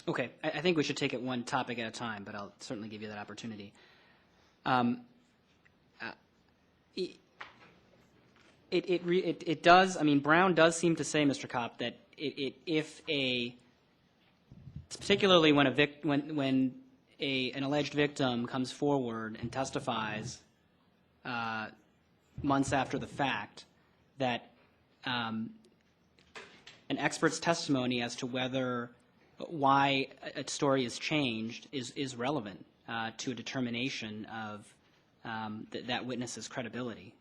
Okay. I think we should take it one topic at a time, but I'll certainly give you that opportunity. It does, I mean, Brown does seem to say, Mr. Kopp, that particularly when an alleged victim comes forward and testifies months after the fact, that an expert's testimony as to why a story is changed is relevant to a determination of that witness's credibility.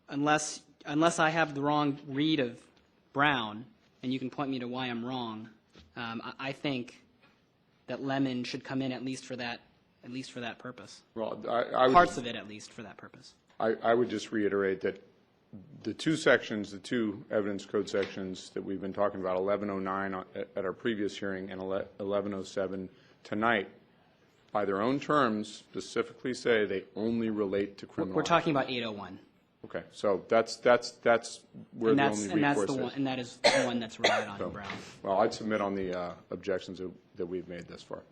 Unless I have the wrong read of Brown, and you can point me to why I'm wrong, I think that Lemon should come in at least for that purpose. Well, I would Parts of it, at least, for that purpose. I would just reiterate that the two sections, the two evidence code sections that we've been talking about, 1109 at our previous hearing and 1107 tonight, by their own terms, specifically say they only relate to criminal. We're talking about 801. Okay, so that's where the only recourse is. And that is the one that's relied on in Brown. Well, I'd submit on the objections that we've made thus far.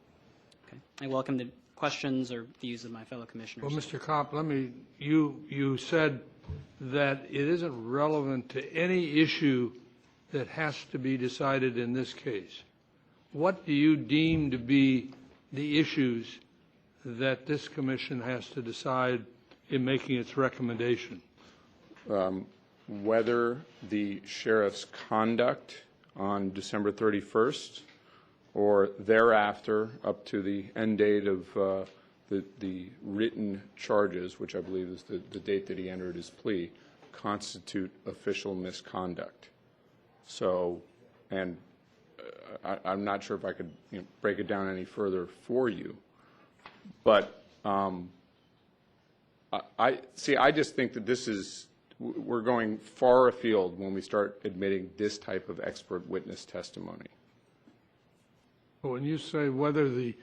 Okay. I welcome the questions or views of my fellow commissioners. Well, Mr. Kopp, you said that it isn't relevant to any issue that has to be decided in this case. What do you deem to be the issues that this commission has to decide in making its recommendation? Whether the sheriff's conduct on December 31st or thereafter up to the end date of the written charges, which I believe is the date that he entered his plea, constitute official misconduct. So, and I'm not sure if I could break it down any further for you, but I just think that we're going far afield when we start admitting this type of expert witness testimony. When you say whether the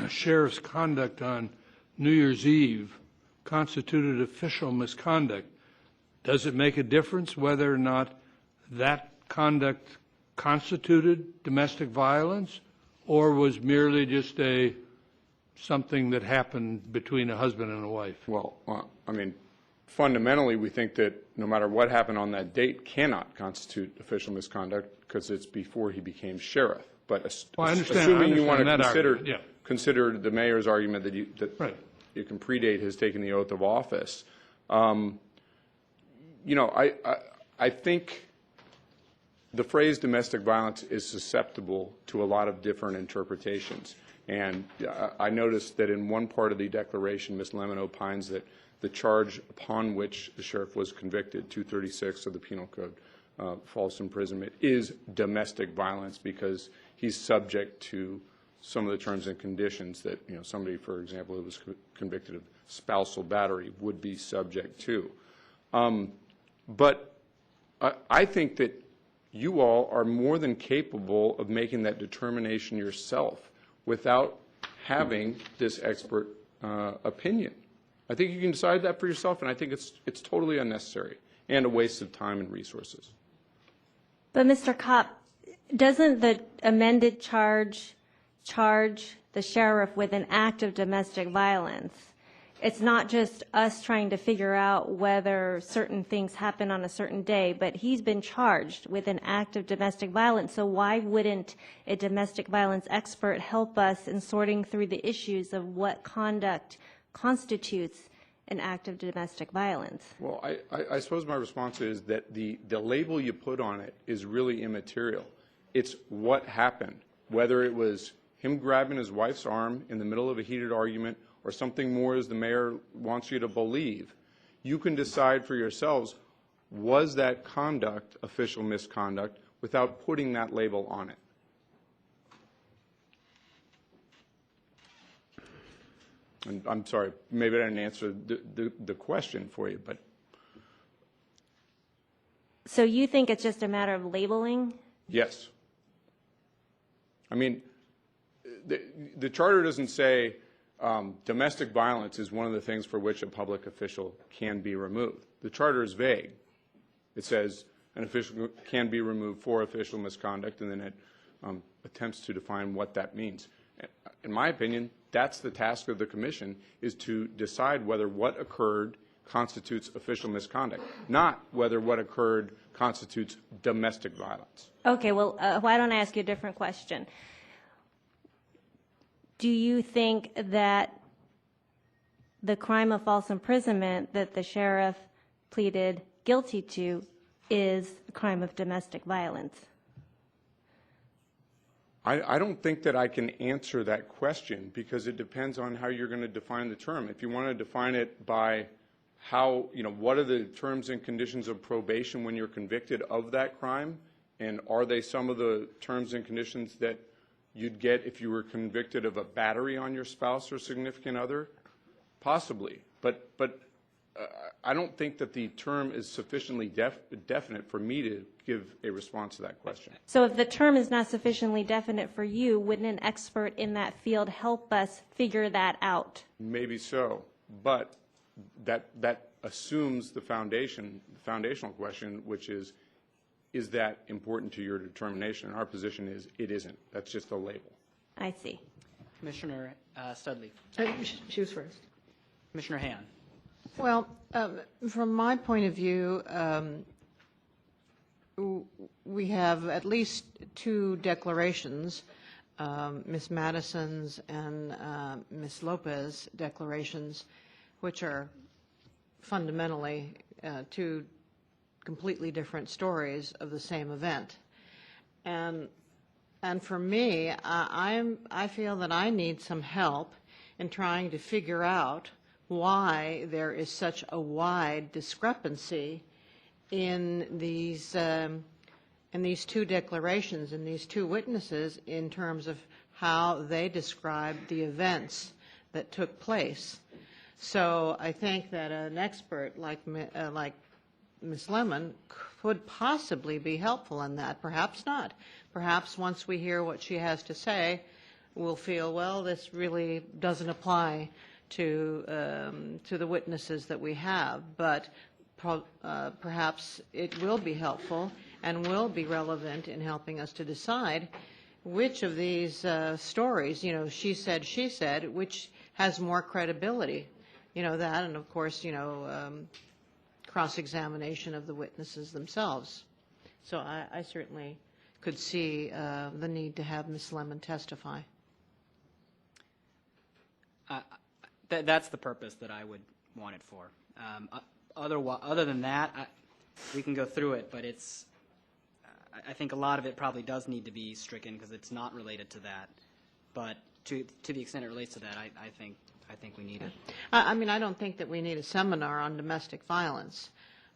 sheriff's conduct on New Year's Eve constituted official misconduct, does it make a difference whether or not that conduct constituted domestic violence or was merely just something that happened between a husband and a wife? Well, I mean, fundamentally, we think that no matter what happened on that date cannot constitute official misconduct because it's before he became sheriff. But assuming you want to consider the mayor's argument that you can predate his taking the oath of office, I think the phrase domestic violence is susceptible to a lot of different interpretations. And I noticed that in one part of the declaration, Ms. Lemon opines that the charge upon which the sheriff was convicted, 236 of the Penal Code, false imprisonment, is domestic violence because he's subject to some of the terms and conditions that somebody, for example, who was convicted of spousal battery would be subject to. But I think that you all are more than capable of making that determination yourself without having this expert opinion. I think you can decide that for yourself, and I think it's totally unnecessary and a waste of time and resources. But Mr. Kopp, doesn't the amended charge the sheriff with an act of domestic violence? It's not just us trying to figure out whether certain things happen on a certain day, but he's been charged with an act of domestic violence. So why wouldn't a domestic violence expert help us in sorting through the issues of what conduct constitutes an act of domestic violence? Well, I suppose my response is that the label you put on it is really immaterial. It's what happened, whether it was him grabbing his wife's arm in the middle of a heated argument or something more as the mayor wants you to believe. You can decide for yourselves, was that conduct official misconduct without putting that label on it? And I'm sorry, maybe I didn't answer the question for you, but. So you think it's just a matter of labeling? Yes. I mean, the charter doesn't say domestic violence is one of the things for which a public official can be removed. The charter is vague. It says an official can be removed for official misconduct, and then it attempts to define what that means. In my opinion, that's the task of the commission, is to decide whether what occurred constitutes official misconduct, not whether what occurred constitutes domestic violence. Okay, well, why don't I ask you a different question? Do you think that the crime of false imprisonment that the sheriff pleaded guilty to is a crime of domestic violence? I don't think that I can answer that question because it depends on how you're going to define the term. If you want to define it by how, what are the terms and conditions of probation when you're convicted of that crime? And are they some of the terms and conditions that you'd get if you were convicted of a battery on your spouse or significant other? Possibly. But I don't think that the term is sufficiently definite for me to give a response to that question. So if the term is not sufficiently definite for you, wouldn't an expert in that field help us figure that out? Maybe so, but that assumes the foundational question, which is that important to your determination? And our position is it isn't. That's just a label. I see. Commissioner Studley. She was first. Commissioner Han. Well, from my point of view, we have at least two declarations, Ms. Madison's and Ms. Lopez's declarations, which are fundamentally two completely different stories of the same event. And for me, I feel that I need some help in trying to figure out why there is such a wide discrepancy in these two declarations, in these two witnesses, in terms of how they describe the events that took place. So I think that an expert like Ms. Lemon could possibly be helpful in that. Perhaps not. Perhaps once we hear what she has to say, we'll feel, well, this really doesn't apply to the witnesses that we have. But perhaps it will be helpful and will be relevant in helping us to decide which of these stories, she said, which has more credibility. That, and of course, cross-examination of the witnesses themselves. So I certainly could see the need to have Ms. Lemon testify. That's the purpose that I would want it for. Other than that, we can go through it, but I think a lot of it probably does need to be stricken because it's not related to that. But to the extent it relates to that, I think we need it. I mean, I don't think that we need a seminar on domestic violence.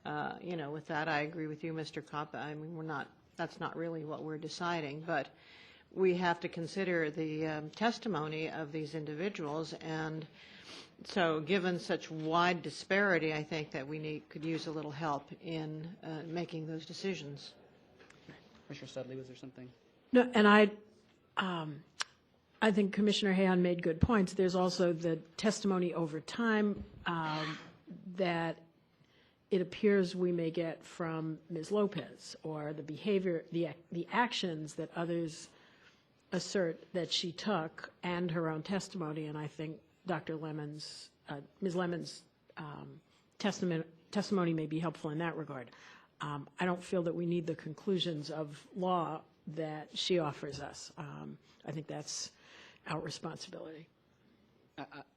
With that, I agree with you, Mr. Kopp. I mean, that's not really what we're deciding, but we have to consider the testimony of these individuals, and so given such wide disparity, I think that we could use a little help in making those decisions. Commissioner Studley, was there something? No, and I think Commissioner Han made good points. There's also the testimony over time that it appears we may get from Ms. Lopez, or the behavior, the actions that others assert that she took, and her own testimony. And I think Ms. Lemon's testimony may be helpful in that regard. I don't feel that we need the conclusions of law that she offers us. I think that's our responsibility.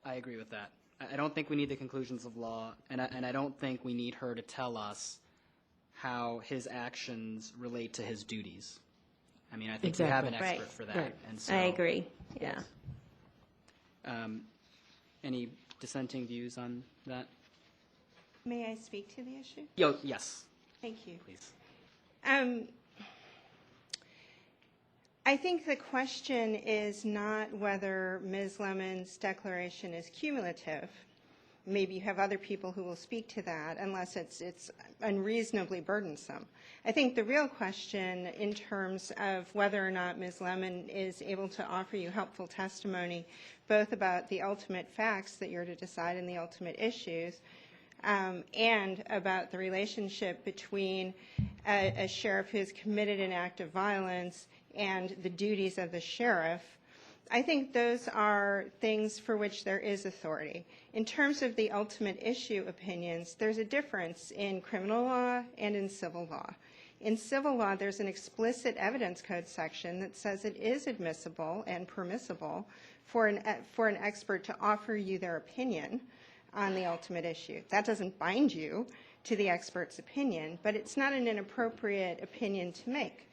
I agree with that. I don't think we need the conclusions of law, and I don't think we need her to tell us how his actions relate to his duties. I mean, I think we have an expert Right. for that. Right. And so, I agree, yeah. Any dissenting views on that? May I speak to the issue? Yes, Thank you. please. I think the question is not whether Ms. Lemon's declaration is cumulative. Maybe you have other people who will speak to that, unless it's unreasonably burdensome. I think the real question in terms of whether or not Ms. Lemon is able to offer you helpful testimony, both about the ultimate facts that you're to decide and the ultimate issues, and about the relationship between a sheriff who's committed an act of violence and the duties of the sheriff. I think those are things for which there is authority. In terms of the ultimate issue opinions, there's a difference in criminal law and in civil law. In civil law, there's an explicit evidence code section that says it is admissible and permissible for an expert to offer you their opinion on the ultimate issue. That doesn't bind you to the expert's opinion, but it's not an inappropriate opinion to make.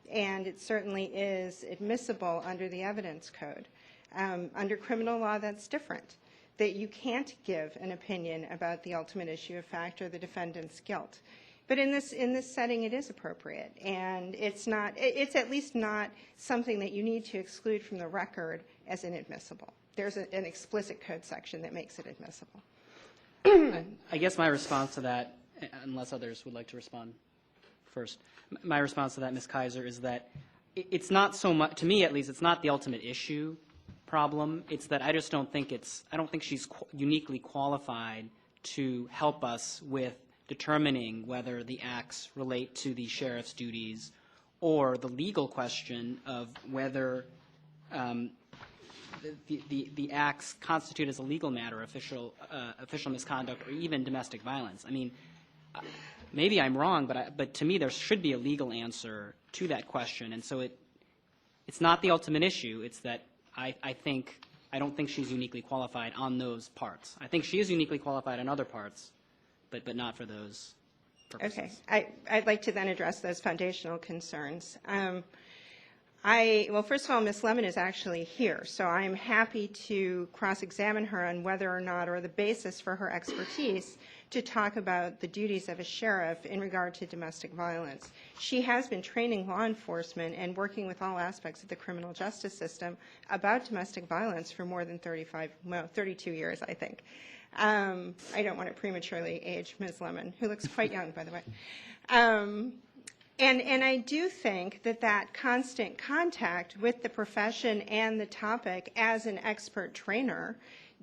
And it certainly is admissible under the evidence code. Under criminal law, that's different. that you can't give an opinion about the ultimate issue of fact or the defendant's guilt. But in this setting, it is appropriate, and it's at least not something that you need to exclude from the record as inadmissible. There's an explicit code section that makes it admissible. I guess my response to that, unless others would like to respond first, my response to that, Ms. Kaiser, is that it's not so much, to me at least, it's not the ultimate issue problem. It's that I just don't think I don't think she's uniquely qualified to help us with determining whether the acts relate to the sheriff's duties or the legal question of whether the acts constitute as a legal matter official misconduct or even domestic violence. I mean, maybe I'm wrong, but to me there should be a legal answer to that question, and so it's not the ultimate issue. It's that I don't think she's uniquely qualified on those parts. I think she is uniquely qualified on other parts, but not for those purposes. Okay. I'd like to then address those foundational concerns. Well, first of all, Ms. Lemon is actually here, so I'm happy to cross-examine her on whether or not, or the basis for her expertise to talk about the duties of a sheriff in regard to domestic violence. She has been training law enforcement and working with all aspects of the criminal justice system about domestic violence for more than 32 years, I think. I don't want to prematurely age Ms. Lemon, who looks quite young, by the way. And I do think that constant contact with the profession and the topic as an expert trainer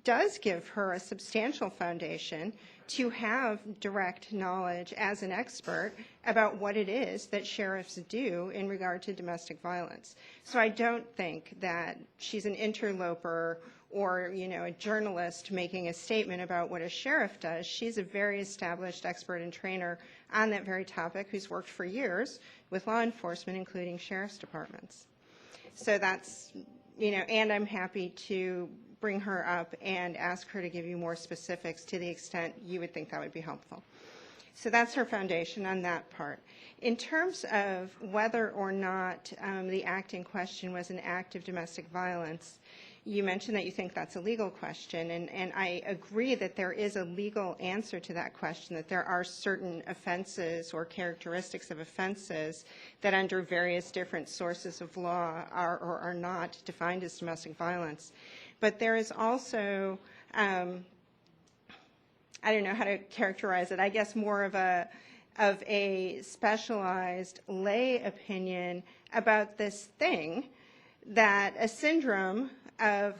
does give her a substantial foundation to have direct knowledge as an expert about what it is that sheriffs do in regard to domestic violence. So I don't think that she's an interloper or, a journalist making a statement about what a sheriff does. She's a very established expert and trainer on that very topic who's worked for years with law enforcement, including sheriff's departments. So that's, and I'm happy to bring her up and ask her to give you more specifics to the extent you would think that would be helpful. So that's her foundation on that part. In terms of whether or not the act in question was an act of domestic violence, you mentioned that you think that's a legal question, and I agree that there is a legal answer to that question, that there are certain offenses or characteristics of offenses that under various different sources of law are or are not defined as domestic violence. But there is also, I don't know how to characterize it, I guess more of a specialized lay opinion about this thing, that a syndrome of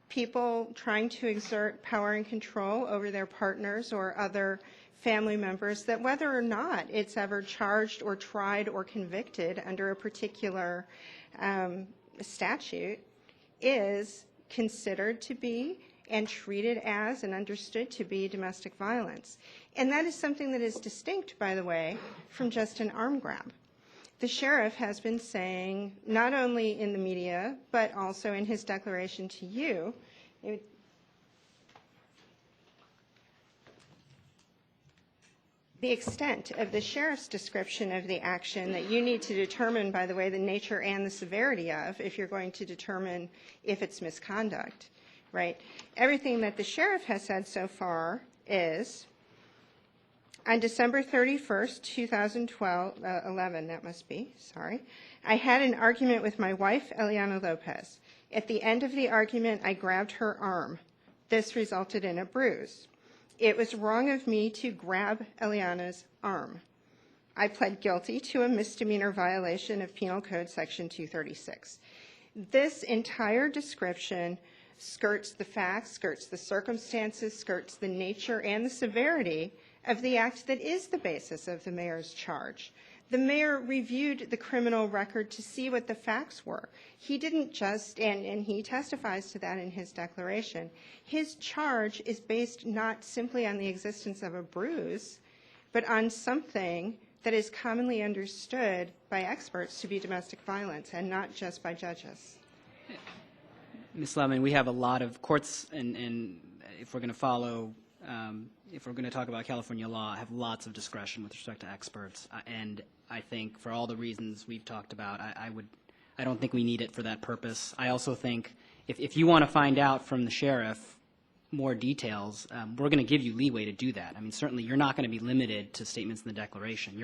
people trying to exert power and control over their partners or other family members, that whether or not it's ever charged or tried or convicted under a particular statute is considered to be and treated as and understood to be domestic violence. And that is something that is distinct, by the way, from just an arm grab. The sheriff has been saying, not only in the media, but also in his declaration to you, the extent of the sheriff's description of the action that you need to determine, by the way, the nature and the severity of if you're going to determine if it's misconduct, right? Everything that the sheriff has said so far is, on December 31st, 2011, that must be, sorry, I had an argument with my wife, Eliana Lopez. At the end of the argument, I grabbed her arm. This resulted in a bruise. It was wrong of me to grab Eliana's arm. I pled guilty to a misdemeanor violation of Penal Code Section 236. This entire description skirts the facts, skirts the circumstances, skirts the nature and the severity of the act that is the basis of the mayor's charge. The mayor reviewed the criminal record to see what the facts were. He didn't just, and he testifies to that in his declaration, his charge is based not simply on the existence of a bruise, but on something that is commonly understood by experts to be domestic violence and not just by judges. Ms. Lemon, we have a lot of courts, and if we're going to follow if we're going to talk about California law, have lots of discretion with respect to experts. And I think for all the reasons we've talked about, I don't think we need it for that purpose. I also think if you want to find out from the sheriff more details, we're going to give you leeway to do that. I mean, certainly you're not going to be limited to statements in the declaration.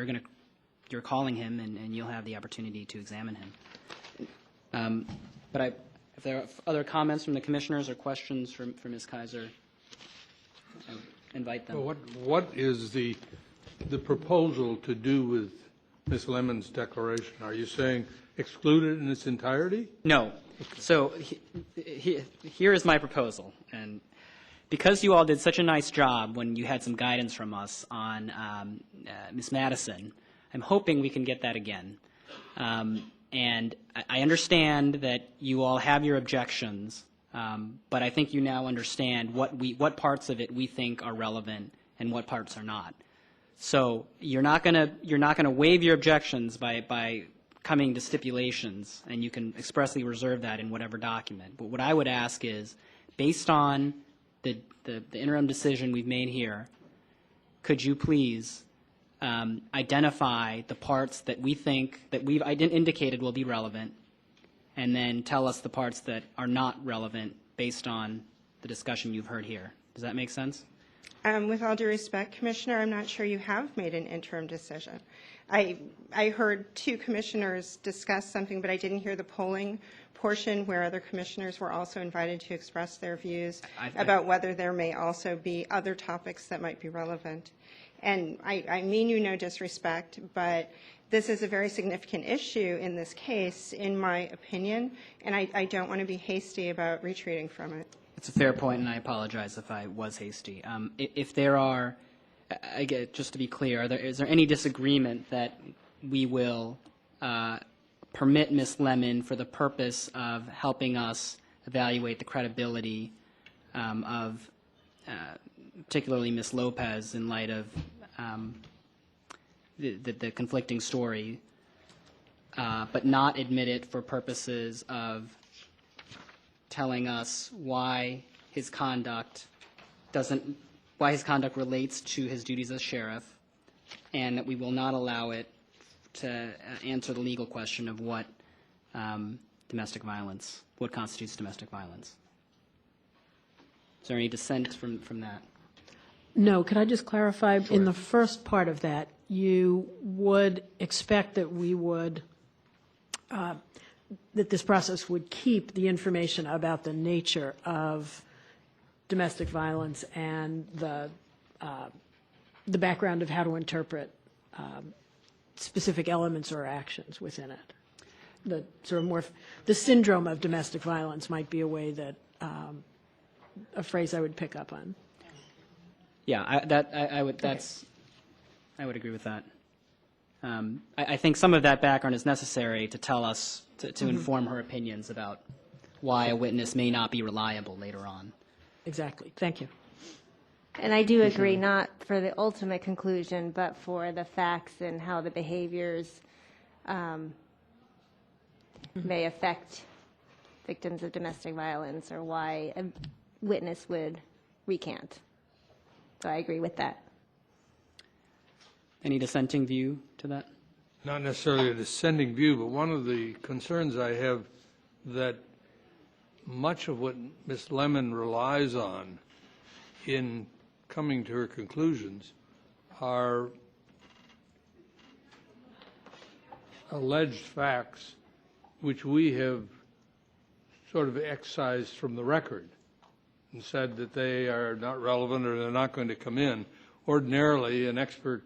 You're calling him, and you'll have the opportunity to examine him. If there are other comments from the commissioners or questions for Ms. Kaiser, I invite them. Well, what is the proposal to do with Ms. Lemon's declaration? Are you saying exclude it in its entirety? No. So here is my proposal. And because you all did such a nice job when you had some guidance from us on Ms. Madison, I'm hoping we can get that again. And I understand that you all have your objections, but I think you now understand what parts of it we think are relevant and what parts are not. So you're not going to waive your objections by coming to stipulations, and you can expressly reserve that in whatever document. But what I would ask is, based on the interim decision we've made here, could you please identify the parts that we think that we've indicated will be relevant, and then tell us the parts that are not relevant based on the discussion you've heard here. Does that make sense? With all due respect, Commissioner, I'm not sure you have made an interim decision. I heard two commissioners discuss something, but I didn't hear the polling portion where other commissioners were also invited to express their views about whether there may also be other topics that might be relevant. And I mean you no disrespect, but this is a very significant issue in this case, in my opinion, and I don't want to be hasty about retreating from it. It's a fair point, and I apologize if I was hasty. If there are, just to be clear, is there any disagreement that we will permit Ms. Lemon for the purpose of helping us evaluate the credibility of particularly Ms. Lopez in light of the conflicting story, but not admit it for purposes of telling us why his conduct relates to his duties as sheriff, and that we will not allow it to answer the legal question of what what constitutes domestic violence. Is there any dissent from that? No, could I just clarify? Sure. In the first part of that, you would expect that we would, that this process would keep the information about the nature of domestic violence and the background of how to interpret specific elements or actions within it. The sort of more, the syndrome of domestic violence might be a way that, a phrase I would pick up on. Yeah, I would agree with that. I think some of that background is necessary to tell us, to inform her opinions about why a witness may not be reliable later on. Exactly. Thank you. And I do agree, not for the ultimate conclusion, but for the facts and how the behaviors may affect victims of domestic violence, or why a witness would recant. So I agree with that. Any dissenting view to that? Not necessarily a dissenting view, but one of the concerns I have that much of what Ms. Lemon relies on in coming to her conclusions are alleged facts which we have sort of excised from the record and said that they are not relevant or they're not going to come in. Ordinarily, an expert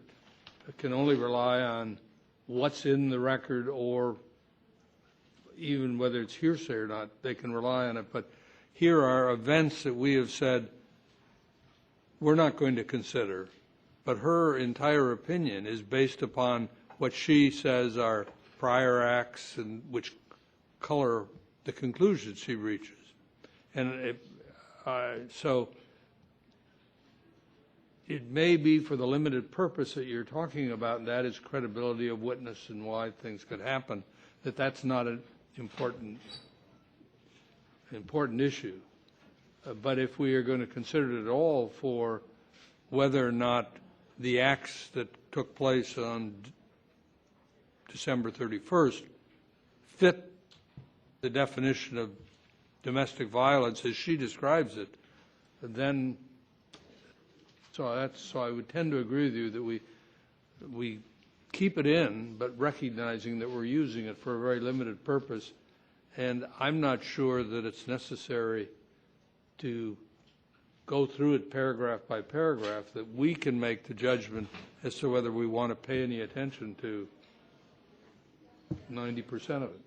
can only rely on what's in the record, or even whether it's hearsay or not, they can rely on it. But here are events that we have said we're not going to consider, but her entire opinion is based upon what she says are prior acts and which color the conclusions she reaches. And so it may be for the limited purpose that you're talking about, and that is credibility of witness and why things could happen, that's not an important issue. But if we are going to consider it at all for whether or not the acts that took place on December 31st fit the definition of domestic violence as she describes it, then, so I would tend to agree with you that we keep it in, but recognizing that we're using it for a very limited purpose. And I'm not sure that it's necessary to go through it paragraph by paragraph, that we can make the judgment as to whether we want to pay any attention to 90% of it.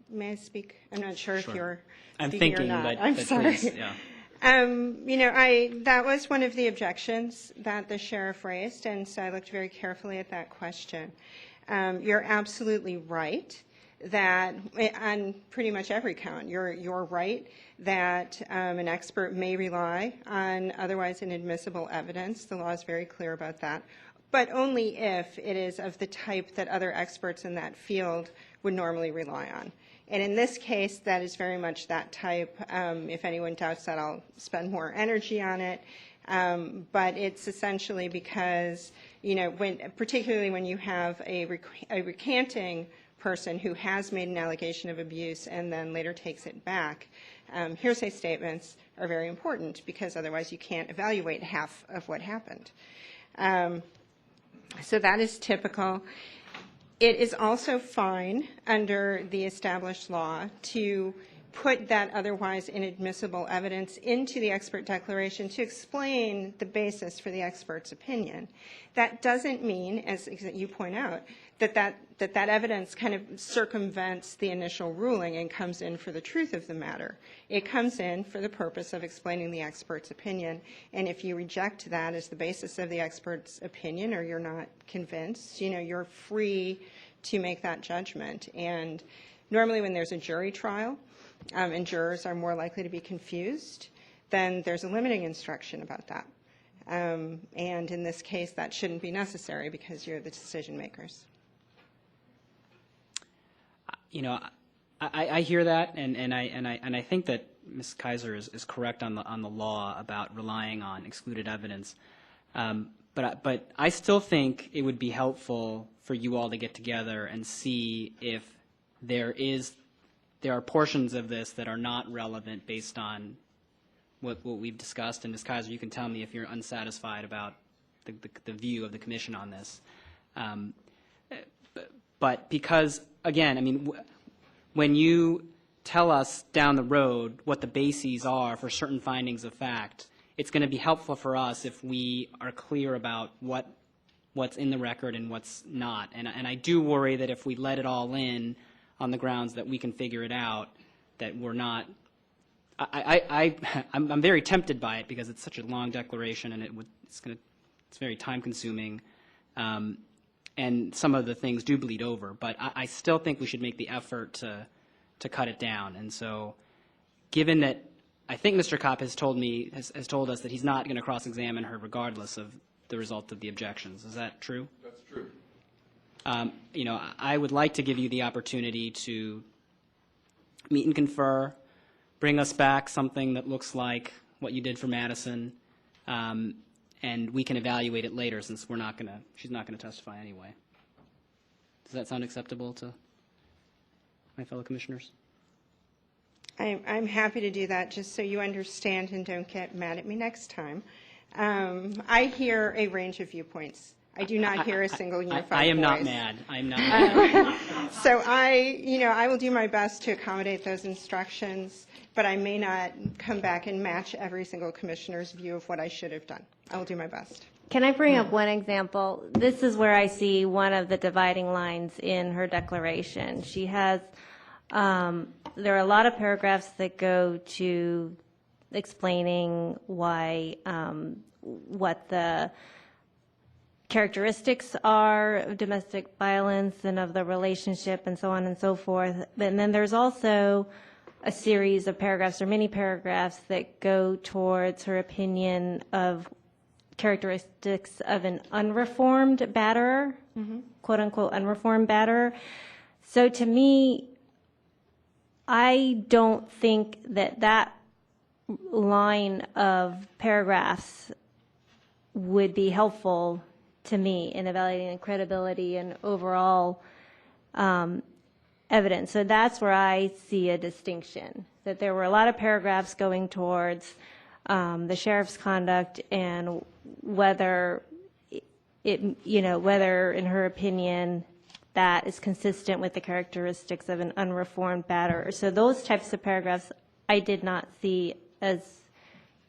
May I speak? I'm not sure if you're I'm speaking thinking, or not. but I'm but sorry. please, yeah. That was one of the objections that the sheriff raised, and so I looked very carefully at that question. You're absolutely right that on pretty much every count, you're right that an expert may rely on otherwise inadmissible evidence. The law is very clear about that, but only if it is of the type that other experts in that field would normally rely on. And in this case, that is very much that type. If anyone doubts that, I'll spend more energy on it. But it's essentially because, particularly when you have a recanting person who has made an allegation of abuse and then later takes it back, hearsay statements are very important because otherwise you can't evaluate half of what happened. So that is typical. It is also fine under the established law to put that otherwise inadmissible evidence into the expert declaration to explain the basis for the expert's opinion. That doesn't mean, as you point out, that evidence kind of circumvents the initial ruling and comes in for the truth of the matter. It comes in for the purpose of explaining the expert's opinion, and if you reject that as the basis of the expert's opinion or you're not convinced, you're free to make that judgment. And normally when there's a jury trial and jurors are more likely to be confused, then there's a limiting instruction about that. And in this case, that shouldn't be necessary because you're the decision makers. I hear that, and I think that Ms. Kaiser is correct on the law about relying on excluded evidence. But I still think it would be helpful for you all to get together and see if there are portions of this that are not relevant based on what we've discussed. And Ms. Kaiser, you can tell me if you're unsatisfied about the view of the commission on this. But because, again, when you tell us down the road what the bases are for certain findings of fact, it's going to be helpful for us if we are clear about what's in the record and what's not. And I do worry that if we let it all in on the grounds that we can figure it out, that we're not. I'm very tempted by it because it's such a long declaration and it's very time consuming. And some of the things do bleed over, but I still think we should make the effort to cut it down. And so, given that I think Mr. Kopp has told us that he's not going to cross-examine her regardless of the result of the objections. Is that true? That's true. I would like to give you the opportunity to meet and confer, bring us back something that looks like what you did for Madison, and we can evaluate it later since she's not going to testify anyway. Does that sound acceptable to my fellow commissioners? I'm happy to do that, just so you understand and don't get mad at me next time. I hear a range of viewpoints. I do not hear a single unified voice. I am not mad. I am not mad. So I will do my best to accommodate those instructions, but I may not come back and match every single commissioner's view of what I should have done. I will do my best. Can I bring up one example? This is where I see one of the dividing lines in her declaration. She has, there are a lot of paragraphs that go to explaining why, what the characteristics are of domestic violence and of the relationship and so on and so forth. And then there's also a series of paragraphs or many paragraphs that go towards her opinion of characteristics of an unreformed batterer, quote unquote unreformed batterer. So to me, I don't think that line of paragraphs would be helpful to me in evaluating the credibility and overall evidence. So that's where I see a distinction, that there were a lot of paragraphs going towards the sheriff's conduct and whether whether in her opinion that is consistent with the characteristics of an unreformed batterer. So those types of paragraphs I did not see as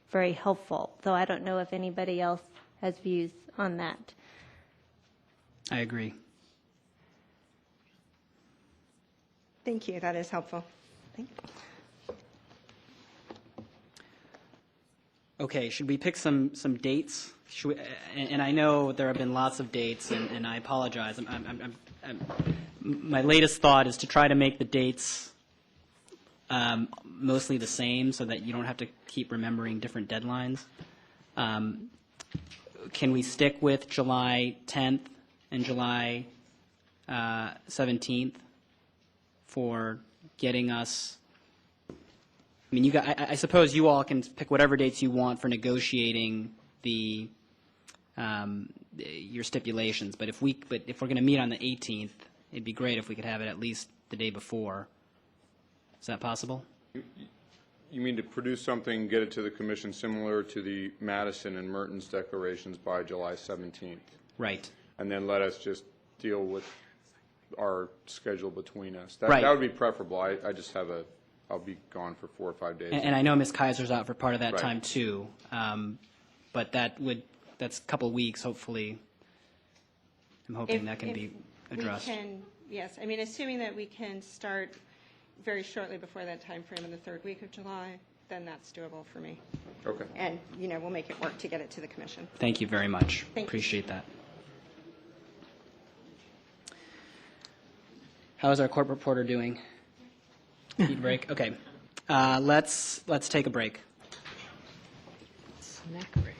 very helpful, though I don't know if anybody else has views on that. I agree. Thank you, that is helpful. Thank you. Okay, should we pick some dates? Should we, and I know there have been lots of dates, and I apologize. My latest thought is to try to make the dates mostly the same so that you don't have to keep remembering different deadlines. Can we stick with July 10th and July 17th for getting us? I mean, I suppose you all can pick whatever dates you want for negotiating your stipulations. But if we're going to meet on the 18th, it'd be great if we could have it at least the day before. Is that possible? You mean to produce something, get it to the commission similar to the Madison and Mertens declarations by July 17th? Right. And then let us just deal with our schedule between us. Right. That would be preferable. I just have I'll be gone for 4 or 5 days. And I know Ms. Kaiser's out for part of that Right. time too. But that's a couple of weeks, hopefully. I'm hoping that can be addressed. Yes, I mean, assuming that we can start very shortly before that time frame in the third week of July, then that's doable for me. Okay. And, we'll make it work to get it to the commission. Thank you very much. Thank you. Appreciate that. How is our court reporter doing? Need a break? Okay. Let's take a break. Snack break.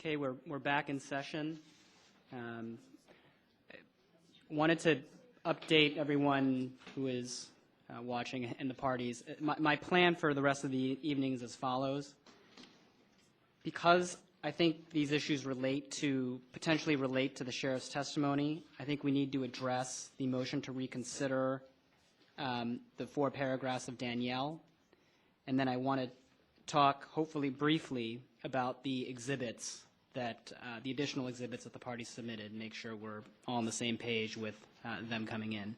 Okay, we're back in session. Wanted to update everyone who is watching and the parties. My plan for the rest of the evening is as follows. Because I think these issues potentially relate to the sheriff's testimony, I think we need to address the motion to reconsider the 4 paragraphs of Danielle. And then I want to talk, hopefully briefly, about the exhibits that, the additional exhibits that the parties submitted, and make sure we're all on the same page with them coming in.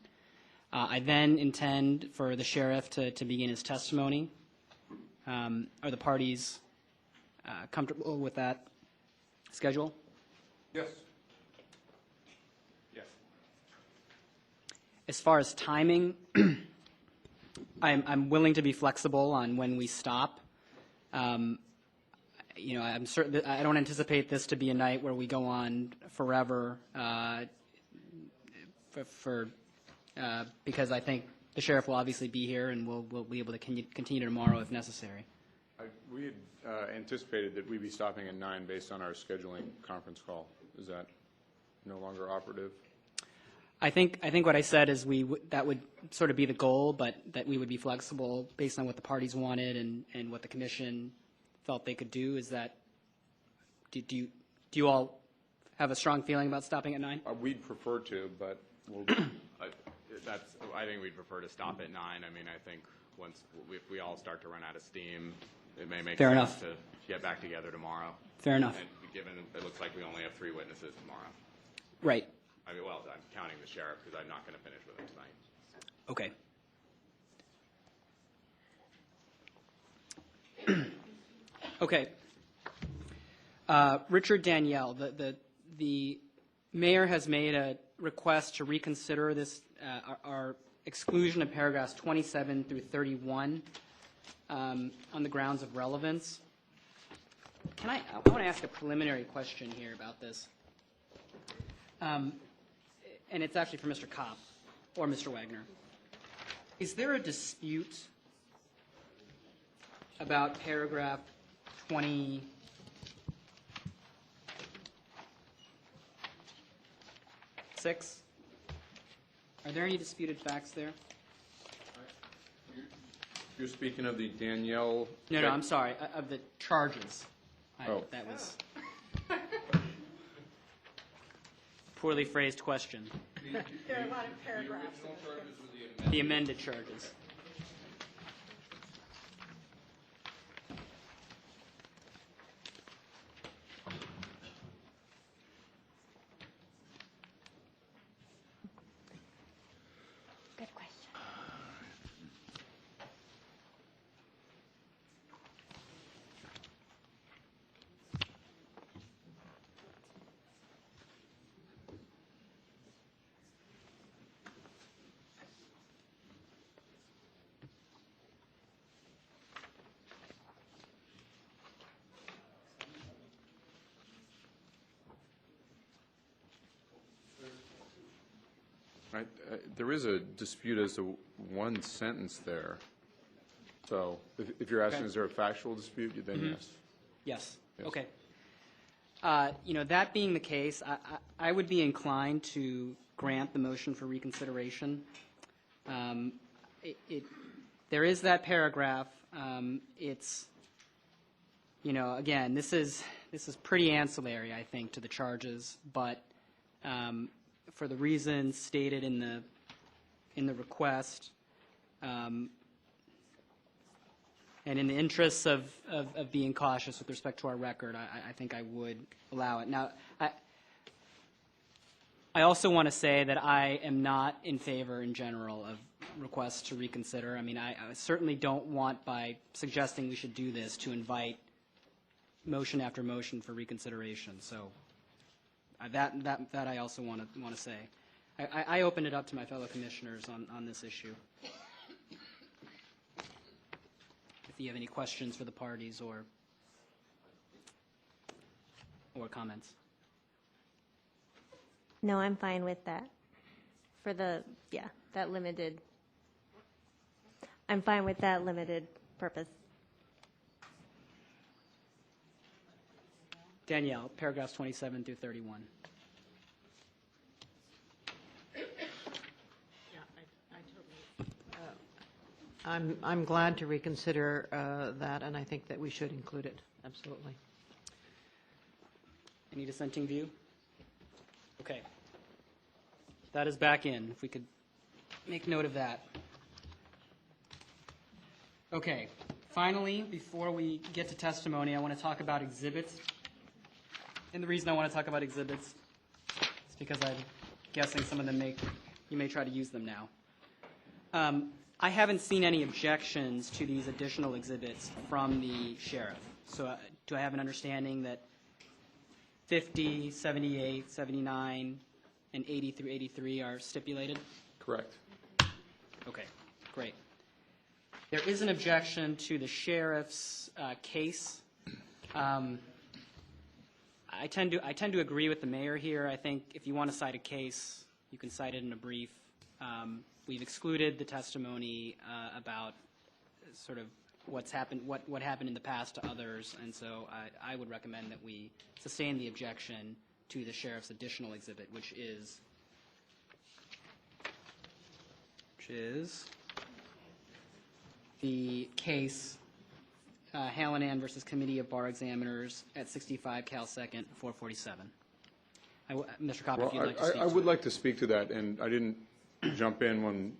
I then intend for the sheriff to begin his testimony. Are the parties comfortable with that schedule? Yes. Yes. As far as timing, I'm willing to be flexible on when we stop. You know, I'm certain that I don't anticipate this to be a night where we go on forever, because I think the sheriff will obviously be here, and we'll be able to continue tomorrow if necessary. We had anticipated that we'd be stopping at 9 based on our scheduling conference call. Is that no longer operative? I think what I said is that would sort of be the goal, but that we would be flexible based on what the parties wanted and what the commission felt they could do. Is that, do you all have a strong feeling about stopping at 9? We'd prefer to, but we'll. I think we'd prefer to stop at 9. I mean, I think if we all start to run out of steam, it may make Fair sense enough. to get back together tomorrow. Fair enough. And given it looks like we only have 3 witnesses tomorrow. Right. I mean, well, I'm counting the sheriff because I'm not going to finish with him tonight. Okay. Okay. Richard Danielle, the mayor has made a request to reconsider this, our exclusion of paragraphs 27 through 31 on the grounds of relevance. I want to ask a preliminary question here about this. And it's actually for Mr. Kopp or Mr. Wagner. Is there a dispute about paragraph 26? Are there any disputed facts there? You're speaking of the Danielle. No, I'm sorry, of the charges. Oh. That was poorly phrased question. There are a lot of paragraphs. The amended charges. Good question. There is a dispute as to one sentence there. So if you're asking, Okay. is there a factual dispute, then yes. Yes, Yes. okay. You know, that being the case, I would be inclined to grant the motion for reconsideration. There is that paragraph. It's, you know, again, this is pretty ancillary, I think, to the charges, but for the reasons stated in the request, and in the interests of being cautious with respect to our record, I think I would allow it. Now, I also want to say that I am not in favor in general of requests to reconsider. I mean, I certainly don't want, by suggesting we should do this, to invite motion after motion for reconsideration. So that I also want to say. I open it up to my fellow commissioners on this issue. If you have any questions for the parties or comments. No, I'm fine with that. For that limited, I'm fine with that limited purpose. Danielle, paragraphs 27 through 31. I'm glad to reconsider that, and I think that we should include it, absolutely. Any dissenting view? Okay. That is back in, if we could make note of that. Okay, finally, before we get to testimony, I want to talk about exhibits. And the reason I want to talk about exhibits is because I'm guessing some of them you may try to use them now. I haven't seen any objections to these additional exhibits from the sheriff. So do I have an understanding that 50, 78, 79, and 80 through 83 are stipulated? Correct. Okay, great. There is an objection to the sheriff's case. I tend to agree with the mayor here. I think if you want to cite a case, you can cite it in a brief. We've excluded the testimony about sort of what happened in the past to others, and so I would recommend that we sustain the objection to the sheriff's additional exhibit, which is the case Hallinan versus Committee of Bar Examiners at 65 Cal 2nd, 447. Mr. Kopp, if you'd like to speak I would like to speak to that, and I didn't jump in when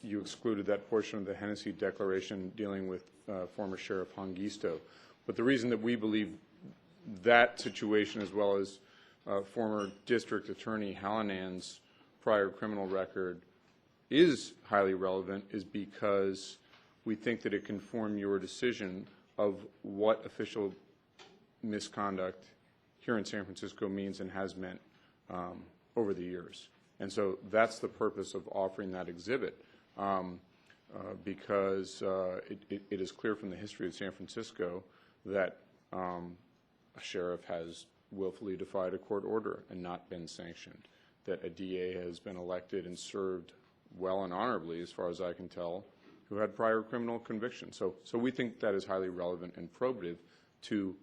you excluded that portion of the Hennessy Declaration dealing with former Sheriff Hongisto. But the reason that we believe that situation, as well as former District Attorney Hallinan's prior criminal record, is highly relevant is because we think that it can form your decision of what official misconduct here in San Francisco means and has meant over the years. And so that's the purpose of offering that exhibit, because it is clear from the history of San Francisco that a sheriff has willfully defied a court order and not been sanctioned, that a DA has been elected and served well and honorably, as far as I can tell, who had prior criminal convictions. So we think that is highly relevant and probative to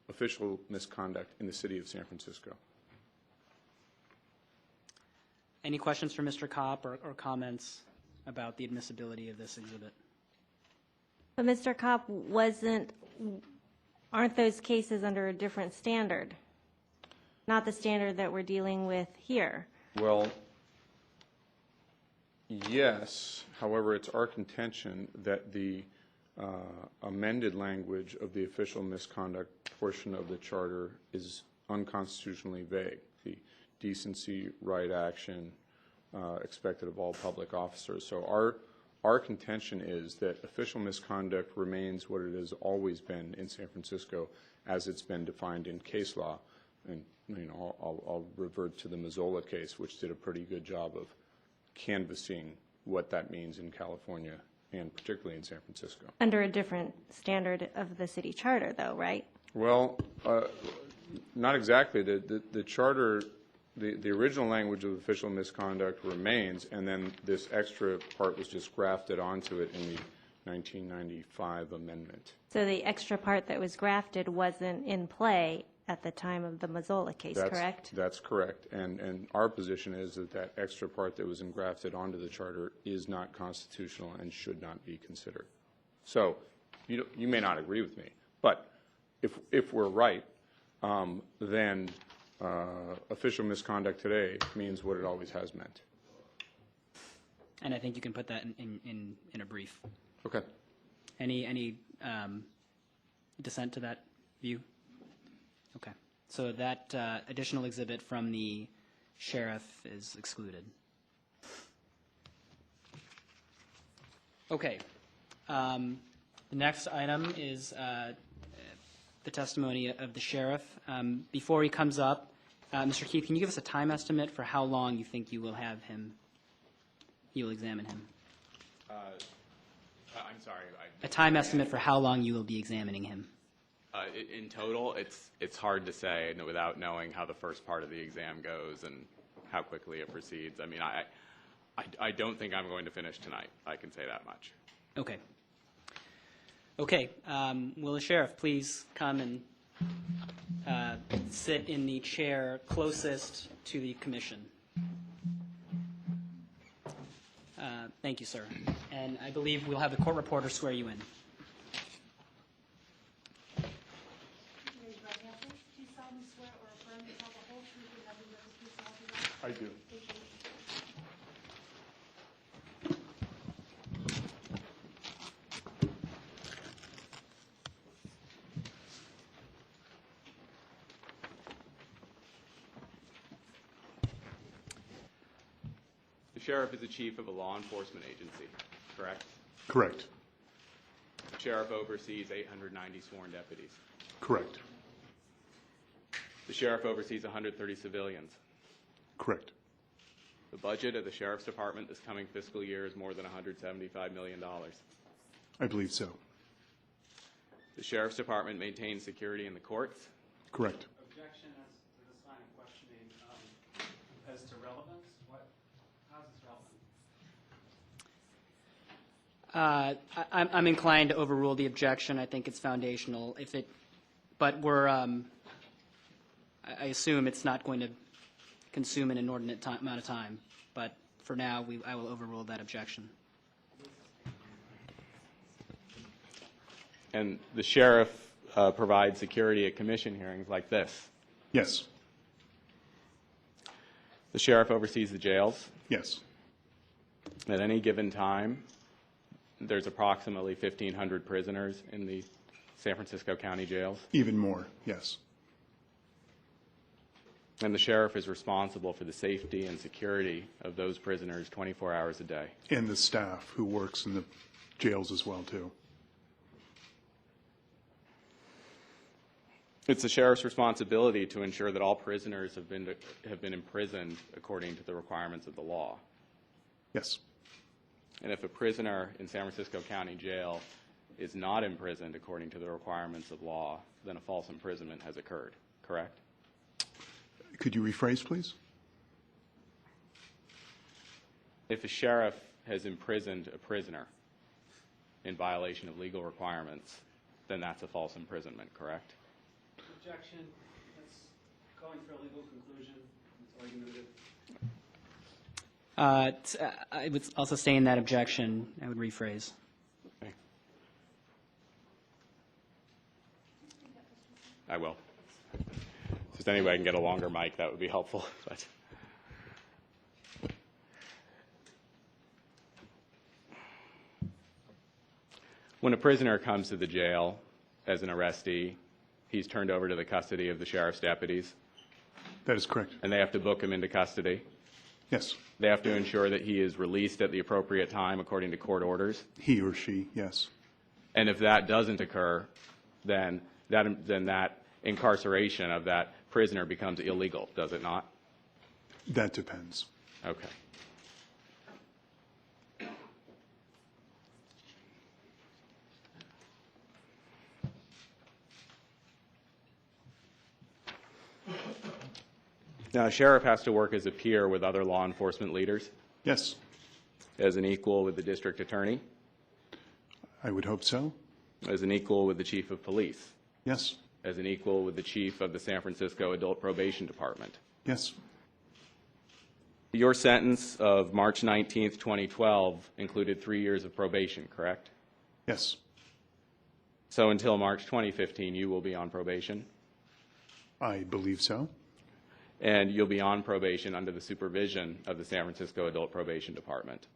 official misconduct in the city of San Francisco. Any questions for Mr. Kopp or comments about the admissibility of this exhibit? But Mr. Kopp, aren't those cases under a different standard? Not the standard that we're dealing with here. Well, yes. However, it's our contention that the amended language of the official misconduct portion of the charter is unconstitutionally vague. The decency, right action, expected of all public officers. So our contention is that official misconduct remains what it has always been in San Francisco as it's been defined in case law. And I'll revert to the Mazzola case, which did a pretty good job of canvassing what that means in California and particularly in San Francisco. Under a different standard of the city charter, though, right? Well, not exactly. The charter, the original language of official misconduct remains, and then this extra part was just grafted onto it in the 1995 amendment. So the extra part that was grafted wasn't in play at the time of the Mazzola case, correct? That's correct. And our position is that that extra part that was engrafted onto the charter is not constitutional and should not be considered. So you may not agree with me, but if we're right, then official misconduct today means what it always has meant. And I think you can put that in a brief. Okay. Any dissent to that view? Okay. So that additional exhibit from the sheriff is excluded. Okay. The next item is the testimony of the sheriff. Before he comes up, Mr. Keith, can you give us a time estimate for how long you think you will have him, you will examine him? I'm sorry. A time estimate for how long you will be examining him. In total, it's hard to say without knowing how the first part of the exam goes and how quickly it proceeds. I mean, I don't think I'm going to finish tonight. I can say that much. Okay. Okay. Will the sheriff please come and sit in the chair closest to the commission. Thank you, sir. And I believe we'll have the court reporter swear you in. I do. The sheriff is the chief of a law enforcement agency, correct? Correct. The sheriff oversees 890 sworn deputies. Correct. The sheriff oversees 130 civilians. Correct. The budget of the sheriff's department this coming fiscal year is more than $175 million. I believe so. The sheriff's department maintains security in the courts. Correct. Objection as to this line of questioning as to relevance. How is this relevant? I'm inclined to overrule the objection. I think it's foundational. But I assume it's not going to consume an inordinate amount of time. But for now, I will overrule that objection. And the sheriff provides security at commission hearings like this. Yes. The sheriff oversees the jails. Yes. At any given time, there's approximately 1,500 prisoners in the San Francisco County jails. Even more. Yes. And the sheriff is responsible for the safety and security of those prisoners 24 hours a day. And the staff who works in the jails as well, too. It's the sheriff's responsibility to ensure that all prisoners have been imprisoned according to the requirements of the law. Yes. And if a prisoner in San Francisco County Jail is not imprisoned according to the requirements of law, then a false imprisonment has occurred, correct? Could you rephrase, please? If a sheriff has imprisoned a prisoner in violation of legal requirements, then that's a false imprisonment, correct? Objection. That's calling for a legal conclusion. It's argumentative. I would also stay in that objection. I would rephrase. Okay. I will. If there's any way I can get a longer mic, that would be helpful. But when a prisoner comes to the jail as an arrestee, he's turned over to the custody of the sheriff's deputies, That is correct. and they have to book him into custody. Yes. They have to ensure that he is released at the appropriate time according to court orders. He or she, yes. And if that doesn't occur, then that incarceration of that prisoner becomes illegal, does it not? That depends. Okay. Now, a sheriff has to work as a peer with other law enforcement leaders, Yes. as an equal with the district attorney, I would hope so. as an equal with the chief of police, Yes. as an equal with the chief of the San Francisco Adult Probation Department. Yes. Your sentence of March 19th, 2012 included 3 years of probation, correct? Yes. So until March 2015, you will be on probation, I believe so. and you'll be on probation under the supervision of the San Francisco Adult Probation Department.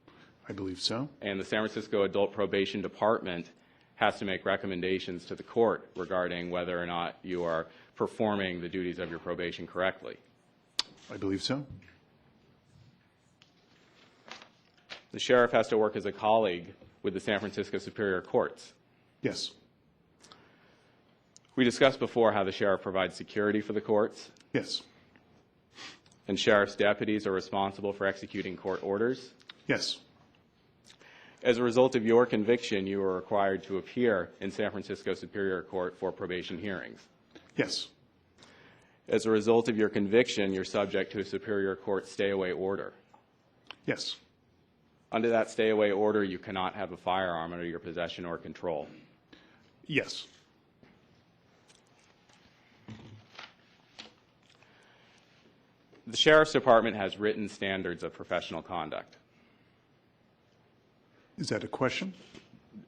I believe so. And the San Francisco Adult Probation Department has to make recommendations to the court regarding whether or not you are performing the duties of your probation correctly. I believe so. The sheriff has to work as a colleague with the San Francisco Superior Courts. Yes. We discussed before how the sheriff provides security for the courts, Yes. and sheriff's deputies are responsible for executing court orders. Yes. As a result of your conviction, you are required to appear in San Francisco Superior Court for probation hearings. Yes. As a result of your conviction, you're subject to a Superior Court stay-away order. Yes. Under that stay-away order, you cannot have a firearm under your possession or control. Yes. The Sheriff's Department has written standards of professional conduct. Is that a question?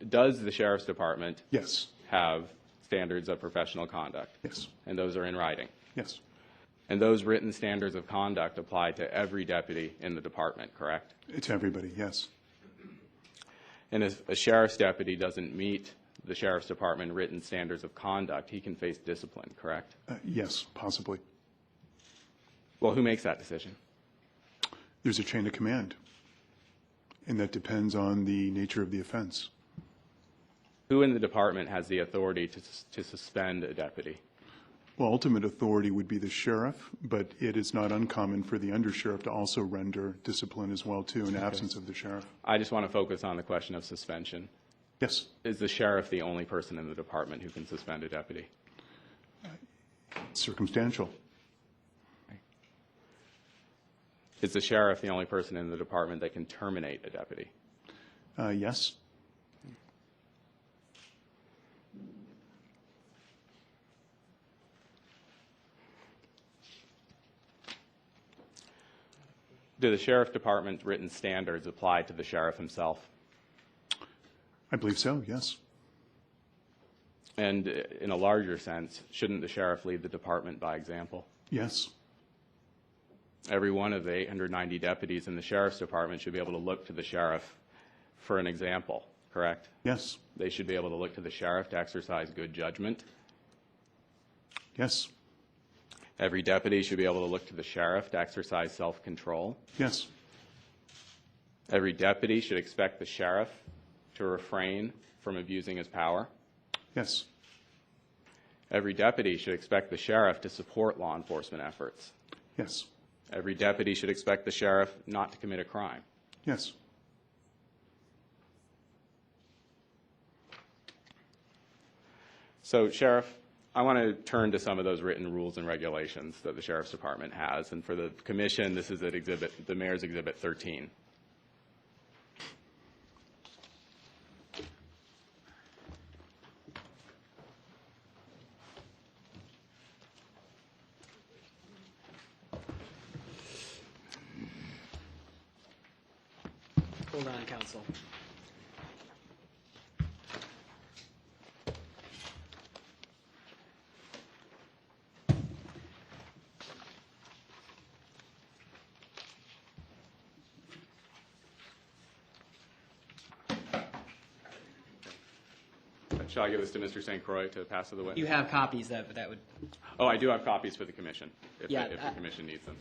Does the Sheriff's Department Yes. have standards of professional conduct? Yes. And those are in writing. Yes. And those written standards of conduct apply to every deputy in the department, correct? It's everybody, yes. And if a sheriff's deputy doesn't meet the Sheriff's Department written standards of conduct, he can face discipline, correct? Yes, possibly. Well, who makes that decision? There's a chain of command, and that depends on the nature of the offense. Who in the department has the authority to suspend a deputy? Well, ultimate authority would be the sheriff, but it is not uncommon for the undersheriff to also render discipline as well, too, in absence of the sheriff. I just want to focus on the question of suspension. Yes. Is the sheriff the only person in the department who can suspend a deputy? Circumstantial. Is the sheriff the only person in the department that can terminate a deputy? Yes. Do the Sheriff Department's written standards apply to the sheriff himself? I believe so, yes. And in a larger sense, shouldn't the sheriff lead the department by example? Yes. Every one of the 890 deputies in the Sheriff's Department should be able to look to the sheriff for an example, correct? Yes. They should be able to look to the sheriff to exercise good judgment. Yes. Every deputy should be able to look to the sheriff to exercise self-control. Yes. Every deputy should expect the sheriff to refrain from abusing his power. Yes. Every deputy should expect the sheriff to support law enforcement efforts. Yes. Every deputy should expect the sheriff not to commit a crime. Yes. So, Sheriff, I want to turn to some of those written rules and regulations that the Sheriff's Department has. And for the Commission, this is at the Mayor's Exhibit 13. Hold on, counsel. Shall I give this to Mr. St. Croix to pass to the witness? You have copies that would. Oh, I do have copies for the Commission, if Yeah, the Commission needs them.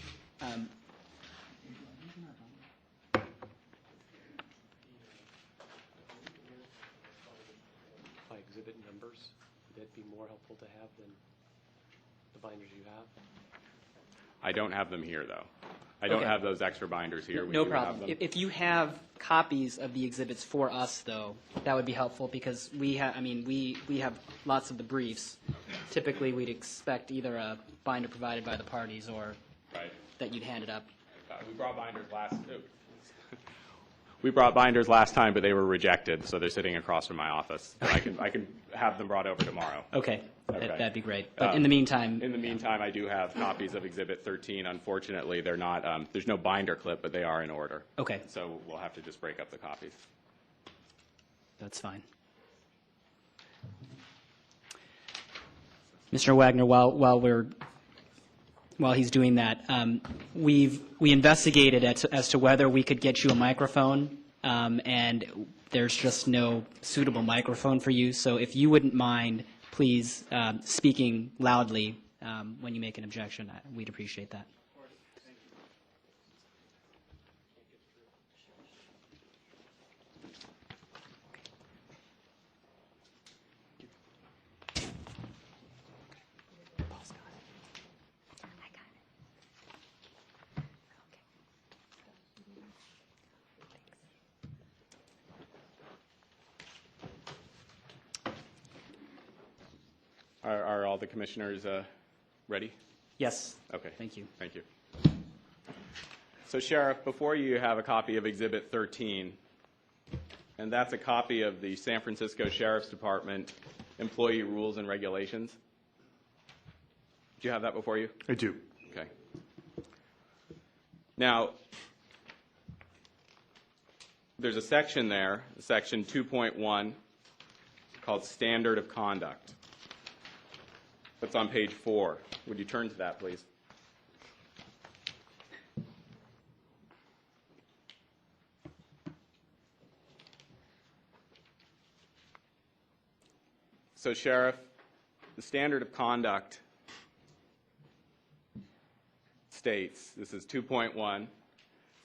By exhibit numbers, would that be more helpful to have than the binders you have? I don't have them here, though. I don't have those extra binders here. We No do have problem. them. If you have copies of the exhibits for us, though, that would be helpful because we have, we have lots of the briefs. Typically, we'd expect either a binder provided by the parties or Right. that you'd hand it up. We brought binders last. We brought binders last time, but they were rejected, so they're sitting across from my office. And I can have them brought over tomorrow. Okay, Okay. that'd be great. But in the meantime, I do have copies of Exhibit 13. Unfortunately, they're not. There's no binder clip, but they are in order. Okay. So we'll have to just break up the copies. that's fine. Mr. Wagner, while he's doing that, we investigated as to whether we could get you a microphone, and there's just no suitable microphone for you. So if you wouldn't mind, please, speaking loudly when you make an objection, we'd appreciate that. Are all the commissioners ready? Yes. Okay. Thank you. Thank you. So, Sheriff, before you have a copy of Exhibit 13, and that's a copy of the San Francisco Sheriff's Department Employee Rules and Regulations. Do you have that before you? I do. Okay. Now, there's a section there, section 2.1, called Standard of Conduct. That's on page 4. Would you turn to that, please? So, Sheriff, the Standard of Conduct states, this is 2.1,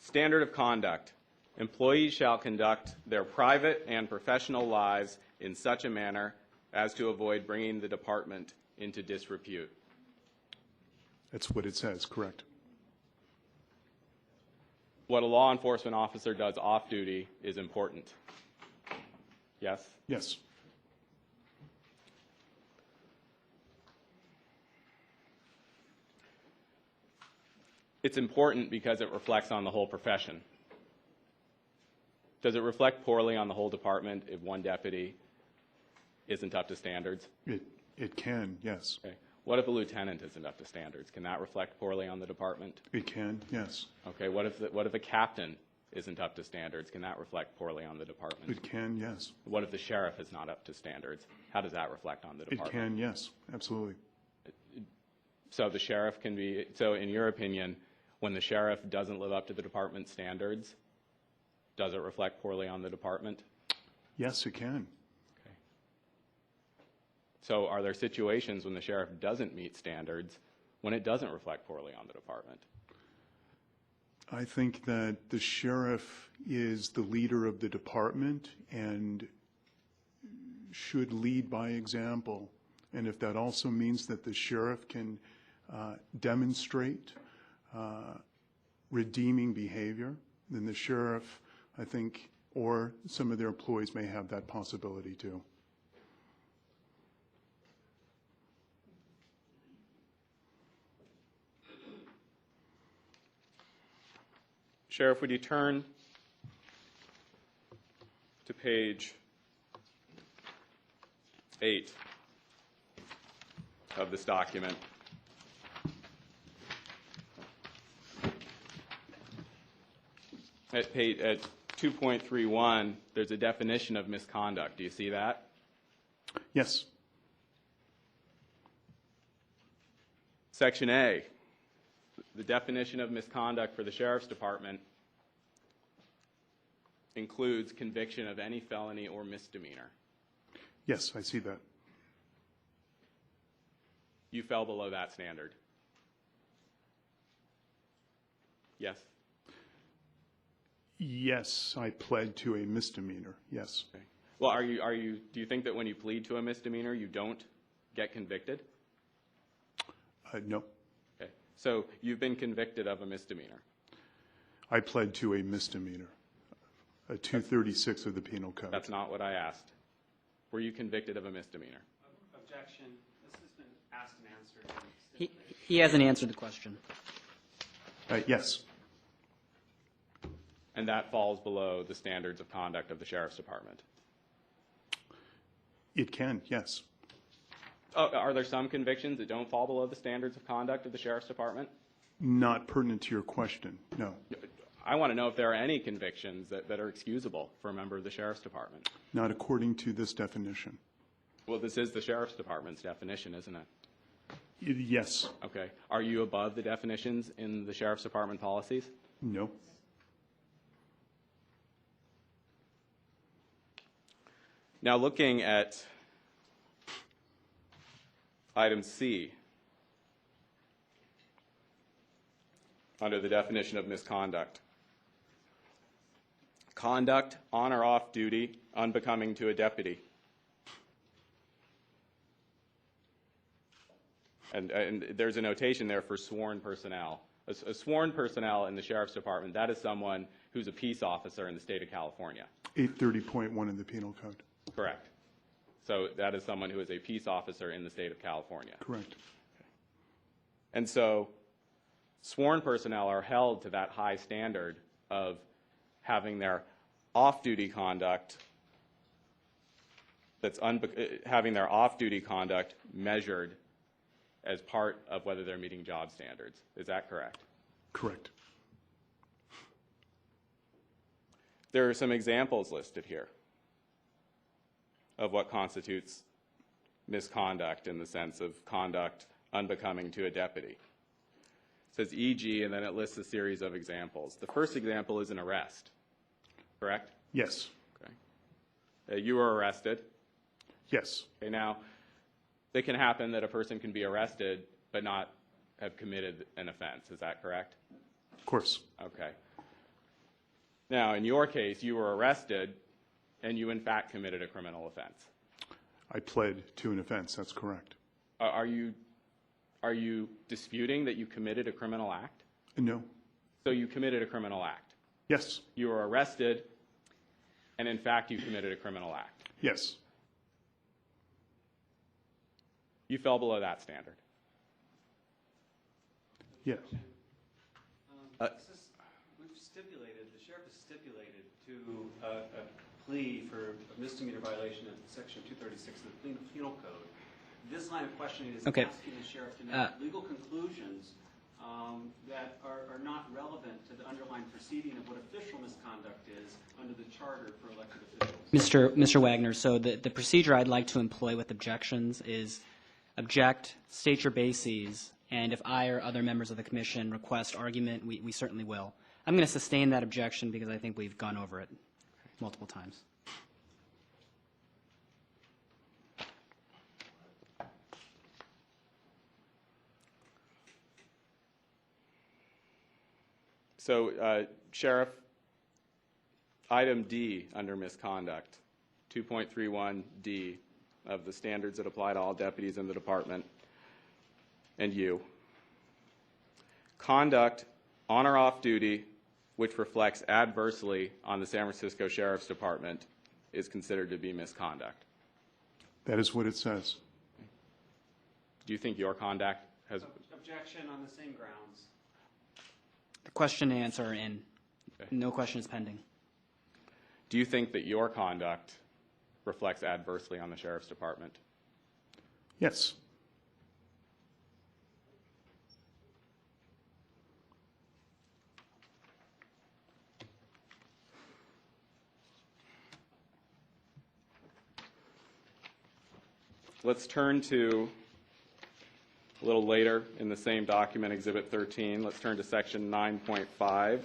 Standard of Conduct. Employees shall conduct their private and professional lives in such a manner as to avoid bringing the department into disrepute. That's what it says, correct. What a law enforcement officer does off-duty is important. Yes? Yes. It's important because it reflects on the whole profession. Does it reflect poorly on the whole department if one deputy isn't up to standards? It can, yes. Okay. What if a lieutenant isn't up to standards? Can that reflect poorly on the department? It can, yes. Okay. What if a captain isn't up to standards? Can that reflect poorly on the department? It can, yes. What if the sheriff is not up to standards? How does that reflect on the It department? can, yes, absolutely. So the sheriff can be, so in your opinion, when the sheriff doesn't live up to the department standards, does it reflect poorly on the department? Yes, it can. Okay. So are there situations when the sheriff doesn't meet standards when it doesn't reflect poorly on the department? I think that the sheriff is the leader of the department and should lead by example. And if that also means that the sheriff can demonstrate redeeming behavior, then the sheriff, I think, or some of their employees may have that possibility too. Sheriff, would you turn to page 8 of this document? At 2.31, there's a definition of misconduct. Do you see that? Yes. Section A, the definition of misconduct for the Sheriff's Department includes conviction of any felony or misdemeanor. Yes, I see that. You fell below that standard. Yes? Yes, I pled to a misdemeanor, yes. Okay. Well, do you think that when you plead to a misdemeanor, you don't get convicted? No. Okay. So you've been convicted of a misdemeanor. I pled to a misdemeanor, a 236 of the Penal Code. That's not what I asked. Were you convicted of a misdemeanor? Objection. This has been asked and answered. He hasn't answered the question. Yes. And that falls below the standards of conduct of the Sheriff's Department. It can, yes. Oh, are there some convictions that don't fall below the standards of conduct of the Sheriff's Department? Not pertinent to your question, no. I want to know if there are any convictions that are excusable for a member of the Sheriff's Department. Not according to this definition. Well, this is the Sheriff's Department's definition, isn't it? Yes. Okay. Are you above the definitions in the Sheriff's Department policies? No. Now, looking at item C, under the definition of misconduct. Conduct on or off duty unbecoming to a deputy. And there's a notation there for sworn personnel. A sworn personnel in the Sheriff's Department, that is someone who's a peace officer in the state of California. 830.1 in the Penal Code. Correct. So that is someone who is a peace officer in the state of California. Correct. And so sworn personnel are held to that high standard of having their off-duty conduct having their off-duty conduct measured as part of whether they're meeting job standards. Is that correct? Correct. There are some examples listed here of what constitutes misconduct in the sense of conduct unbecoming to a deputy. It says e.g., and then it lists a series of examples. The first example is an arrest, correct? Yes. Okay. You were arrested. Yes. Okay, now, it can happen that a person can be arrested but not have committed an offense. Is that correct? Of course. Okay. Now, in your case, you were arrested and you, in fact, committed a criminal offense. I pled to an offense. That's correct. Are you disputing that you committed a criminal act? No. So you committed a criminal act. Yes. You were arrested, and in fact, you committed a criminal act. Yes. You fell below that standard. Yeah. We've stipulated, the sheriff has stipulated to a plea for a misdemeanor violation of Section 236 of the Penal Code. This line of questioning is Okay. asking the sheriff to make legal conclusions that are not relevant to the underlying proceeding of what official misconduct is under the charter for elected officials. Mr. Wagner, so the procedure I'd like to employ with objections is object, state your bases, and if I or other members of the commission request argument, we certainly will. I'm going to sustain that objection because I think we've gone over it multiple times. So, Sheriff, item D under misconduct, 2.31D of the standards that apply to all deputies in the department, and you. Conduct on or off duty which reflects adversely on the San Francisco Sheriff's Department is considered to be misconduct. That is what it says. Do you think your conduct has... Objection on the same grounds. The question and answer are in. Okay. No question is pending. Do you think that your conduct reflects adversely on the Sheriff's Department? Yes. Let's turn to, a little later in the same document, Exhibit 13, let's turn to Section 9.5.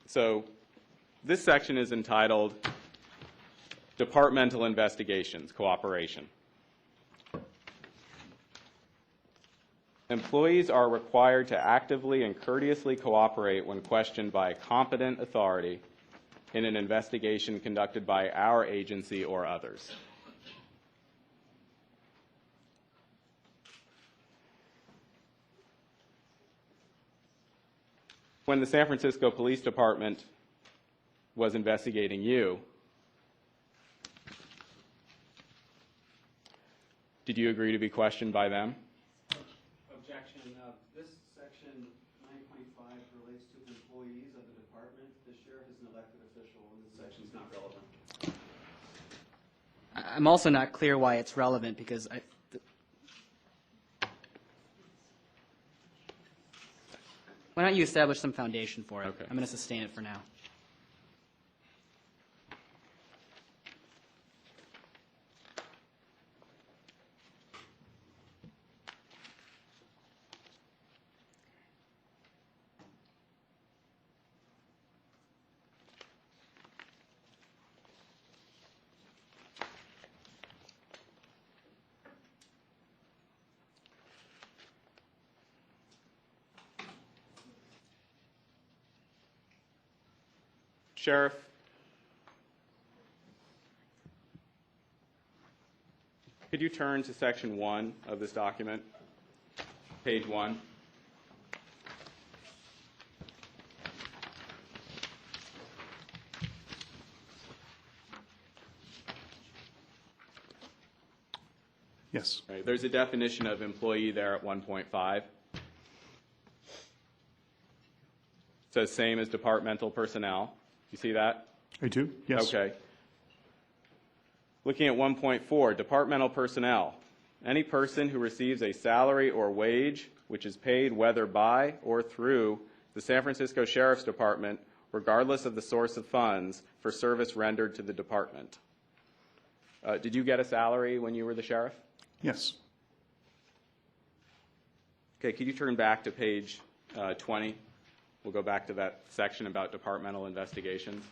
So this section is entitled Departmental Investigations, Cooperation. Employees are required to actively and courteously cooperate when questioned by a competent authority in an investigation conducted by our agency or others. When the San Francisco Police Department was investigating you, did you agree to be questioned by them? Objection. This section 9.5 relates to employees of the department. The sheriff is an elected official, and this section is not relevant. I'm also not clear why it's relevant because why don't you establish some foundation for it? Okay. I'm going to sustain it for now. Sheriff, could you turn to Section 1 of this document, page 1? Yes. Right, there's a definition of employee there at 1.5. It says same as departmental personnel. You see that? I do, yes. Okay. Looking at 1.4, departmental personnel. Any person who receives a salary or wage which is paid whether by or through the San Francisco Sheriff's Department, regardless of the source of funds, for service rendered to the department. Did you get a salary when you were the sheriff? Yes. Okay, could you turn back to page 20? We'll go back to that section about departmental investigations.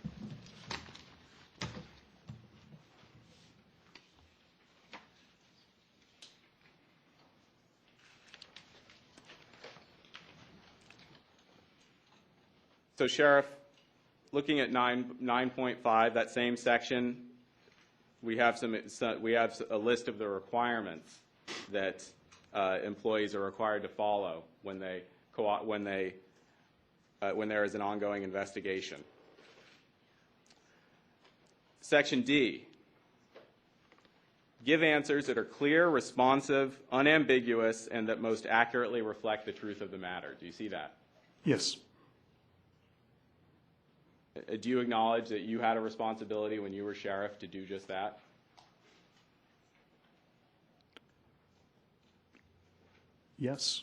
So, Sheriff, looking at 9.5, that same section, we have a list of the requirements that employees are required to follow when there is an ongoing investigation. Section D, give answers that are clear, responsive, unambiguous, and that most accurately reflect the truth of the matter. Do you see that? Yes. Do you acknowledge that you had a responsibility when you were sheriff to do just that? Yes.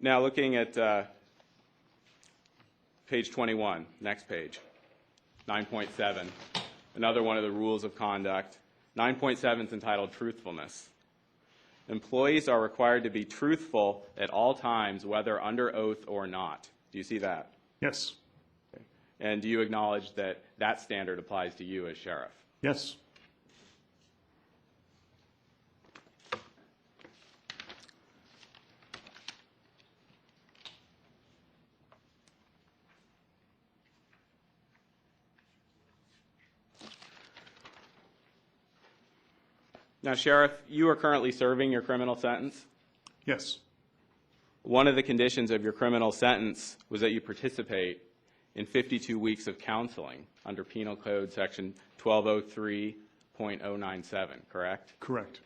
Now, looking at page 21, next page, 9.7, another one of the rules of conduct. 9.7 is entitled Truthfulness. Employees are required to be truthful at all times, whether under oath or not. Do you see that? Yes. Okay. And do you acknowledge that that standard applies to you as sheriff? Yes. Now, Sheriff, you are currently serving your criminal sentence. Yes. One of the conditions of your criminal sentence was that you participate in 52 weeks of counseling under Penal Code Section 1203.097, correct? Correct.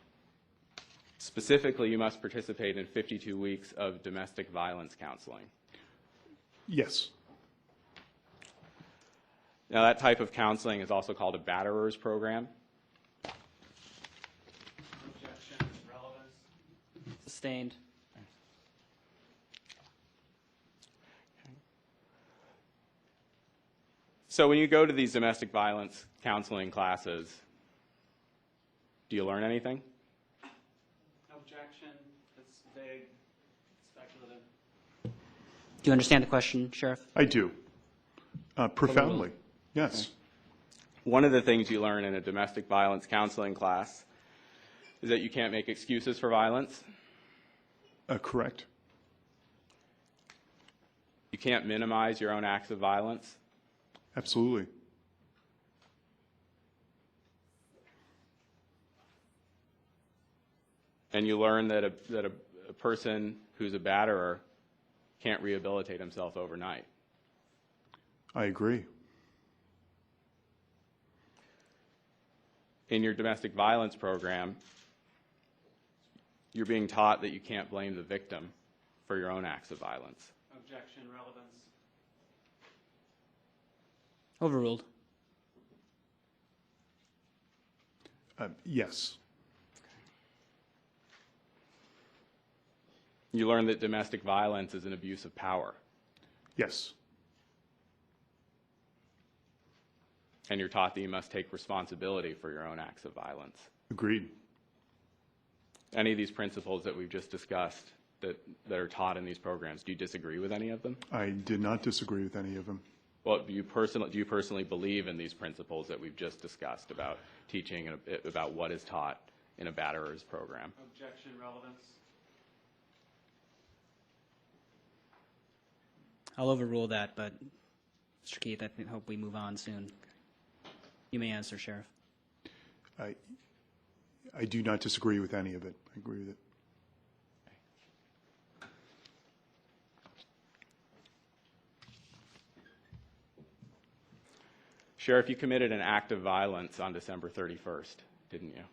Specifically, you must participate in 52 weeks of domestic violence counseling. Yes. Now, that type of counseling is also called a batterer's program. Objection, relevance. Sustained. So when you go to these domestic violence counseling classes, do you learn anything? Objection, it's vague, speculative. Do you understand the question, Sheriff? I do. Profoundly. Yes. One of the things you learn in a domestic violence counseling class is that you can't make excuses for violence. Correct. You can't minimize your own acts of violence. Absolutely. And you learn that a person who's a batterer can't rehabilitate himself overnight. I agree. In your domestic violence program, you're being taught that you can't blame the victim for your own acts of violence. Objection, relevance. Overruled. Yes. You learn that domestic violence is an abuse of power. Yes. And you're taught that you must take responsibility for your own acts of violence. Agreed. Any of these principles that we've just discussed that are taught in these programs, do you disagree with any of them? I did not disagree with any of them. Well, do you personally believe in these principles that we've just discussed about teaching about what is taught in a batterer's program? Objection, relevance. I'll overrule that, but Mr. Keith, I hope we move on soon. You may answer, Sheriff. I do not disagree with any of it. I agree with it. Sheriff, you committed an act of violence on December 31st, didn't you?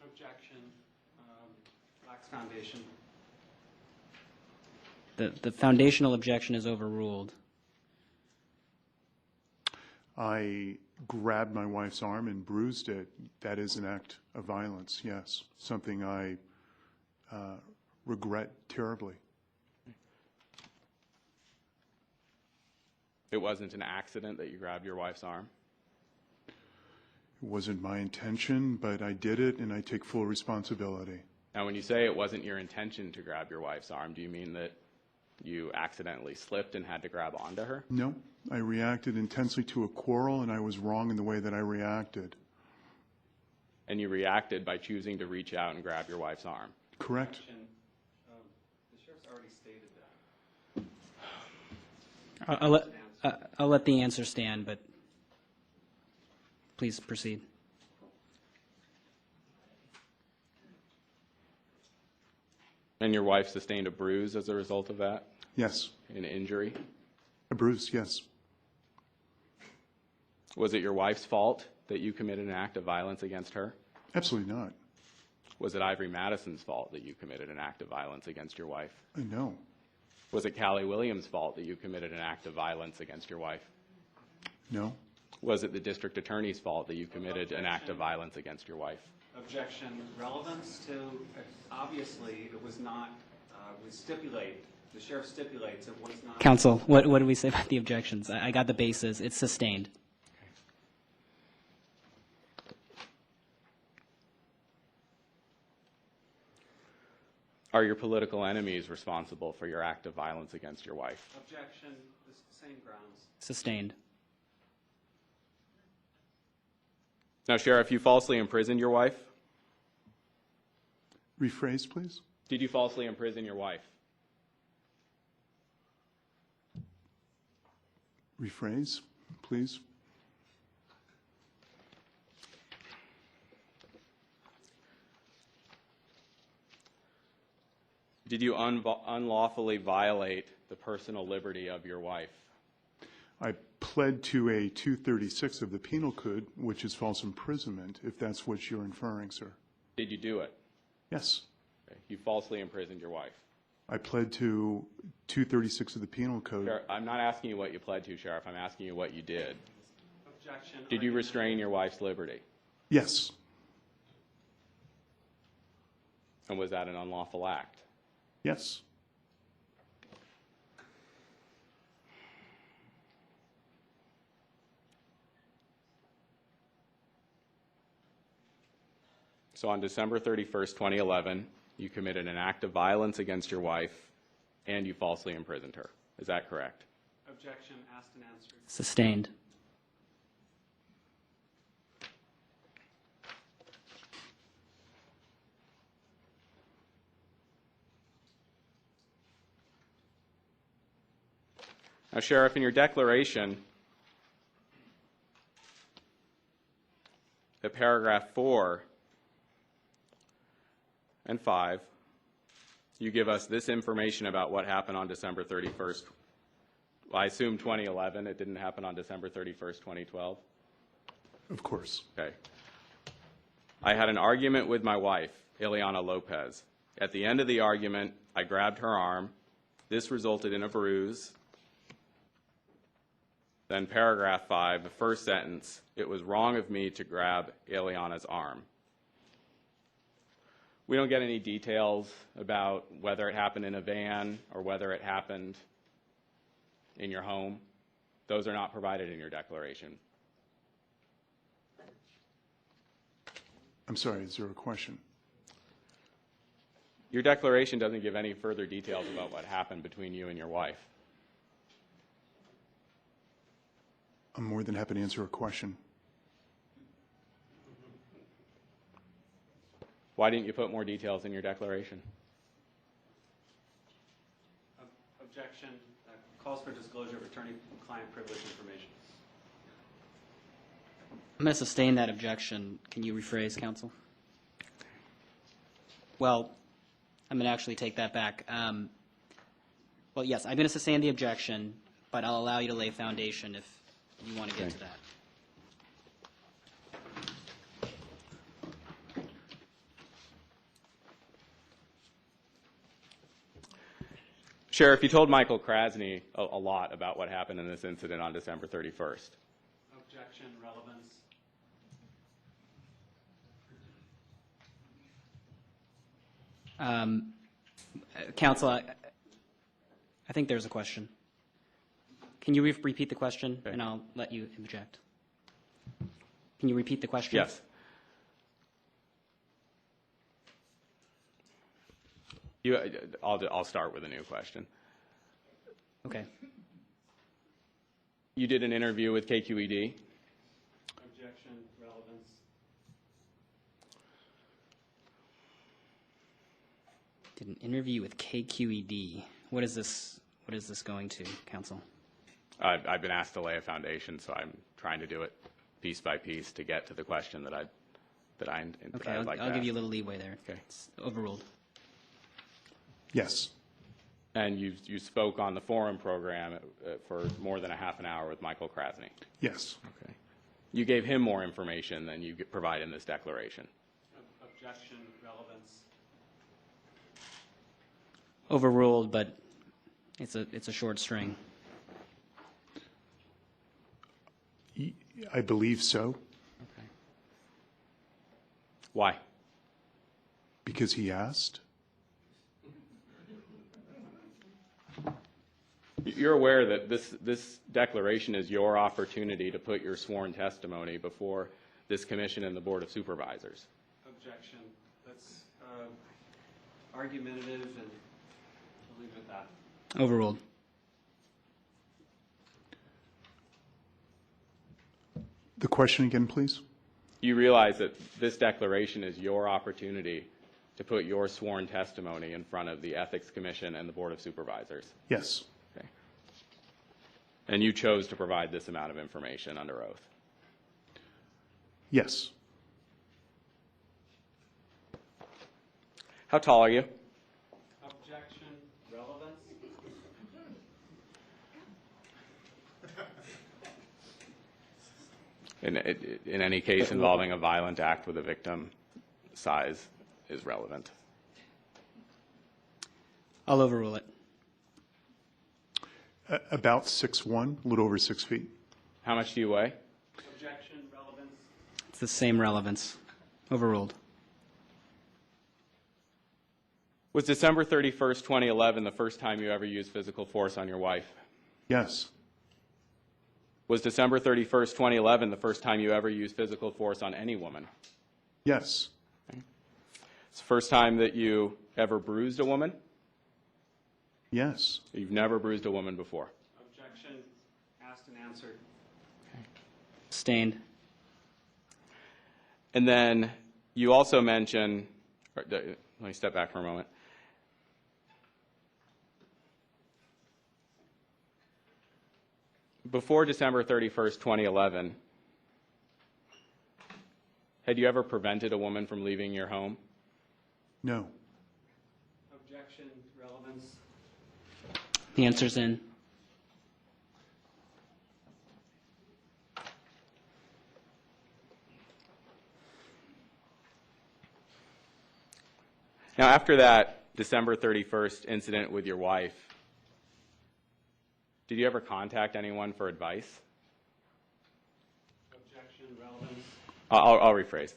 Objection, lacks foundation. The foundational objection is overruled. I grabbed my wife's arm and bruised it. That is an act of violence, yes. Something I regret terribly. It wasn't an accident that you grabbed your wife's arm? It wasn't my intention, but I did it, and I take full responsibility. Now, when you say it wasn't your intention to grab your wife's arm, do you mean that you accidentally slipped and had to grab onto her? No, I reacted intensely to a quarrel, and I was wrong in the way that I reacted. And you reacted by choosing to reach out and grab your wife's arm? Correct. The sheriff's already stated that. I'll let the answer stand, but please proceed. And your wife sustained a bruise as a result of that? Yes. An injury? A bruise, yes. Was it your wife's fault that you committed an act of violence against her? Absolutely not. Was it Ivory Madison's fault that you committed an act of violence against your wife? No. Was it Callie Williams' fault that you committed an act of violence against your wife? No. Was it the district attorney's fault that you committed an act of violence against your wife? Objection. Relevance to, obviously, it was not, we stipulate, the sheriff stipulates it was not. Counsel, what did we say about the objections? I got the bases. It's sustained. Are your political enemies responsible for your act of violence against your wife? Objection. The same grounds. Sustained. Now, Sheriff, you falsely imprisoned your wife? Rephrase, please. Did you falsely imprison your wife? Rephrase, please. Did you unlawfully violate the personal liberty of your wife? I pled to a 236 of the Penal Code, which is false imprisonment, if that's what you're inferring, sir. Did you do it? Yes. Okay. You falsely imprisoned your wife. I pled to 236 of the Penal Code. I'm not asking you what you pled to, Sheriff. I'm asking you what you did. Objection. Did you restrain your wife's liberty? Yes. And was that an unlawful act? Yes. So on December 31st, 2011, you committed an act of violence against your wife and you falsely imprisoned her. Is that correct? Objection. Asked and answered. Sustained. Now, Sheriff, in your declaration, at paragraph 4 and 5, you give us this information about what happened on December 31st. Well, I assume 2011. It didn't happen on December 31st, 2012? Of course. Okay. I had an argument with my wife, Ileana Lopez. At the end of the argument, I grabbed her arm. This resulted in a bruise. Then paragraph 5, the first sentence, it was wrong of me to grab Ileana's arm. We don't get any details about whether it happened in a van or whether it happened in your home. Those are not provided in your declaration. I'm sorry, is there a question? Your declaration doesn't give any further details about what happened between you and your wife. I'm more than happy to answer a question. Why didn't you put more details in your declaration? Objection. Calls for disclosure of attorney-client privilege information. I'm going to sustain that objection. Can you rephrase, counsel? Well, I'm going to actually take that back. Well, yes, I'm going to sustain the objection, but I'll allow you to lay foundation if you want to get to that. Sheriff, you told Michael Krasny a lot about what happened in this incident on December 31st. Objection, relevance. Counsel, I think there's a question. Can you repeat the question, and I'll let you interject? Can you repeat the question? Yes. I'll start with a new question. Okay. You did an interview with KQED. Objection, relevance. Did an interview with KQED. What is this going to, counsel? I've been asked to lay a foundation, so I'm trying to do it piece by piece to get to the question that I'd like to I'll give you a ask. little leeway there. Okay. It's overruled. Yes. And you spoke on the forum program for more than a half an hour with Michael Krasny. Yes. Okay. You gave him more information than you provide in this declaration. Objection, relevance. Overruled, but it's a short string. I believe so, Okay. Why? because he asked. You're aware that this declaration is your opportunity to put your sworn testimony before this commission and the Board of Supervisors. Objection. That's argumentative, and we'll leave it at that. Overruled. The question again, please? You realize that this declaration is your opportunity to put your sworn testimony in front of the Ethics Commission and the Board of Supervisors. Yes. Okay. And you chose to provide this amount of information under oath. Yes. How tall are you? Objection, relevance. In any case involving a violent act with a victim, size is relevant. I'll overrule it. About 6'1", a little over 6 feet. How much do you weigh? Objection, relevance. It's the same relevance. Overruled. Was December 31st, 2011 the first time you ever used physical force on your wife? Yes. Was December 31st, 2011 the first time you ever used physical force on any woman? Yes. It's the first time that you ever bruised a woman? Yes. You've never bruised a woman before? Objection, asked and answered. Sustained. And then you also mention, let me step back for a moment. Before December 31st, 2011, had you ever prevented a woman from leaving your home? No. Objection, relevance. The answer's in. Now, after that December 31st incident with your wife, did you ever contact anyone for advice? Objection, relevance. I'll rephrase.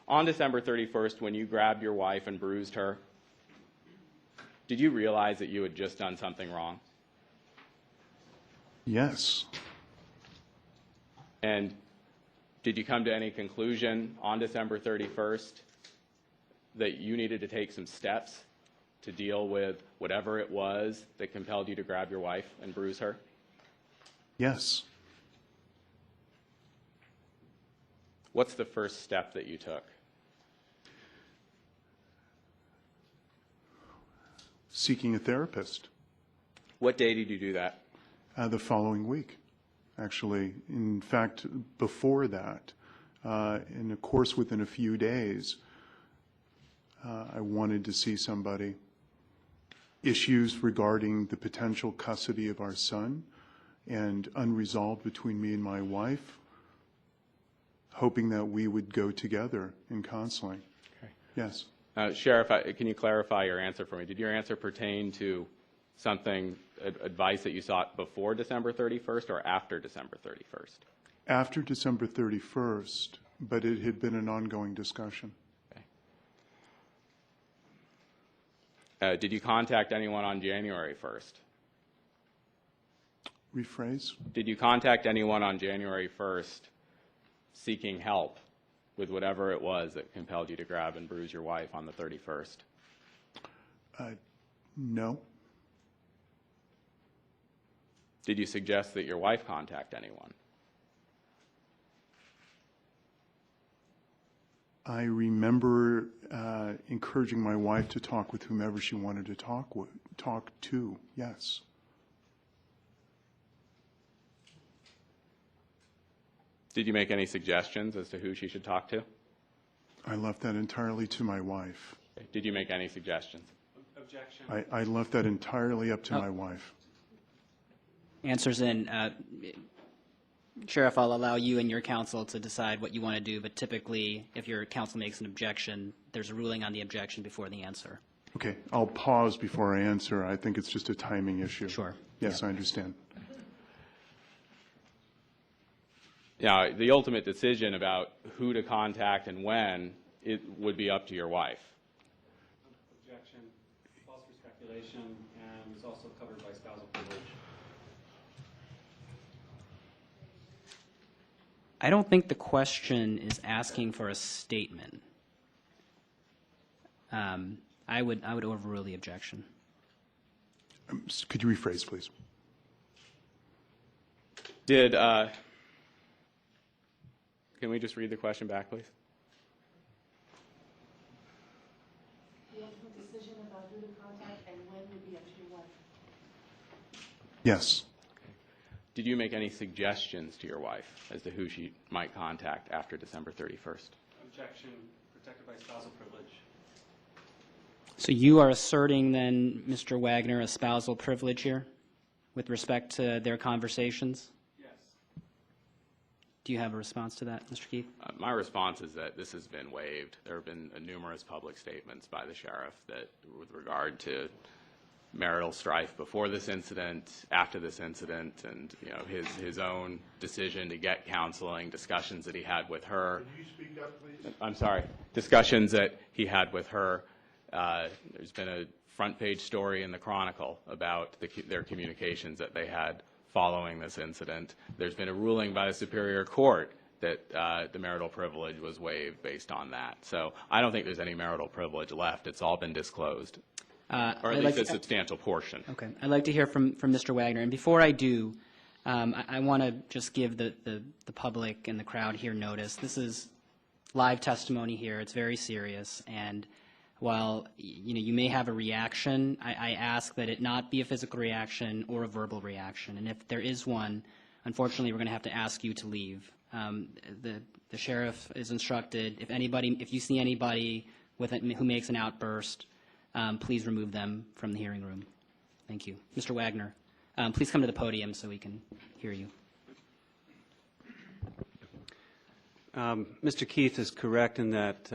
On December 31st, when you grabbed your wife and bruised her, did you realize that you had just done something wrong? Yes. And did you come to any conclusion on December 31st that you needed to take some steps to deal with whatever it was that compelled you to grab your wife and bruise her? Yes. What's the first step that you took? Seeking a therapist. What day did you do that? The following week, actually. In fact, before that, in a course within a few days, I wanted to see somebody. Issues regarding the potential custody of our son and unresolved between me and my wife, hoping that we would go together in counseling. Okay. Yes. Sheriff, can you clarify your answer for me? Did your answer pertain to something, advice that you sought before December 31st or after December 31st? After December 31st, but it had been an ongoing discussion. Okay. Did you contact anyone on January 1st? Rephrase? Did you contact anyone on January 1st seeking help with whatever it was that compelled you to grab and bruise your wife on the 31st? No. Did you suggest that your wife contact anyone? I remember encouraging my wife to talk with whomever she wanted to talk to, yes. Did you make any suggestions as to who she should talk to? I left that entirely to my wife. Did you make any suggestions? Objection. I left that entirely up to my wife. Answers in. Sheriff, I'll allow you and your counsel to decide what you want to do, but typically, if your counsel makes an objection, there's a ruling on the objection before the answer. Okay, I'll pause before I answer. I think it's just a timing issue. Sure. Yes, I understand. Now, the ultimate decision about who to contact and when, it would be up to your wife. Objection. False for speculation, and is also covered by spousal privilege. I don't think the question is asking for a statement. I would overrule the objection. Could you rephrase, please? Can we just read the question back, please? The ultimate decision about who to contact and when would be up to your wife. Yes. Did you make any suggestions to your wife as to who she might contact after December 31st? Objection. Protected by spousal privilege. So you are asserting then, Mr. Wagner, a spousal privilege here with respect to their conversations? Yes. Do you have a response to that, Mr. Keith? My response is that this has been waived. There have been numerous public statements by the sheriff that, with regard to marital strife before this incident, after this incident, and his own decision to get counseling, discussions that he had with her. Can you speak up, please? I'm sorry. Discussions that he had with her. There's been a front page story in the Chronicle about their communications that they had following this incident. There's been a ruling by the Superior Court that the marital privilege was waived based on that. So I don't think there's any marital privilege left. It's all been disclosed, or at least a substantial portion. Okay. I'd like to hear from Mr. Wagner. And before I do, I want to just give the public and the crowd here notice. This is live testimony here. It's very serious. And while you may have a reaction, I ask that it not be a physical reaction or a verbal reaction. And if there is one, unfortunately, we're going to have to ask you to leave. The sheriff is instructed, if you see anybody who makes an outburst, please remove them from the hearing room. Thank you. Mr. Wagner, please come to the podium so we can hear you. Mr. Keith is correct in that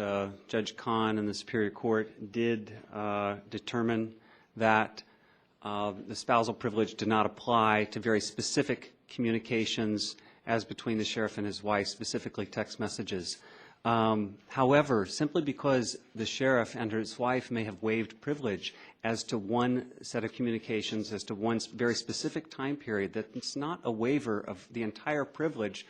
Judge Kahn in the Superior Court did determine that the spousal privilege did not apply to very specific communications as between the sheriff and his wife, specifically text messages. However, simply because the sheriff and his wife may have waived privilege as to one set of communications, as to one very specific time period, that it's not a waiver of the entire privilege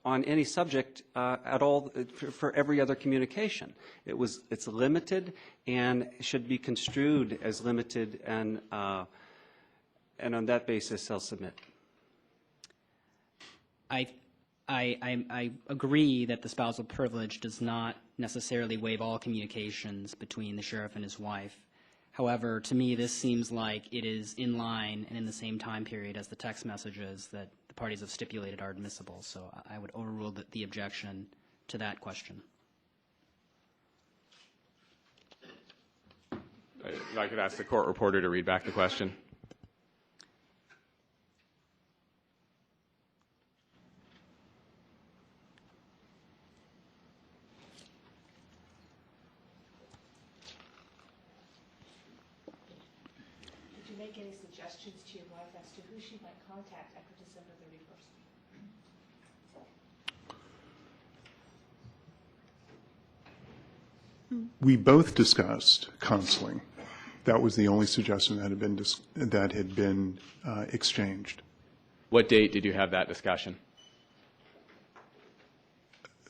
on any subject at all for every other communication. It's limited and should be construed as limited, and on that basis, I'll submit. I agree that the spousal privilege does not necessarily waive all communications between the sheriff and his wife. However, to me, this seems like it is in line and in the same time period as the text messages that the parties have stipulated are admissible. So I would overrule the objection to that question. If I could ask the court reporter to read back the question. make any suggestions to your wife as to who she might contact after December 31st? We both discussed counseling. That was the only suggestion that had been exchanged. What date did you have that discussion?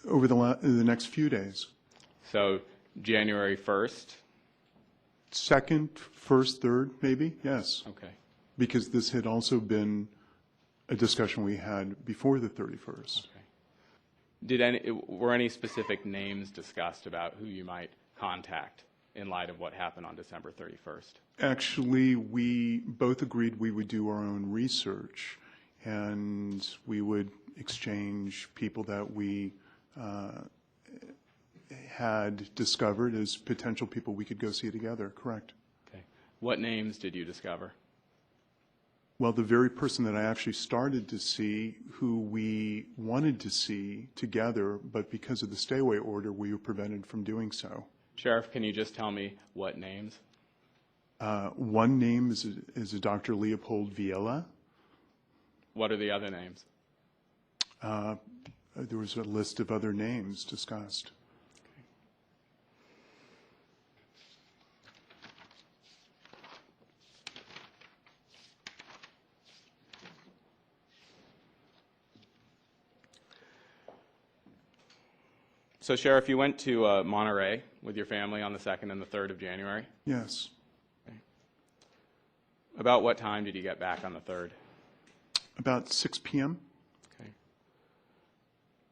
Over the next few days. So January 1st? Second, first, third, maybe, yes. Okay. Because this had also been a discussion we had before the 31st. Okay. Were any specific names discussed about who you might contact in light of what happened on December 31st? Actually, we both agreed we would do our own research, and we would exchange people that we had discovered as potential people we could go see together, correct. Okay. What names did you discover? Well, the very person that I actually started to see, who we wanted to see together, but because of the stay-away order, we were prevented from doing so. Sheriff, can you just tell me what names? One name is a Dr. Leopold Viela. What are the other names? There was a list of other names discussed. So, Sheriff, you went to Monterey with your family on the 2nd and the 3rd of January? Yes. Okay. About what time did you get back on the 3rd? About 6 p.m. Okay.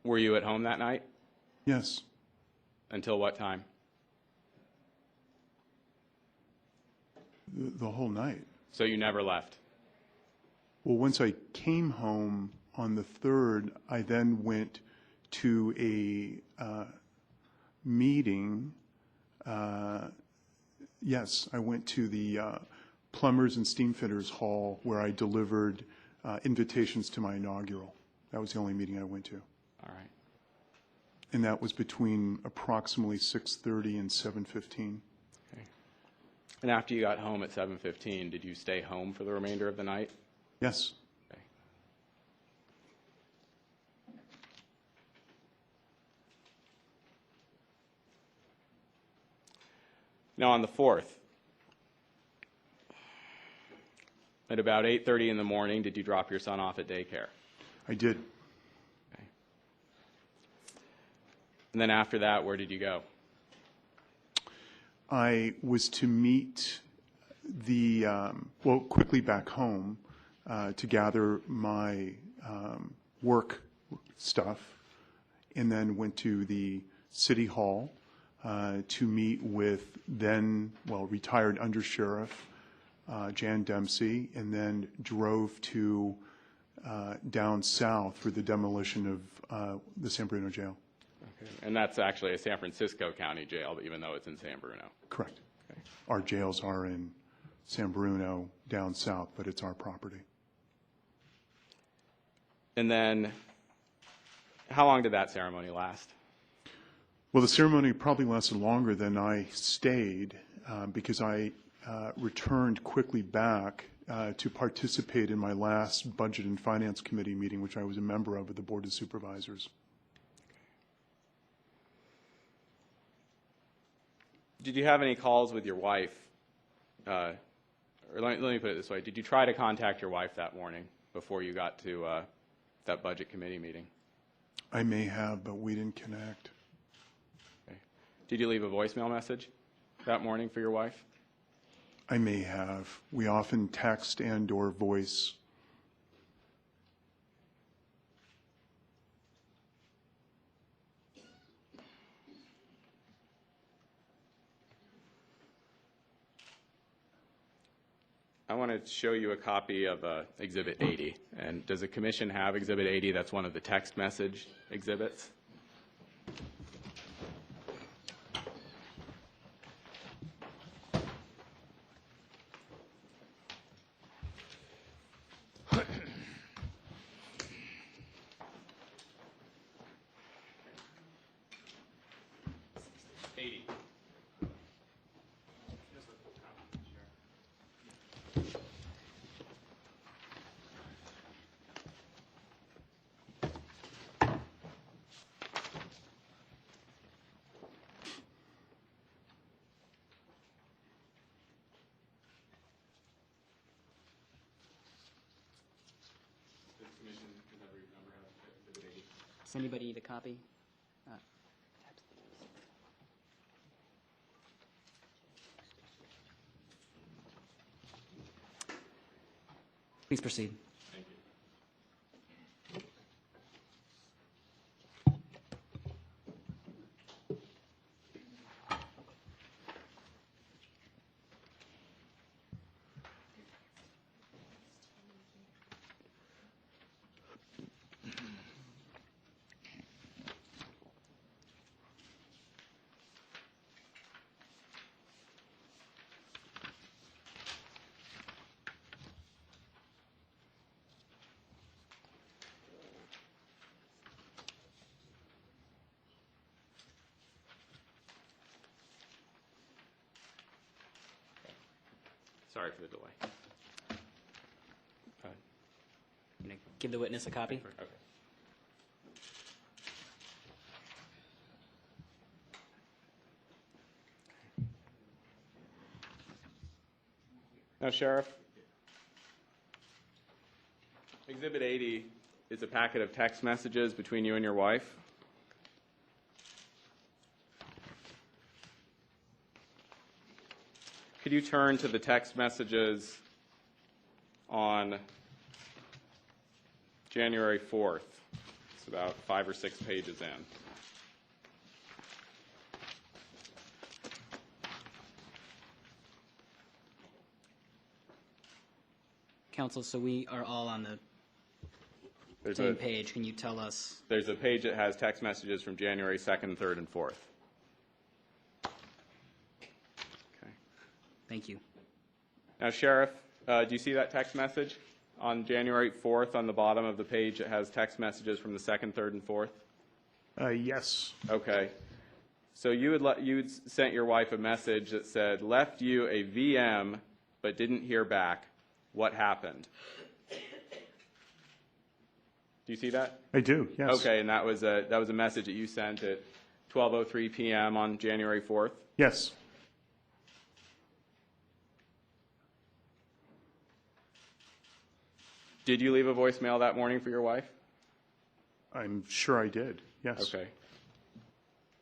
Were you at home that night? Yes. Until what time? The whole night. So you never left? Well, once I came home on the 3rd, I then went to a meeting. Yes, I went to the Plumbers and Steamfitters Hall where I delivered invitations to my inaugural. That was the only meeting I went to. All right. And that was between approximately 6:30 and 7:15. Okay. And after you got home at 7:15, did you stay home for the remainder of the night? Yes. Okay. Now on the 4th, at about 8:30 in the morning, did you drop your son off at daycare? I did. Okay. And then after that, where did you go? I was to meet quickly back home to gather my work stuff, and then went to the City Hall to meet with retired Undersheriff Jan Dempsey, and then drove to down south for the demolition of the San Bruno jail. Okay. And that's actually a San Francisco County jail, even though it's in San Bruno. Correct. Okay. Our jails are in San Bruno down south, but it's our property. And then, how long did that ceremony last? Well, the ceremony probably lasted longer than I stayed because I returned quickly back to participate in my last Budget and Finance Committee meeting, which I was a member of at the Board of Supervisors. Did you have any calls with your wife? Or let me put it this way. Did you try to contact your wife that morning before you got to that Budget Committee meeting? I may have, but we didn't connect. Okay. Did you leave a voicemail message that morning for your wife? I may have. We often text and or voice. I want to show you a copy of Exhibit 80. And does the Commission have Exhibit 80? That's one of the text message exhibits. anybody need a copy? Please proceed. Sorry for the delay. I'm going to give the witness a copy. Okay. Now, Sheriff, Exhibit 80 is a packet of text messages between you and your wife. Could you turn to the text messages on January 4th? It's about 5 or 6 pages in. Counsel, so we are all on the There's same page. Can you tell us? There's a page that has text messages from January 2nd, 3rd, and 4th. Okay. Thank you. Now, Sheriff, do you see that text message? On January 4th, on the bottom of the page, it has text messages from the 2nd, 3rd, and 4th? Yes. Okay. So you'd sent your wife a message that said, left you a VM but didn't hear back. What happened? Do you see that? I do, yes. Okay, and that was a message that you sent at 12:03 p.m. on January 4th? Yes. Did you leave a voicemail that morning for your wife? I'm sure I did, yes. Okay.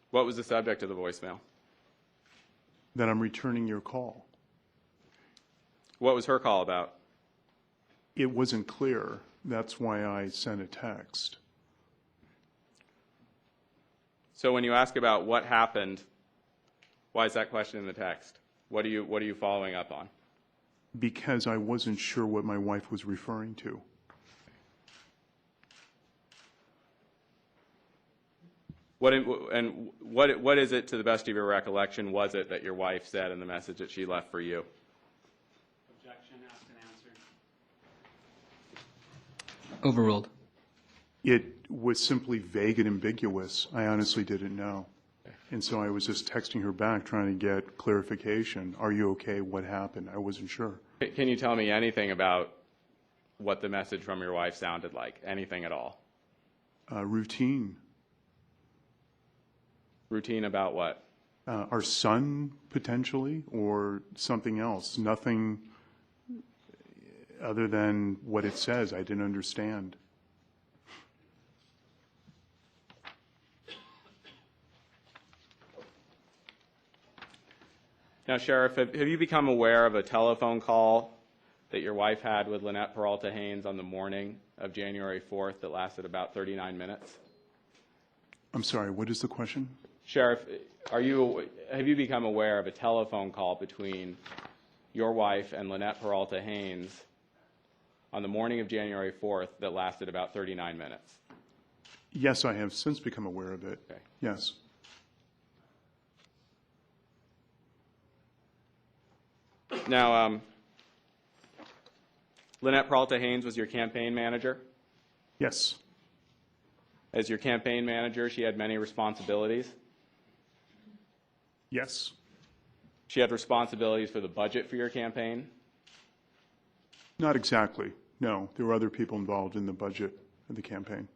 What was the subject of the voicemail? That I'm returning your call. What was her call about? It wasn't clear. That's why I sent a text. So when you ask about what happened, why is that question in the text? What are you following up on? Because I wasn't sure what my wife was referring to. What is it, to the best of your recollection, was it that your wife said in the message that she left for you? Objection, asked and answered. Overruled. It was simply vague and ambiguous. I honestly didn't know. And so I was just texting her back trying to get clarification. Are you okay? What happened? I wasn't sure. Can you tell me anything about what the message from your wife sounded like? Anything at all? Routine. Routine about what? Our son, potentially, or something else. Nothing other than what it says. I didn't understand. Now, Sheriff, have you become aware of a telephone call that your wife had with Lynette Peralta Haynes on the morning of January 4th that lasted about 39 minutes? I'm sorry, what is the question? Sheriff, have you become aware of a telephone call between your wife and Lynette Peralta Haynes on the morning of January 4th that lasted about 39 minutes? Yes, I have since become aware of it. Okay. Yes. Now, Lynette Peralta Haynes was your campaign manager? Yes. As your campaign manager, she had many responsibilities? Yes. She had responsibilities for the budget for your campaign? Not exactly. No, there were other people involved in the budget of the campaign.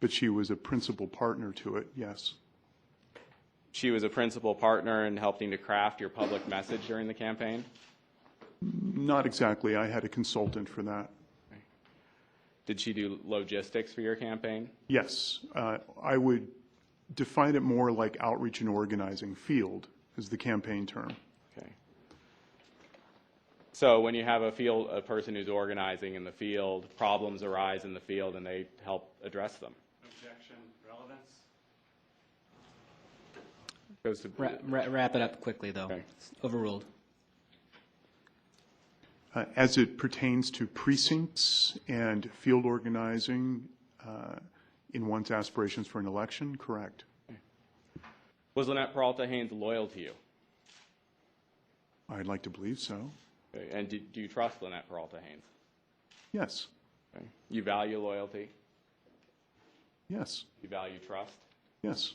But she was a principal partner to it, yes. She was a principal partner in helping to craft your public message during the campaign? Not exactly. I had a consultant for that. Did she do logistics for your campaign? Yes. I would define it more like outreach and organizing. Field is the campaign term. Okay. So when you have a person who's organizing in the field, problems arise in the field, and they help address them. Objection, relevance? Goes to Wrap it up quickly, though. Okay. It's overruled. As it pertains to precincts and field organizing in one's aspirations for an election, correct. Was Lynette Peralta Haynes loyal to you? I'd like to believe so. Okay. And do you trust Lynette Peralta Haynes? Yes. Okay. You value loyalty? Yes. You value trust? Yes.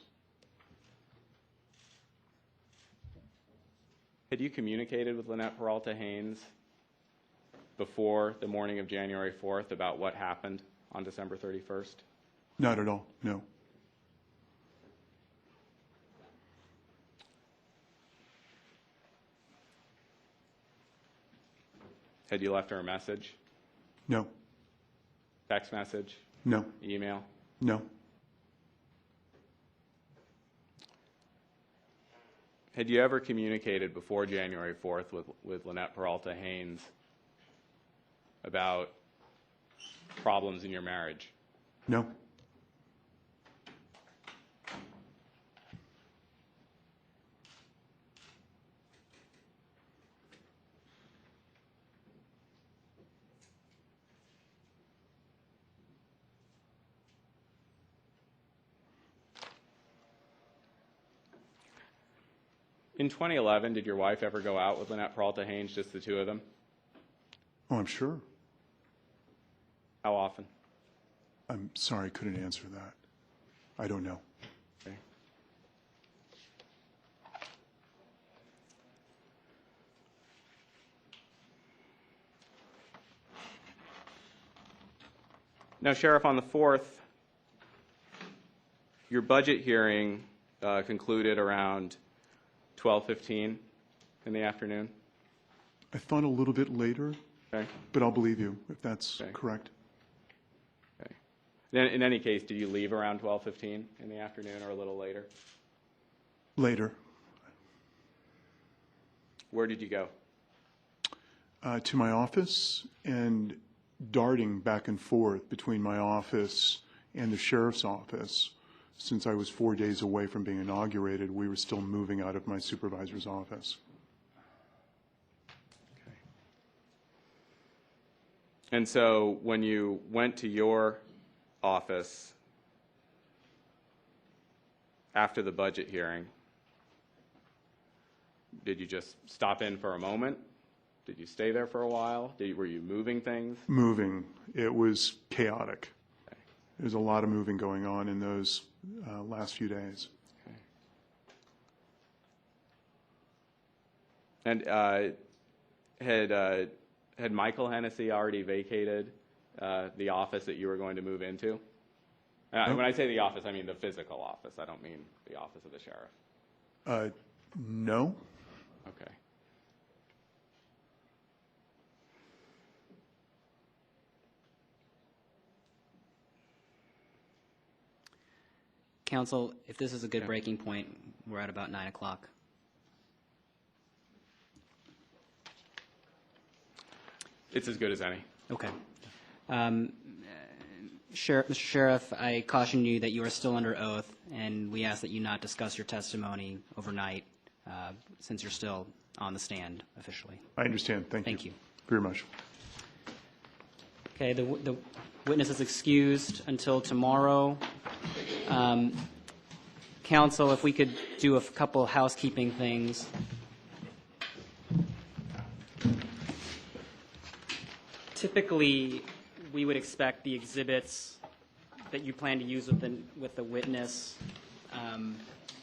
Had you communicated with Lynette Peralta Haynes before the morning of January 4th about what happened on December 31st? Not at all, no. Had you left her a message? No. Text message? No. Email? No. Had you ever communicated before January 4th with Lynette Peralta Haynes about problems in your marriage? No. In 2011, did your wife ever go out with Lynette Peralta Haynes, just the two of them? Oh, I'm sure. How often? I'm sorry, I couldn't answer that. I don't know. Okay. Now, Sheriff, on the 4th, your budget hearing concluded around 12:15 in the afternoon. I thought a little bit later, Okay. but I'll believe you if that's Okay. correct. Okay. In any case, did you leave around 12:15 in the afternoon or a little later? Later. Where did you go? To my office and darting back and forth between my office and the sheriff's office. Since I was 4 days away from being inaugurated, we were still moving out of my supervisor's office. Okay. And so when you went to your office after the budget hearing, did you just stop in for a moment? Did you stay there for a while? Were you moving things? Moving. It was chaotic. Okay. There's a lot of moving going on in those last few days. Okay. And had Michael Hennessy already vacated the office that you were going to move into? No. When I say the office, I mean the physical office. I don't mean the office of the sheriff. No. Okay. Counsel, if this is a good breaking point, we're at about 9 o'clock. It's as good as any. Okay. Mr. Sheriff, I caution you that you are still under oath, and we ask that you not discuss your testimony overnight since you're still on the stand officially. I understand. Thank you. Thank you. Very much. Okay, the witness is excused until tomorrow. Counsel, if we could do a couple housekeeping things. Typically, we would expect the exhibits that you plan to use with the witness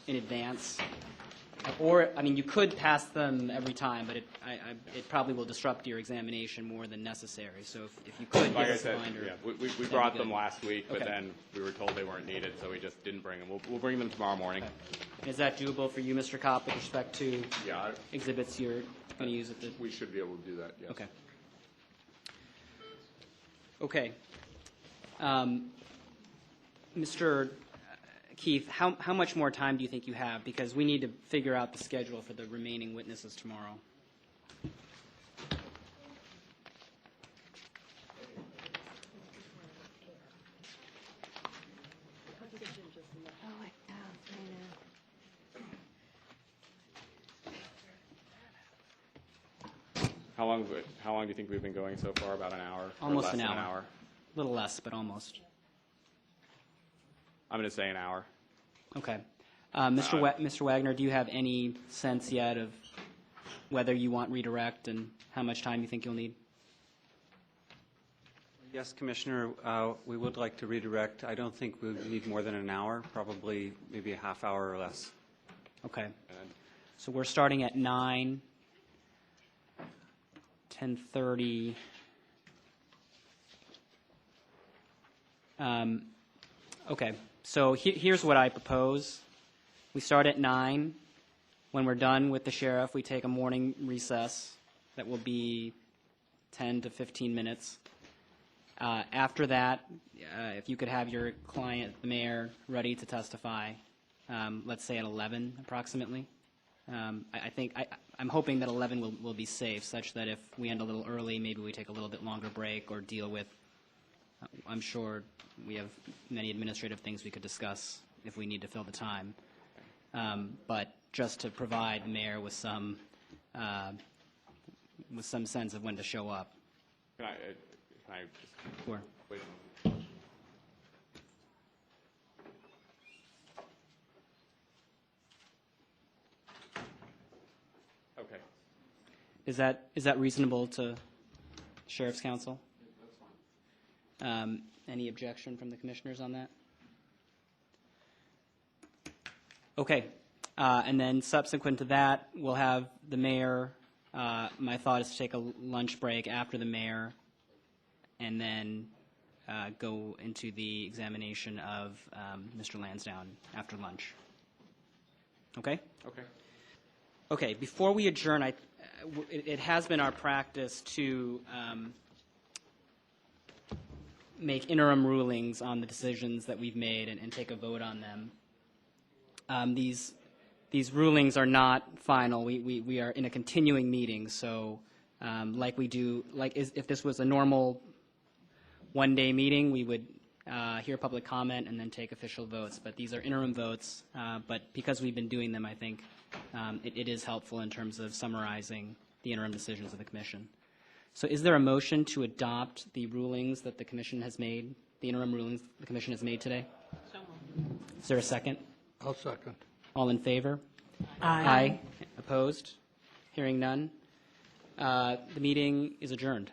in advance. Or, I mean, you could pass them every time, but it probably will disrupt your examination more than necessary. So if you could Like give I us a said, reminder. yeah, we brought them good. last week, but Okay. then we were told they weren't needed, so we just didn't bring them. We'll bring them tomorrow morning. Okay. Is that doable for you, Mr. Kopp, with respect to Yeah, exhibits you're going to use at the? we should be able to do that, yes. Okay. Okay. Mr. Keith, how much more time do you think you have? Because we need to figure out the schedule for the remaining witnesses tomorrow. How long do you think we've been going so far? About an hour? Or Almost less an than hour. A little less, but almost. I'm going to say an hour. Okay. Mr. Wagner, do you have any sense yet of whether you want redirect and how much time you think you'll need? Yes, Commissioner, we would like to redirect. I don't think we need more than an hour, probably maybe a half hour or less. Okay. So we're starting at 9, 10:30. Okay, so here's what I propose. We start at 9. When we're done with the sheriff, we take a morning recess that will be 10 to 15 minutes. After that, if you could have your client, the mayor, ready to testify, let's say at 11 approximately. I'm hoping that 11 will be safe, such that if we end a little early, maybe we take a little bit longer break or deal with, I'm sure we have many administrative things we could discuss if we need to fill the time. But just to provide the mayor with some sense of when to show up. Can I just Sure. wait? Okay. Is that reasonable to Sheriff's Counsel? That's fine. Any objection from the commissioners on that? Okay. And then subsequent to that, we'll have the mayor. My thought is to take a lunch break after the mayor and then go into the examination of Mr. Lansdowne after lunch. Okay? Okay. Okay, before we adjourn, it has been our practice to make interim rulings on the decisions that we've made and take a vote on them. These rulings are not final. We are in a continuing meeting, so like we do, if this was a normal one-day meeting, we would hear public comment and then take official votes. But these are interim votes, but because we've been doing them, I think it is helpful in terms of summarizing the interim decisions of the commission. So is there a motion to adopt the rulings that the commission has made, the interim rulings the commission has made today? Is there a second? I'll second. All in favor? Aye. Opposed? Hearing none. The meeting is adjourned.